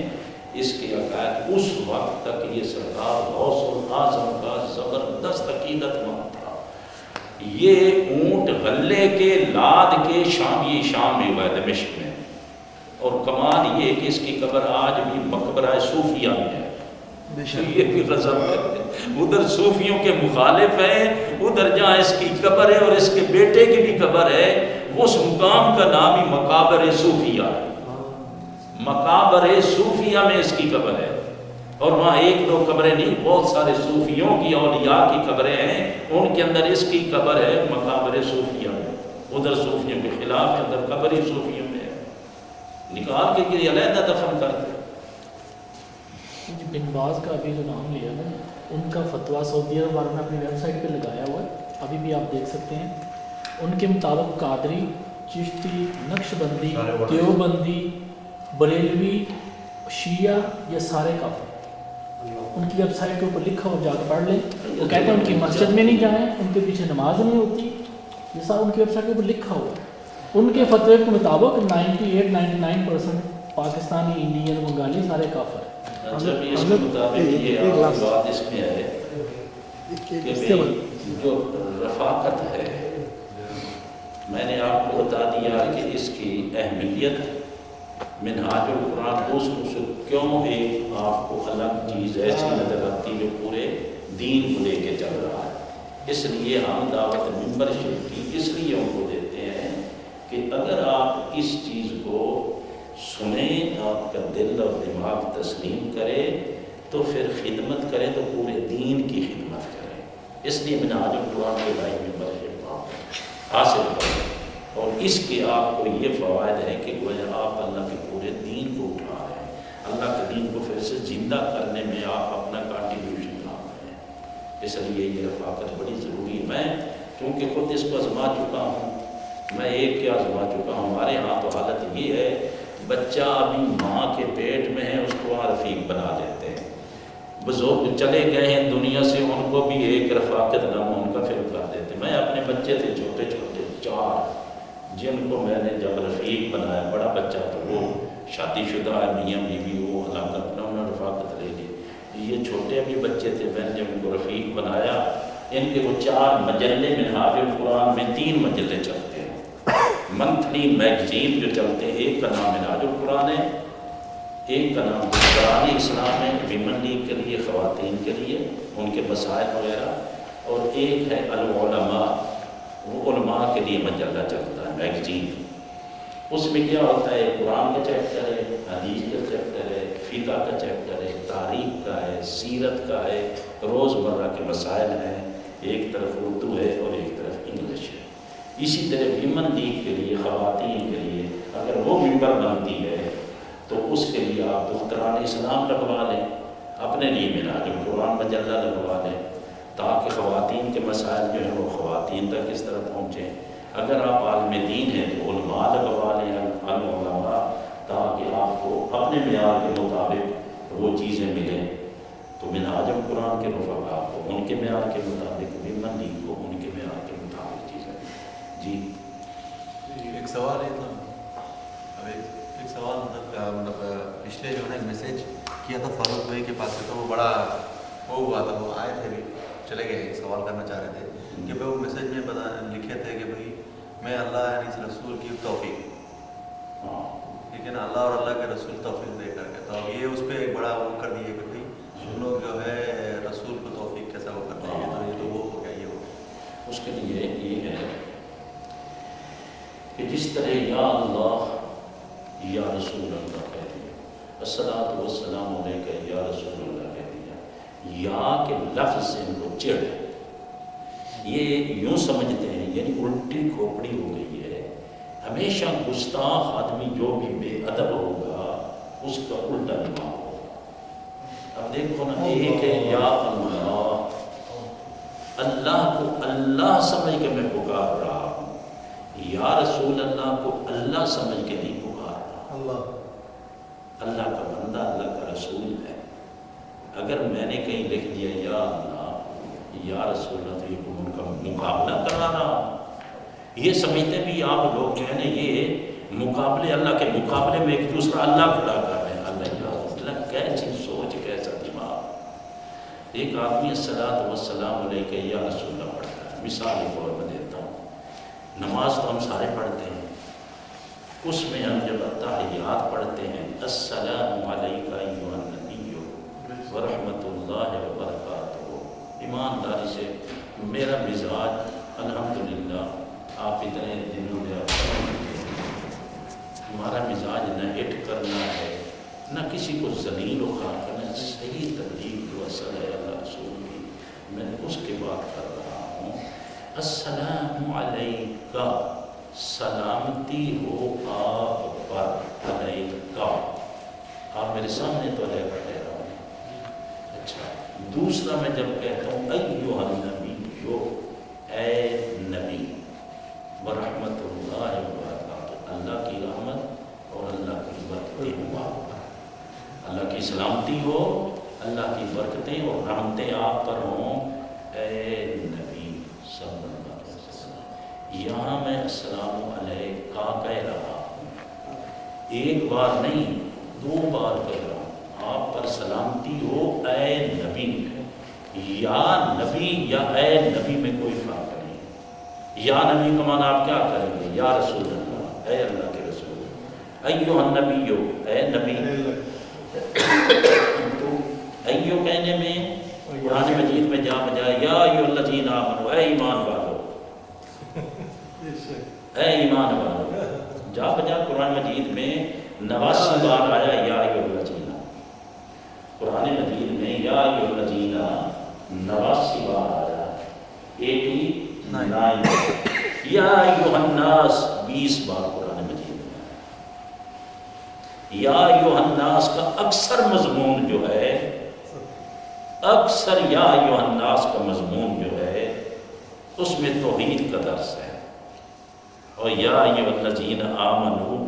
اس کے عقائد اس وقت تک یہ سرکار غوث الاعظم کا زبردست عقیدت مند تھا. یہ اونٹ غلے کے لاد کے شام میں ہوا ہے دمشق میں. اور کمال یہ کہ اس کی قبر آج بھی مقبرہ صوفیہ میں ہے. یہ بھی غضب ہے, ادھر صوفیوں کے مخالف ہیں, ادھر جہاں اس کی قبر ہے اور اس کے بیٹے کی بھی قبر ہے, اس مقام کا نام ہی مقابر صوفیہ ہے. مقابر صوفیہ میں اس کی قبر ہے. اور وہاں 1-2 قبریں نہیں, بہت سارے صوفیوں کی اولیاء کی قبریں ہیں, ان کے اندر اس کی قبر ہے مقابر صوفیہ میں. ادھر صوفیوں کے خلاف ہے, ادھر قبر ہی صوفیوں میں ہے. نکال کے کہ علیحدہ دفن کرتے. بن باز کا ابھی جو نام لیا نا, ان کا فتویٰ سعودی عرب والوں نے اپنی ویب سائٹ پہ لگایا ہوا ہے, ابھی بھی آپ دیکھ سکتے ہیں. ان کے مطابق قادری, چشتی, نقش بندی, دیوبندی, بریلوی, شیعہ, یہ سارے کافر. ان کی ویب سائٹ کے اوپر لکھا ہو, جا کے پڑھ لیں. وہ کہتے ہیں ان کی مسجد میں نہیں جائیں, ان کے پیچھے نماز نہیں ہوتی, یہ سارا ان کی ویب سائٹ کے اوپر لکھا ہوا ہے. ان کے فتوے کے مطابق 98-99% پاکستانی, انڈین, بنگالی سارے کافر ہیں. اس کے مطابق یہ بات اس میں ہے کہ جو رفاقت ہے, میں نے آپ کو بتا دیا کہ اس کی اہمیت منہاج القرآن اس کیوں ایک آپ کو الگ چیز ایسی نظر آتی جو پورے دین کو لے کے چل رہا ہے. اس لیے ہم دعوت ممبرشپ کی اس لیے ان کو دیتے ہیں کہ اگر آپ اس چیز کو سنیں, آپ کا دل اور دماغ تسلیم کرے, تو پھر خدمت کریں تو پورے دین کی خدمت کریں. اس لیے منہاج القرآن کے لائن ممبرشپ آپ حاصل کریں. اور اس کے آپ کو یہ فوائد ہیں کہ گویا آپ اللہ کے پورے دین کو اٹھا رہے ہیں, اللہ کے دین کو پھر سے زندہ کرنے میں آپ اپنا کنٹریبیوشن لا رہے ہیں. اس لیے یہ رفاقت بڑی ضروری ہے. میں کیونکہ خود اس کو آزما چکا ہوں, میں ایک کے آزما چکا ہوں. ہمارے ہاں تو حالت یہ ہے, بچہ ابھی ماں کے پیٹ میں ہے, اس کو رفیق بنا دیتے ہیں. بزرگ چلے گئے ہیں دنیا سے, ان کو بھی ایک رفاقت نام ان کا فلم کر دیتے. میں اپنے بچے تھے چھوٹے چھوٹے 4, جن کو میں نے جب رفیق بنایا, بڑا بچہ تو وہ شادی شدہ ہے, میاں بیوی, وہ اللہ کرنا انہوں نے رفاقت لے لی. یہ چھوٹے بھی بچے تھے, میں نے جب ان کو رفیق بنایا, ان کے وہ 4 مجلے منہاج القرآن میں 3 مجلے چلتے ہیں, منتھلی میگزین جو چلتے ہیں. ایک کا نام منہاج القرآن ہے, ایک کا نام قرآن اسلام ہے, ویمن لیگ کے لیے, خواتین کے لیے, ان کے مسائل وغیرہ, اور ایک ہے العلماء, وہ علماء کے لیے مجلہ چلتا ہے, میگزین. اس میں کیا ہوتا ہے؟ قرآن کا چیپٹر ہے، حدیث کا چیپٹر ہے، فقہ کا چیپٹر ہے، تاریخ کا ہے، سیرت کا ہے، روزمرہ کے مسائل ہیں، ایک طرف اردو ہے اور ایک طرف انگلش ہے۔ اسی طرح ویمن لیگ کے لیے، خواتین کے لیے اگر وہ ممبر بنتی ہے تو اس کے لیے آپ دختران اسلام لگوا لیں، اپنے لیے منہاج القرآن مجلہ لگوا لیں، تاکہ خواتین کے مسائل جو ہیں وہ خواتین تک اس طرح پہنچیں۔ اگر آپ عالم دین ہیں تو علماء لگوا لیں، علماء، تاکہ آپ کو اپنے معیار کے مطابق وہ چیزیں ملیں۔ تو منہاج القرآن کے رفقا کو ان کے معیار کے مطابق، ویمن لیگ کو ان کے معیار کے مطابق چیزیں ملیں۔ جی ایک سوال ہے تھا، اب ایک سوال مطلب پچھلے جو ہے میسیج کیا تھا فاروق بھائی کے پاس سے، تو وہ بڑا وہ ہوا تھا، وہ آئے تھے بھی چلے گئے، ایک سوال کرنا چاہ رہے تھے کہ وہ میسیج میں لکھے تھے کہ بھائی میں اللہ یعنی اس رسول کی توفیق، ٹھیک ہے نا، اللہ اور اللہ کے رسول توفیق دے کر کے، تو اب یہ اس پہ ایک بڑا وہ کر دیے کہ بھائی ہم لوگ جو ہے رسول کو توفیق کیسا وہ کرتے ہیں، تو یہ تو وہ ہو گیا، یہ ہو گیا۔ اس کے لیے یہ ہے کہ جس طرح یا اللہ یا رسول اللہ کہہ دیا، الصلاۃ والسلام علیک یا رسول اللہ کہہ دیا، یا کے لفظ سے ان کو چڑھ، یہ یوں سمجھتے ہیں یعنی الٹی کھوپڑی ہو گئی ہے۔ ہمیشہ گستاخ آدمی جو بھی بے ادب ہوگا اس کا الٹا دماغ ہوگا۔ اب دیکھو نا، ایک ہے یا اللہ، اللہ کو اللہ سمجھ کے میں پکار رہا ہوں، یا رسول اللہ کو اللہ سمجھ کے نہیں پکار رہا، اللہ کا بندہ، اللہ کا رسول ہے۔ اگر میں نے کہیں لکھ دیا یا اللہ یا رسول اللہ تو یہ ان کا مقابلہ کرا رہا ہوں۔ یہ سمجھتے بھی آپ لوگ جو ہے نا، یہ مقابلے، اللہ کے مقابلے میں ایک دوسرا اللہ کھڑا کر رہے ہیں، اللہ کیسی سوچ، کیسا دماغ۔ ایک آدمی الصلاۃ والسلام علیک یا رسول اللہ پڑھتا ہے، مثال کے طور پر دیتا ہوں، نماز تو ہم سارے پڑھتے ہیں، اس میں ہم جب التحیات پڑھتے ہیں، السلام علیک ایھا النبی ورحمۃ اللہ وبرکاتہ، ایمانداری سے میرا مزاج الحمدللہ، آپ اتنے دنوں میں ہمارا مزاج نہ ہٹ کرنا ہے، نہ کسی کو ذلیل و خوار کرنا، صحیح تبلیغ جو اصل ہے اللہ رسول کی، میں اس کے بات کر رہا ہوں۔ السلام علیکہ، سلامتی ہو آپ پر، علیکہ، آپ میرے سامنے تو علیکہ کہہ رہا ہوں۔ اچھا، دوسرا میں جب کہتا ہوں ایھا النبی، جو اے نبی، ورحمۃ اللہ وبرکاتہ، اللہ کی رحمت اور اللہ کی برکتیں ہوا، اللہ کی سلامتی ہو، اللہ کی برکتیں اور رحمتیں آپ پر ہوں، اے نبی صلی اللہ علیہ وسلم۔ یہاں میں السلام علیکہ کہہ رہا ہوں، ایک بار نہیں، 2 بار کہہ رہا ہوں، آپ پر سلامتی ہو اے نبی، یا نبی یا اے نبی میں کوئی فرق نہیں۔ یا نبی کا معنی آپ کیا کریں گے؟ یا رسول اللہ، اے اللہ کے رسول، ایھا النبی، اے نبی۔ تو ایو کہنے میں قرآن مجید میں جا بجائے یا ایھا الذین آمنوا، اے ایمان والو، اے ایمان والو، جا بجا قرآن مجید میں 89 بار آیا یا ایھا الذین، قرآن مجید میں یا ایھا الذین 89 بار آیا، 89، یا ایھا الناس 20 بار قرآن مجید میں، یا ایھا الناس کا اکثر مضمون جو ہے، اکثر یا ایھا الناس کا مضمون جو ہے اس میں توحید کا درس ہے، اور یا ایھا الذین آمنوا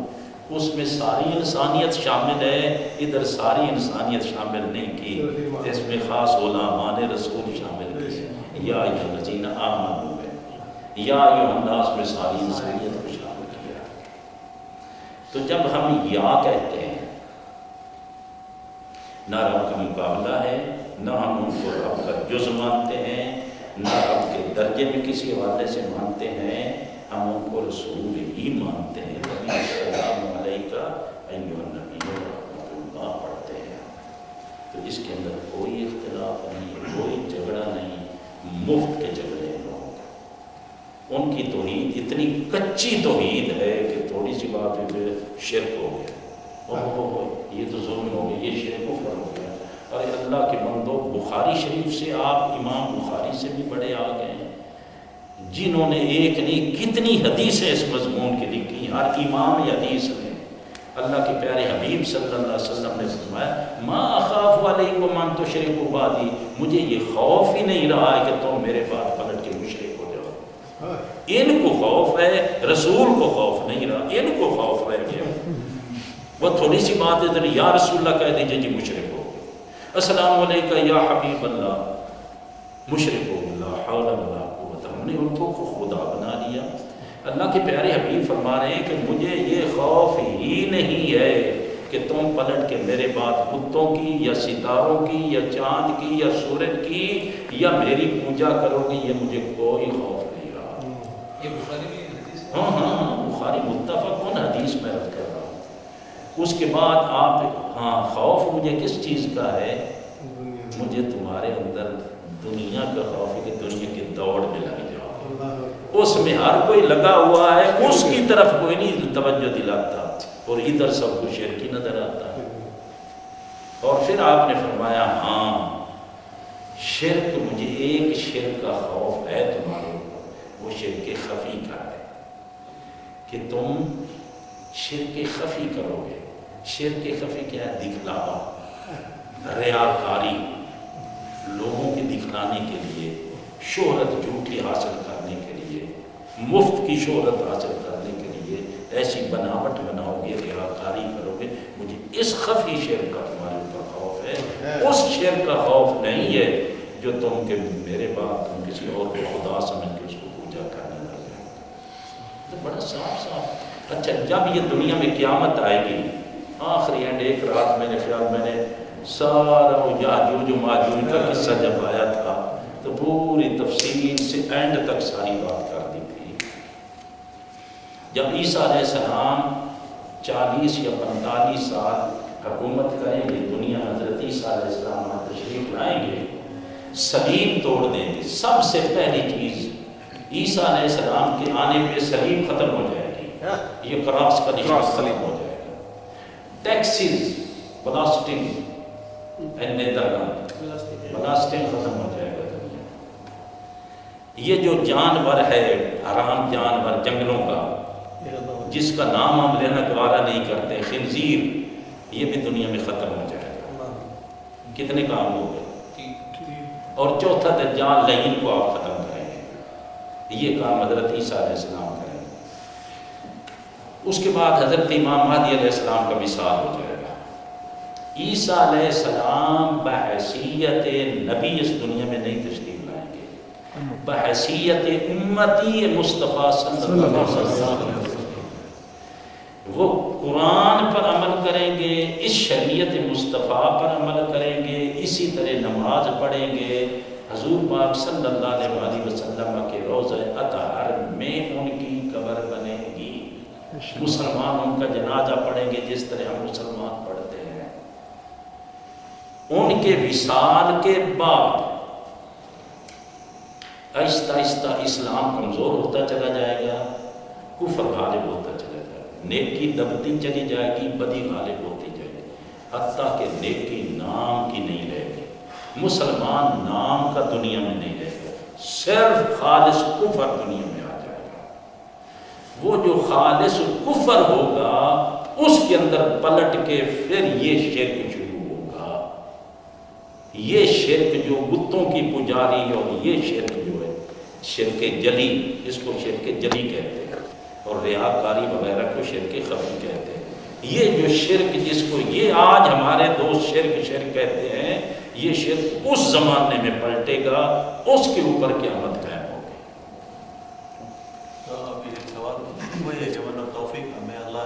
اس میں ساری انسانیت شامل ہے، ادھر ساری انسانیت شامل نہیں کی، اس میں خاص غلامان رسول شامل کی، یا ایھا الذین آمنوا ہے، یا ایھا الناس میں ساری انسانیت کو شامل کیا۔ تو جب ہم یا کہتے ہیں، نہ رب کا مقابلہ ہے، نہ ہم ان کو رب کا جز مانتے ہیں، نہ رب کے درجے میں کسی حوالے سے مانتے ہیں، ہم ان کو رسول ہی مانتے ہیں، السلام علیکہ ایھا النبی ورحمۃ اللہ پڑھتے ہیں۔ تو اس کے اندر کوئی اختلاف نہیں، کوئی جھگڑا نہیں، مفت کے جھگڑے لوگ، ان کی توحید اتنی کچی توحید ہے کہ تھوڑی سی بات پہ شرک ہو گیا، یہ تو ظلم ہو گیا، یہ شرک کفر ہو گیا. ارے اللہ کے بندو، بخاری شریف سے آپ امام بخاری سے بھی بڑے آ گئے ہیں، جنہوں نے ایک نہیں کتنی حدیثیں اس مضمون کی لکھی. ہر امام حدیث نے اللہ کے پیارے حبیب صلی اللہ علیہ وسلم نے فرمایا ما اخاف علیکم ان تشرکوا بعدی، مجھے یہ خوف ہی نہیں رہا ہے کہ تم میرے بعد پلٹ کے مشرک ہو جاؤ. ان کو خوف ہے، رسول کو خوف نہیں رہا، ان کو خوف رہ گیا. وہ تھوڑی سی بات ہے ادھر یا رسول اللہ کہہ دیجیے جی مشرک ہو گئے، السلام علیکم یا حبیب اللہ، مشرک ہو گئے، لا حول ولا قوت. ہم نے ان کو خدا بنا لیا. اللہ کے پیارے حبیب فرما رہے ہیں کہ مجھے یہ خوف ہی نہیں ہے کہ تم پلٹ کے میرے بعد بتوں کی یا ستاروں کی یا چاند کی یا سورج کی یا میری پوجا کرو گے، یہ مجھے کوئی خوف نہیں رہا. یہ بخاری میں حدیث ہے؟ ہاں بخاری متفق حدیث میں رد کر رہا ہوں. اس کے بعد آپ خوف مجھے کس چیز کا ہے؟ مجھے تمہارے اندر دنیا کا خوف ہے کہ دنیا کی دوڑ میں لگ جاؤ. اس میں ہر کوئی لگا ہوا ہے، اس کی طرف کوئی نہیں توجہ دلاتا اور ادھر سب کو شرکی نظر آتا ہے. اور پھر آپ نے فرمایا ہاں شرک، مجھے ایک شرک کا خوف ہے تمہارے اوپر، وہ شرک خفی کا ہے کہ تم شرک خفی کرو گے. شرک خفی کیا ہے؟ دکھلاوا، ریاکاری، لوگوں کے دکھلانے کے لیے، شہرت جھوٹی حاصل کرنے کے لیے، مفت کی شہرت حاصل کرنے کے لیے ایسی بناوٹ بناؤ گے، ریاکاری کرو گے. مجھے اس خفی شرک کا تمہارے اوپر خوف ہے، اس شرک کا خوف نہیں ہے جو تم کہ میرے بعد تم کسی اور کو خدا سمجھ کے اس کو پوجا کرنے لگے. تو بڑا صاف صاف. اچھا جب یہ دنیا میں قیامت آئے گی، آخری اینڈ ایک رات میں نے خیال میں نے سارا یاجوج و ماجوج کا قصہ جب آیا تھا تو پوری تفصیل سے اینڈ تک ساری بات کر دی تھی. جب عیسیٰ علیہ السلام 40 یا 45 سال حکومت کریں گے دنیا میں، حضرت عیسیٰ علیہ السلام وہاں تشریف لائیں گے، صلیب توڑ دیں گے. سب سے پہلی چیز عیسیٰ علیہ السلام کے آنے پہ صلیب ختم ہو جائے گی، یہ کراس کا نشان ختم ہو جائے گا. ٹیکسز، بلاسٹنگ بلاسٹنگ ختم ہو جائے گا. یہ جو جانور ہے حرام جانور جنگلوں کا جس کا نام ہم لینا گوارا نہیں کرتے، خنزیر، یہ بھی دنیا میں ختم ہو جائے گا. کتنے کام ہو گئے؟ اور چوتھا دجال لعین کو آپ ختم کریں گے. یہ کام حضرت عیسیٰ علیہ السلام کریں گے. اس کے بعد حضرت امام مہدی علیہ السلام کا وصال ہو جائے گا. عیسیٰ علیہ السلام بحیثیت نبی اس دنیا میں نہیں تشریف لائیں گے، بحیثیت امتی مصطفیٰ صلی اللہ علیہ وسلم وہ قرآن پر عمل کریں گے، اس شریعت مصطفیٰ پر عمل کریں گے، اسی طرح نماز پڑھیں گے. حضور پاک صلی اللہ علیہ وسلم کے روضہ اطہر میں ان کی قبر بنے گی. مسلمان ان کا جنازہ پڑھیں گے جس طرح ہم مسلمان پڑھتے ہیں. ان کے وصال کے بعد آہستہ آہستہ اسلام کمزور ہوتا چلا جائے گا، کفر غالب ہوتا چلا جائے گا، نیکی دبتی چلی جائے گی، بدی غالب ہوتی جائے گی، حتیٰ کہ نیکی نام کی نہیں رہے گی. مسلمان نام کا دنیا میں نہیں رہے گا، صرف خالص کفر دنیا میں آ جائے گا. وہ جو خالص کفر ہوگا اس کے اندر پلٹ کے پھر یہ شرک شروع ہوگا. یہ شرک جو بتوں کی پجاری اور یہ شرک جو ہے شرک جلی، اس کو شرک جلی کہتے ہیں، اور ریاکاری وغیرہ کو شرک خفی کہتے ہیں. یہ جو شرک جس کو یہ آج ہمارے دوست شرک کہتے ہیں، یہ شرک اس زمانے میں پلٹے گا، اس کے اوپر قیامت قائم ہوگی. ابھی ایک سوال وہی ہے کہ ورنہ توفیق ہمیں اللہ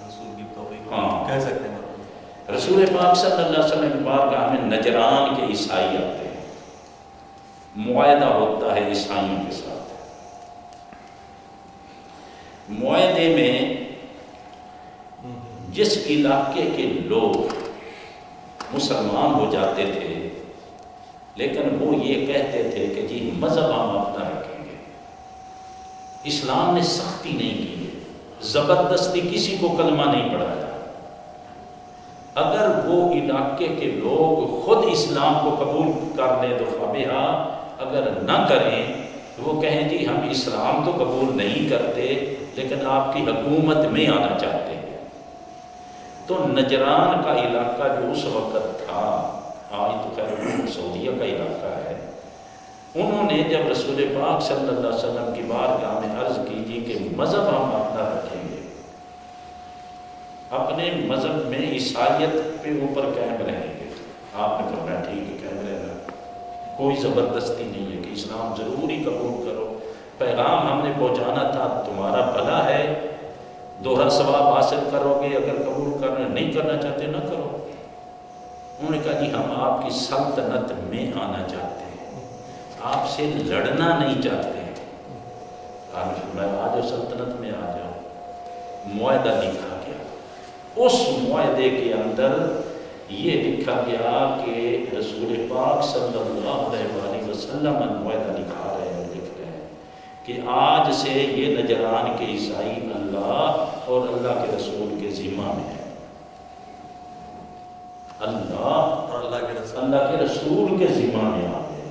رسول کی توفیق ہاں کہہ سکتے ہیں. رسول پاک صلی اللہ علیہ وسلم کی بارگاہ میں نجران کے عیسائی آتے ہیں، معاہدہ ہوتا ہے عیسائیوں کے ساتھ. معاہدے میں جس علاقے کے لوگ مسلمان ہو جاتے تھے لیکن وہ یہ کہتے تھے کہ جی مذہب ہم اپنا رکھیں گے، اسلام نے سختی نہیں کی ہے، زبردستی کسی کو کلمہ نہیں پڑھایا. اگر وہ علاقے کے لوگ خود اسلام کو قبول کر لیں تو فبہا، اگر نہ کریں وہ کہیں جی ہم اسلام تو قبول نہیں کرتے لیکن آپ کی حکومت میں آنا چاہتے ہیں. تو نجران کا علاقہ جو اس وقت تھا، آج تو خیر سعودیہ کا علاقہ ہے، انہوں نے جب رسول پاک صلی اللہ علیہ وسلم کی بارگاہ میں عرض کی جی کہ مذہب ہم اپنا رکھیں گے، اپنے مذہب میں عیسائیت پہ اوپر قائم رہیں گے. آپ نے فرمایا ٹھیک ہے قائم رہنا، کوئی زبردستی نہیں ہے کہ اسلام ضروری قبول کرو، پیغام ہم نے پہنچانا تھا، تمہارا بھلا ہے، دوہرا ثواب حاصل کرو گے، اگر قبول کرنا نہیں کرنا چاہتے نہ کرو. انہوں نے کہا جی ہم آپ کی سلطنت میں آنا چاہتے ہیں، آپ سے لڑنا نہیں چاہتے ہیں. آپ نے فرمایا آ جاؤ سلطنت میں آ جاؤ. معاہدہ لکھا گیا، اس معاہدے کے اندر یہ لکھا گیا کہ رسول پاک صلی اللہ علیہ وسلم معاہدہ لکھا رہے ہیں، لکھ رہے ہیں کہ آج سے یہ نجران کے عیسائی اللہ اور اللہ کے رسول کے ذمہ میں ہے. اللہ اور اللہ کے رسول کے ذمہ میں آ گئے،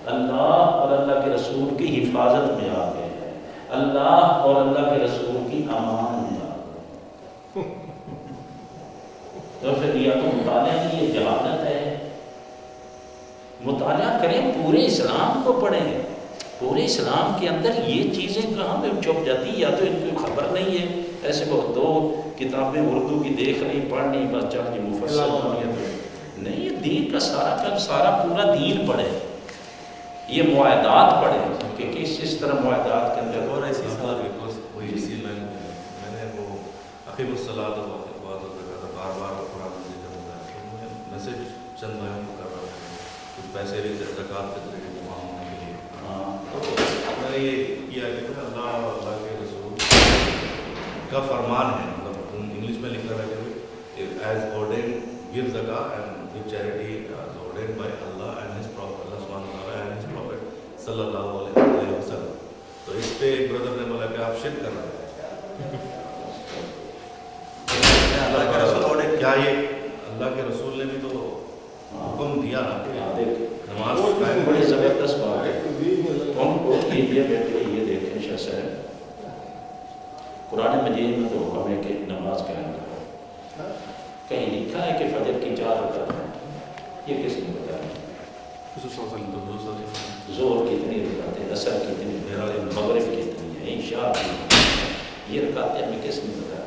اللہ اور اللہ کے رسول کی حفاظت میں آ گئے ہیں، اللہ اور اللہ کے رسول کی امان میں آ گئے. تو پھر یا تو مطالعہ نہیں، یہ جہالت ہے. مطالعہ کریں، پورے اسلام کو پڑھیں. پورے اسلام کے اندر یہ چیزیں کہاں پہ چھپ جاتی، یا تو ان کو خبر نہیں ہے، ایسے بہت دو کتابیں اردو کی دیکھ رہی پڑھ نہیں بس چل جی مفسر نہیں. یہ دین کا سارا پورا دین پڑھے، یہ معاہدات پڑھے کہ کس طرح معاہدات کے اندر. اور ایسی صلاح ہوئی اسی میں نے وہ عقیم الصلاۃ بار بار قرآن میں ذکر ہوتا ہے. میں میسیج چند بھائیوں کو کر رہا تھا کچھ پیسے زکوٰۃ کے ذریعے جمع ہونے کے لیے. تو میں نے یہ کیا کہ اللہ اور اللہ کے رسول کا فرمان ہے، مطلب انگلش میں لکھا رہا کہ as ordained give zakah and give charity as ordained by Allah and His Prophet, Allah subhanahu wa ta'ala and His Prophet صلی اللہ علیہ وسلم. تو اس پہ ایک بردر نے بولا کہ آپ شرک کر رہے ہیں. اللہ کے رسول کیا یہ اللہ کے رسول نے بھی تو حکم دیا نا کہ نماز قائم. بڑی زبردست بات ہے. ان کو یہ بیٹھے یہ دیکھیں شاہ صاحب، قرآن مجید میں تو حکم ہے کہ نماز قائم کرو. کہیں لکھا ہے کہ فجر کی 4 رکعت ہے، یہ کس نے بتایا؟ ظہر کتنی رکعتیں، عصر کتنی، مغرب کتنی ہے، عشاء کتنی، یہ رکعتیں ہمیں کس نے بتایا؟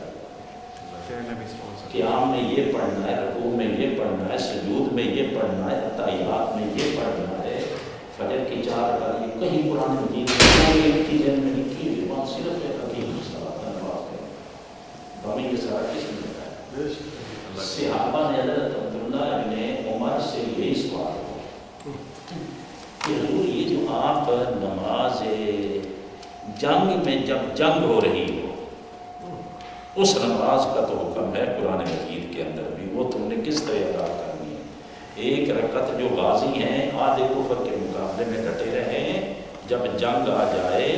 قیام میں یہ پڑھنا ہے، رکوع میں یہ پڑھنا ہے، سجود میں یہ پڑھنا ہے، تحیات میں یہ پڑھنا ہے، فجر کی 4 رکعت. یہ کہیں قرآن مجید میں ایک چیز میں لکھی ہوئی بات صرف ہے حکیم صلاۃ نماز ہے. ہمیں یہ سارا کس نے بتایا؟ صحابہ نے حضرت عبداللہ ابن عمر سے یہی سوال ہو کہ حضور یہ جو آپ نماز جنگ میں جب جنگ ہو رہی ہو اس نماز کا تو حکم ہے قرآن مجید کے اندر بھی، وہ تم نے کس طرح ادا کرنی ہے؟ ایک رکعت جو غازی ہیں آدھے کفر کے مقابلے میں ڈٹے رہیں، جب جنگ آ جائے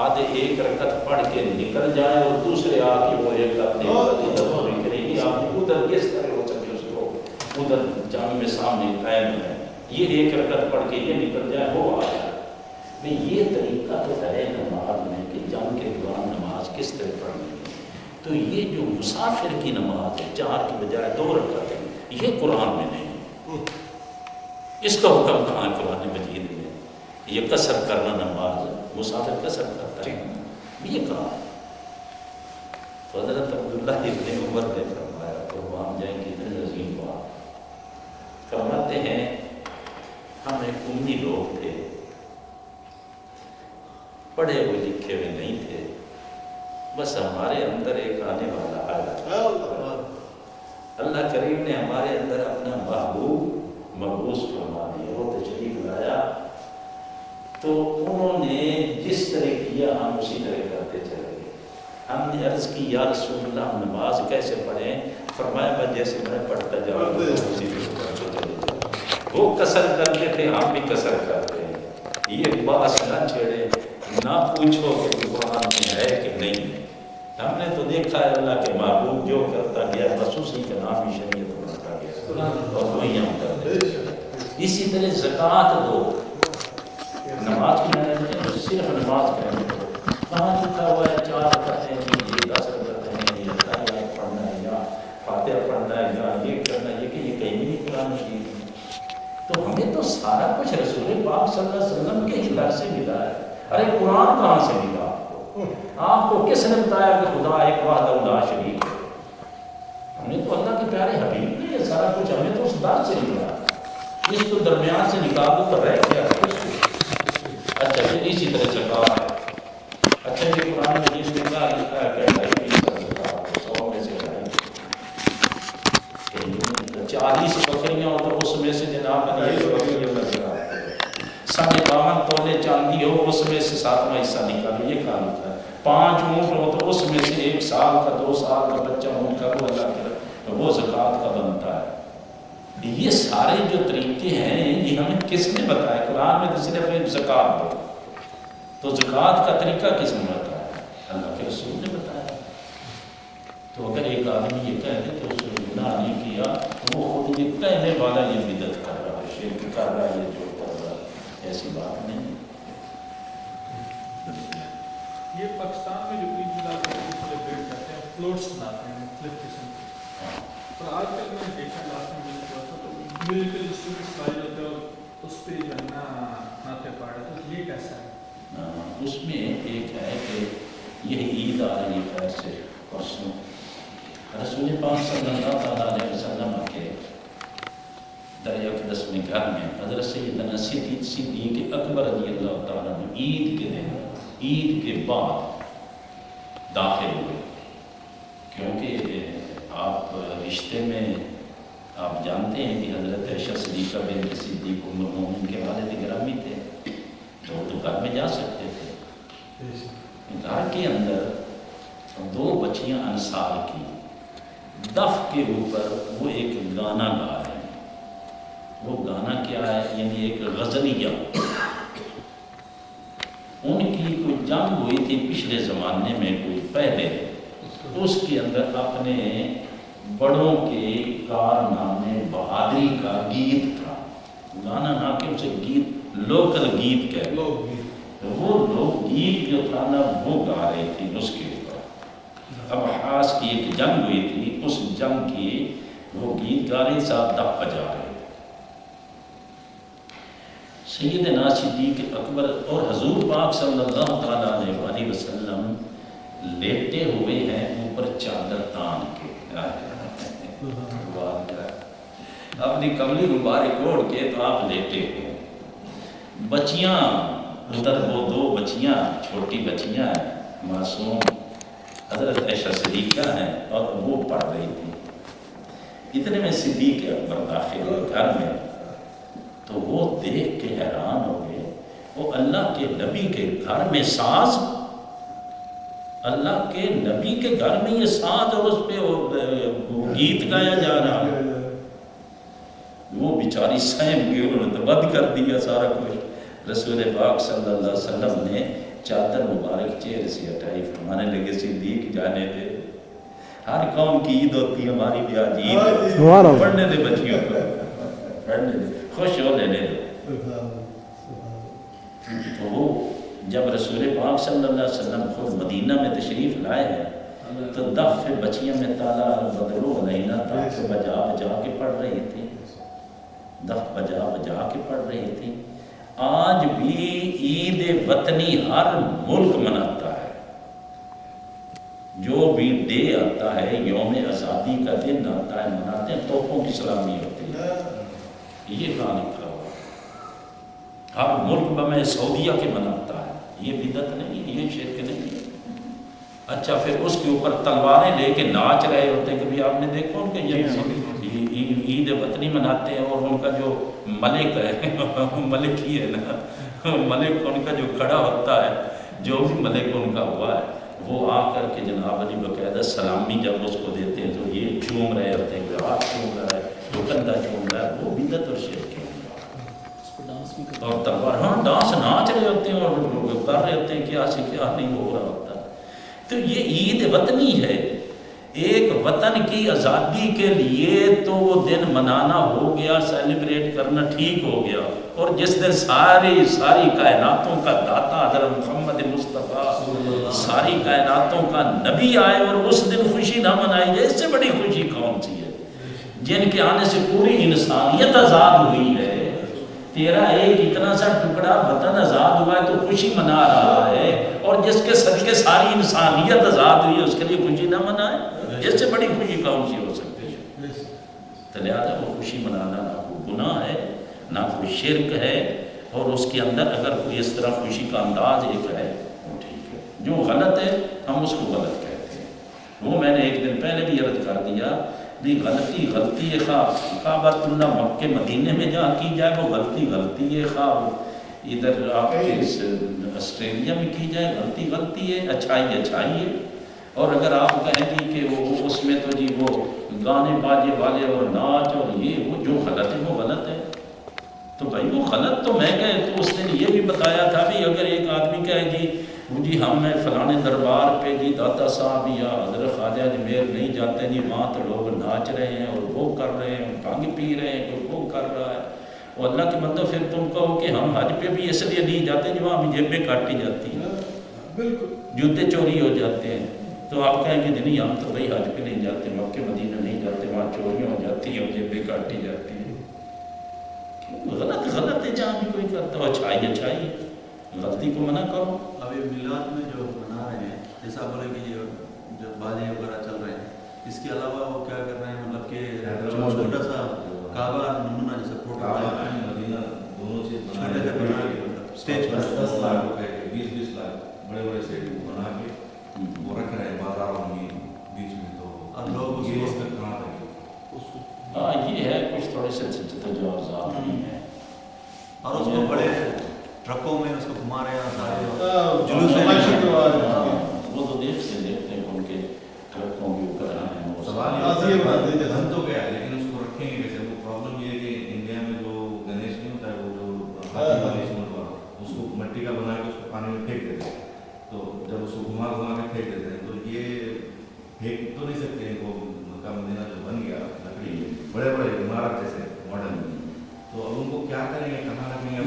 آدھے ایک رکعت پڑھ کے نکل جائے اور دوسرے آ کے وہ ایک رکعت کرے گی. آپ ادھر کس طرح ہو سکے اس کو ادھر جنگ میں سامنے قائم ہے، یہ ایک رکعت پڑھ کے یہ نکل جائے وہ آ جائے. یہ طریقہ تو ہے نماز میں کہ جنگ کے دوران نماز کس طرح پڑھنی ہے. تو یہ جو مسافر کی نماز ہے 4 کی بجائے 2 رکعتیں، یہ قرآن میں نہیں. اس کا حکم کہاں ہے قرآن مجید میں؟ یہ قصر کرنا نماز، مسافر قصر کرتا ہے، یہ کہاں ہے؟ حضرت عبداللہ ابن عمر نے فرمایا، قربان جائیں کہ اتنے عظیم بات فرماتے ہیں، ہم ایک امی لوگ تھے، پڑھے ہوئے لکھے ہوئے نہیں تھے، بس ہمارے اندر ایک آنے والا آیا. اللہ کریم نے ہمارے اندر اپنا محبوب مبعوث فرما دیا، وہ تشریف لایا تو انہوں نے جس طرح کیا ہم اسی طرح کرتے چلے گئے. ہم نے عرض کی یا رسول اللہ ہم نماز کیسے پڑھیں؟ فرمایا بس جیسے میں پڑھتا جاؤں اسی طرح پڑھتے چلے جاؤ. وہ قصر کرتے تھے، ہم بھی قصر کرتے ہیں. یہ باس نہ چھیڑے، نہ پوچھو کہ قرآن میں ہے کہ نہیں ہے. ہم نے تو دیکھا ہے اللہ کے محبوب جو کرتا گیا بس اسی کا نام ہی شریعت بنتا گیا اور وہی ہم کرتے ہیں. اسی طرح زکوٰۃ دو. نماز کی میں صرف نماز کریں تو کہاں لکھا ہوا ہے 4 رکعتیں کیجیے 10 رکعتیں ہیں یا تحیات پڑھنا ہے یا فاتحہ پڑھنا ہے یا یہ کرنا ہے کہ یہ کہیں نہیں قرآن شریف میں. تو ہمیں تو سارا کچھ رسول پاک صلی اللہ علیہ وسلم کے ہی در سے ملا ہے. ارے قرآن کہاں سے ملا آپ کو کس نے بتایا کہ خدا ایک وحدہ لا شریک ہے؟ ہمیں تو اللہ کے پیارے حبیب نے یہ سارا کچھ ہمیں تو اس در سے ملا. اس کو درمیان سے نکال دو تو رہ گیا. اچھا پھر اسی طرح زکوٰۃ ہے. اچھا یہ قرآن مجید میں کہا لکھا ہے کہ 100 میں سے 40 بکریاں ہو تو اس میں سے جناب ایک بکری 52 تولے چاندی ہو اس میں سے 7واں حصہ نکالو. یہ کہا لکھا ہے 5 اونٹ ہو تو اس میں سے 1 سال کا 2 سال کا بچہ اونٹ کا وہ اللہ کے وہ زکوٰۃ کا بنتا ہے. یہ سارے جو طریقے ہیں یہ ہمیں کس نے بتایا؟ قرآن میں تو صرف زکوٰۃ دو. تو زکوٰۃ کا طریقہ کس نے بتایا؟ اللہ کے رسول نے بتایا. تو اگر ایک آدمی یہ کہہ دے کہ اس نے گناہ نہیں کیا تو وہ خود یہ کہنے والا یہ بدعت کر رہا ہے، شرک کر رہا ہے، یہ جو کر رہا ہے. ایسی بات نہیں. یہ پاکستان میں جو عید سیلیبریٹ کرتے ہیں فلوٹس بناتے ہیں مختلف قسم کے. اور آج کل میں نے دیکھا لاسٹ میں مل ہوا تھا تو ملٹری اسٹوڈنٹس لائے ہوتے ہیں اور اس پہ جو ہے نا ناطے پاڑے. تو یہ کیسا ہے؟ اس میں ایک ہے کہ یہ عید آ رہی ہے خیر سے پرسوں. رسول پاک صلی اللہ تعالیٰ علیہ وسلم کے دریا اقدس میں گھر میں حضرت سیدنا صدیق اکبر رضی اللہ تعالیٰ نے عید کے دن عید کے بعد داخل ہوئے. کیونکہ آپ رشتے میں آپ جانتے ہیں کہ حضرت عائشہ صدیقہ بنت صدیق ام المومنین کے والد گرامی تھے تو وہ تو گھر میں جا سکتے تھے. گھر کے اندر 2 بچیاں انصار کی دف کے اوپر وہ ایک گانا گا رہے ہیں. وہ گانا کیا ہے؟ یعنی ایک غزلیہ. ان کی کوئی جنگ ہوئی تھی پچھلے زمانے میں کوئی پہلے، اس کے اندر اپنے بڑوں کے کارنامے بہادری کا گیت تھا. گانا نہ کہ اسے گیت لوکل گیت کہتے ہیں. وہ لوگ گیت جو تھا نا وہ گا رہے تھے اس کے اوپر. اب خاص کی ایک جنگ ہوئی تھی، اس جنگ کی وہ گیت گا رہے ساتھ دف بجا رہے. سیدنا صدیق اکبر اور حضور پاک صلی اللہ تعالیٰ علیہ وسلم لیٹے ہوئے ہیں اوپر چادر تان کے. اپنی کملی مبارک اوڑھ کے تو آپ لیٹے ہوئے. بچیاں ادھر وہ 2 بچیاں چھوٹی بچیاں ہیں معصوم حضرت عائشہ صدیقہ ہیں اور وہ پڑھ رہی تھی. اتنے میں صدیق اکبر داخل ہوئے گھر میں تو وہ دیکھ کے حیران ہو گئے. وہ اللہ کے نبی کے گھر میں ساز، اللہ کے نبی کے گھر میں یہ ساز اور اس پہ وہ گیت گایا جا رہا ہے. وہ بیچاری سہم گئی، انہوں نے تو بند کر دیا سارا کچھ. رسول پاک صلی اللہ علیہ وسلم نے چادر مبارک چہرے سے ہٹائی، فرمانے لگے صدیق جانے دے، ہر قوم کی عید ہوتی ہے، ہماری بھی آج عید ہے. پڑھنے دے بچیوں کو، پڑھنے دے، خوش ہو لینے دے. تو وہ جب رسول پاک صلی اللہ علیہ وسلم خود مدینہ میں تشریف لائے ہیں تو دف بچیاں میں تالا بدلو علینا دف بجا بجا کے پڑھ رہی تھی. دف بجا بجا کے پڑھ رہی تھی. آج بھی عید وطنی ہر ملک مناتا ہے. جو بھی ڈے آتا ہے، یوم آزادی کا دن آتا ہے، مناتے ہیں، توپوں کی سلامی ہوتی ہے. یہ کہاں لکھا ہوا؟ ہر ملک میں سعودیہ کے مناتا ہے. یہ بدعت نہیں، یہ شرک نہیں. اچھا پھر اس کے اوپر تلواریں لے کے ناچ رہے ہوتے ہیں. کبھی آپ نے دیکھا ان کے عید وطنی مناتے ہیں اور ان کا جو ملک ہے ملک ہی ہے نا، ملک ان کا جو کھڑا ہوتا ہے، جو بھی ملک ان کا ہوا ہے، وہ آ کر کے جناب علی باقاعدہ سلامی جب اس کو دیتے ہیں تو یہ چوم رہے ہوتے ہیں، کوئی ہاتھ چوم رہا ہے، کوئی کندھا چوم رہا ہے. وہ بدعت اور شرک ہے. اور تلوار، ہاں ڈانس ناچ رہے ہوتے ہیں اور کر رہے ہوتے ہیں، کیا سے کیا نہیں ہو رہا ہوتا. تو یہ عید وطنی ہے، ایک وطن کی آزادی کے لیے تو وہ دن منانا ہو گیا، سیلیبریٹ کرنا ٹھیک ہو گیا، اور جس دن ساری کائناتوں کا داتا حضرت محمد مصطفیٰ ساری کائناتوں کا نبی آئے اور اس دن خوشی نہ منائی جائے، اس سے بڑی خوشی کون سی ہے؟ جن کے آنے سے پوری انسانیت آزاد ہوئی ہے، تیرا ایک اتنا سا ٹکڑا وطن آزاد ہوا ہے تو خوشی منا رہا ہے، اور جس کے صدقے ساری انسانیت آزاد ہوئی ہے اس کے لیے خوشی نہ منائے، اس سے بڑی خوشی کون سی ہو سکتی ہے؟ تو لہٰذا وہ خوشی منانا نہ کوئی گناہ ہے نہ کوئی شرک ہے، اور اس کے اندر اگر کوئی اس طرح خوشی کا انداز ایک ہے وہ ٹھیک ہے، جو غلط ہے ہم اس کو غلط کہتے ہیں۔ وہ میں نے ایک دن پہلے بھی عرض کر دیا بھی غلطی ہے، کعبۃ اللہ مکہ مدینے میں جہاں کی جائے وہ غلطی ہے، خواہ ادھر آپ کے آسٹریلیا میں کی جائے غلطی ہے، اچھائی ہے، اور اگر آپ کہیں گی کہ وہ اس میں تو جی وہ گانے باجے والے اور ناچ اور یہ وہ جو غلط ہے وہ غلط ہے، تو بھائی وہ غلط تو میں کہے تو اس نے یہ بھی بتایا تھا بھی اگر ایک آدمی کہے جی ہم نے فلانے دربار پہ جی داتا صاحب یا حضرت خواجہ اجمیر نہیں جاتے جی، وہاں تو لوگ ناچ رہے ہیں اور وہ کر رہے ہیں، بھنگ پی رہے ہیں، کوئی وہ کر رہا ہے، اور اللہ کے مطلب پھر تم کہو کہ ہم حج پہ بھی اس لیے نہیں جاتے جو وہاں جیبیں کاٹی جاتی ہیں، بالکل جوتے چوری ہو جاتے ہیں، تو آپ کہیں گے نہیں ہم تو بھائی حج پہ نہیں جاتے، مکہ مدینہ نہیں جاتے، وہاں چوریاں ہو جاتی ہیں اور جیبیں کاٹی جاتی ہیں، غلط ہے جہاں بھی کوئی کرتا ہو، اچھائی غلطی کو منع کرو۔ ابھی میلاد میں جو منا رہے ہیں جیسا بولے کہ یہ جو باجے وغیرہ چل رہے ہیں، اس کے علاوہ وہ کیا کر رہے ہیں مطلب کہ چھوٹا سا کعبہ نمونہ جیسا فوٹو مدینہ دونوں چیز چھوٹے سے بنا کے اسٹیج پر 10 لاکھ روپے کے 20 لاکھ بڑے اسٹیج بنا کے وہ رکھ رہے ہیں بازاروں میں بیچ میں، تو اور لوگ یہ اس کا کہاں تک ہاں یہ ہے کچھ تھوڑے سے تجاوزات نہیں ہیں، اور اس کو بڑے ٹرکوں میں اس کو گھما رہے ہیں سارے جلوس وہ تو دیکھتے ہیں ان کے ٹرکوں کے اوپر ہیں، سوال یہ بن تو گیا لیکن اس کو رکھیں گے کیسے؟ وہ پرابلم یہ ہے کہ انڈیا میں جو گنیش نہیں ہوتا ہے وہ جو ہاتھی والی سمت والا اس کو مٹی کا بنا کے اس کو پانی میں پھینک دیتے ہیں، تو جب اس کو گھما کے پھینک دیتے ہیں تو یہ پھینک تو نہیں سکتے ان کو، مکہ مدینہ جو بن گیا لکڑی بڑے عمارت جیسے ماڈرن، تو اب ان کو کیا کریں گے، کہاں رکھیں گے؟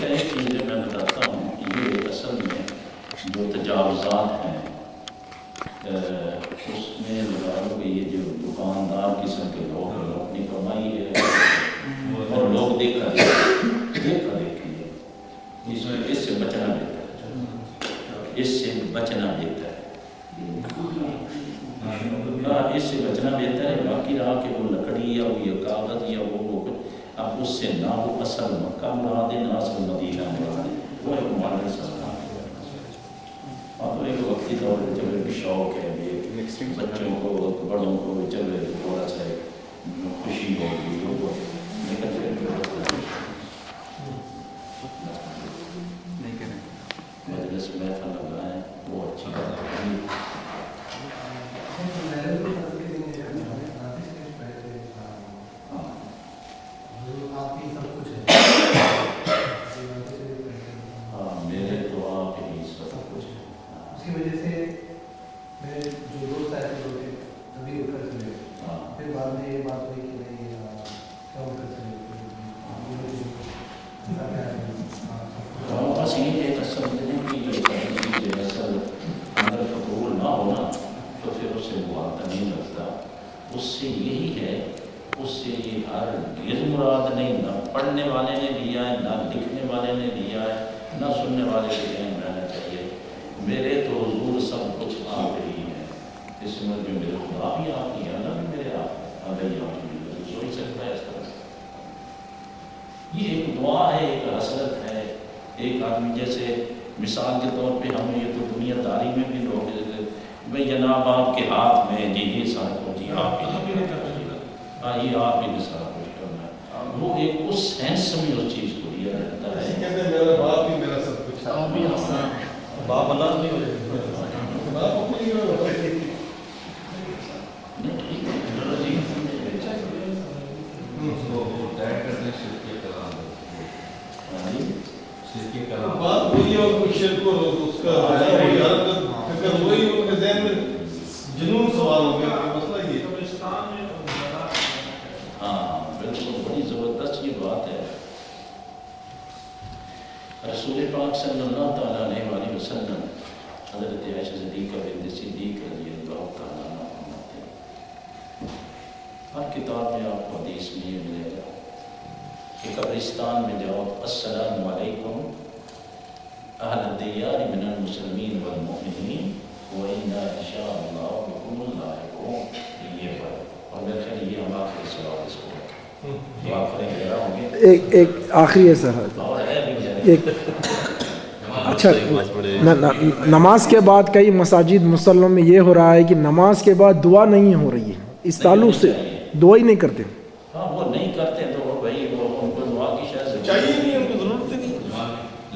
ایک چیز میں بتاتا ہوں کہ یہ اصل میں جو تجاوزات ہیں اس میں لگاؤ کہ یہ جو دکاندار قسم کے لوگ ہیں اپنی کمائی ہے اور لوگ دیکھا دیکھیے اس سے بچنا بہتر ہے، اس سے بچنا بہتر ہے، اس سے بچنا بہتر ہے۔ باقی رہا کہ وہ لکڑی یا وہ یہ کاغذ یا وہ اب اس سے نہ وہ اصل مکہ مراد ہے نہ اصل مدینہ مراد ہے، وہ ایک ماڈل سستا ہے، اور تو ایک وقتی طور پر جب ایک شوق ہے بچوں کو بڑوں کو جب تھوڑا سا خوشی ہوگی وہ لیکن مجلس محفل لگا ہے وہ اچھی بات ہے۔ میرے تو آپ ہی سب کچھ ہے، اس کی وجہ سے میرے جو دوست آئے تھے تبھی اٹھ کر چلے، پھر بعد میں یہ بات ہوئی کہ نہیں کیا اٹھ کر چلے، بس یہ ایک سمجھنے کی یہ اصل اندر قبول نہ ہونا تو پھر اس سے معاہدہ نہیں لگتا، اس سے یہی ہے، اس سے یہ ہر غیر مراد نہیں، نہ پڑھنے والے نے لیا ہے نہ لکھنے والے نے لیا ہے نہ سننے والے کے ذہن میں آنا چاہیے، میرے تو حضور سب کچھ آپ ہی ہیں، اس میں جو میرے خدا بھی آپ ہی ہے اللہ بھی میرے آپ آگئی آپ ہی سوچ سکتا ہے اس طرح۔ یہ ایک دعا ہے، ایک حسرت ہے، ایک آدمی جیسے مثال کے طور پہ ہم یہ تو دنیا داری میں بھی لوگ بھائی جناب آپ کے ہاتھ میں جی یہ سارا کچھ جی آپ ہی یہ آپ ہی نے سارا کچھ کرنا ہے، وہ ایک اس سینس میں اس چیز کو لیا جاتا ہے، میرا باپ ہی میرا سب کچھ، باپ اللہ نہیں ہو جائے بات وہی اور کوئی شرک اور اس کا رسول پاک صلی اللہ تعالیٰ علیہ وسلم حضرت عائشہ صدیقہ بنت صدیق رضی اللہ تعالیٰ عنہ فرماتے ہیں، ہر کتاب میں آپ کو حدیث میں یہ ملے گا کہ قبرستان میں جاؤ السلام علیکم اہل الدیار من المسلمین والمؤمنین وَإِنَّا إِنْ شَاءَ اللَّهُ بِكُمُ اللَّاحِقُونَ، یہ پڑھ اور میرے خیال یہ ہم آخری سوال اس کو دعا کریں گے ہوں گے ایک آخری ہے سر، اور ہے بھی ایک اچھا نماز کے بعد کئی مساجد مسلموں میں یہ ہو رہا ہے کہ نماز کے بعد دعا نہیں ہو رہی ہے، اس تعلق سے دعا ہی نہیں کرتے. ہاں وہ نہیں کرتے تو وہ بھائی وہ ان کو دعا کی شاید چاہیے نہیں، ان کو ضرورت نہیں.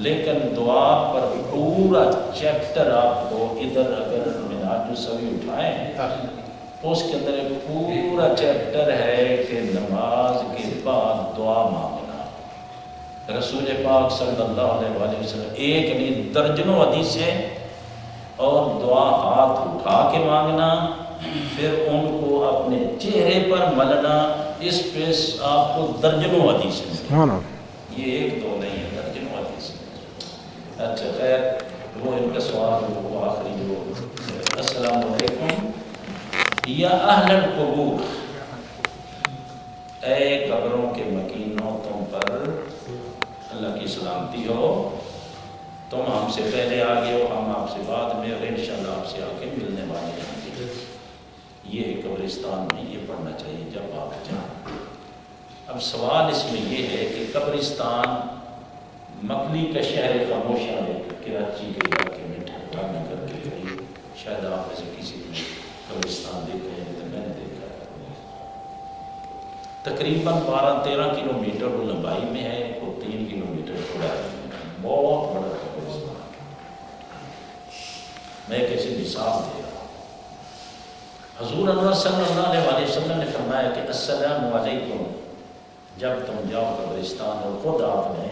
لیکن دعا پر پورا چیپٹر آپ کو ادھر اگر منہاج السوی اٹھائیں تو اس کے اندر ایک پورا چیپٹر ہے کہ نماز کے بعد دعا مانگنا. رسول پاک صلی اللہ علیہ وآلہ وسلم ایک نہیں درجنوں حدیث ہے، اور دعا ہاتھ اٹھا کے مانگنا، پھر ان کو اپنے چہرے پر ملنا، اس پہ آپ کو درجنوں حدیث ہے. یہ ایک دو نہیں ہے، درجنوں حدیث ہے. اچھا خیر، وہ ان کا سوال وہ آخری جو السلام علیکم یا اہل القبور، اے قبروں کے مکینوں تم پر اللہ کی سلامتی ہو، تم ہم سے پہلے آگے ہو، ہم آپ سے بعد میں، اور انشاءاللہ آپ سے آ کے ملنے والے ہیں. یہ قبرستان میں یہ پڑھنا چاہیے جب آپ جائیں. اب سوال اس میں یہ ہے کہ قبرستان مکلی کا شہر خاموشہ ہے، کراچی کے علاقے میں ٹھٹا نگر کے قریب، شاید آپ میں سے کسی نے قبرستان دیکھا ہے تو میں نے دیکھا ہے. تقریباً 12-13 کلومیٹر وہ لمبائی میں ہے، وہ 3 کلومیٹر چوڑا ہے. بہت بڑا قبرستان. میں کیسے مثال دے رہا ہوں. حضور انور صلی اللہ علیہ وسلم نے فرمایا کہ السلام علیکم جب تم جاؤ قبرستان، اور خود آپ نے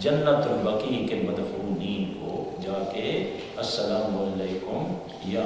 جنت البقیع کے مدفونین کو جا کے السلام علیکم یا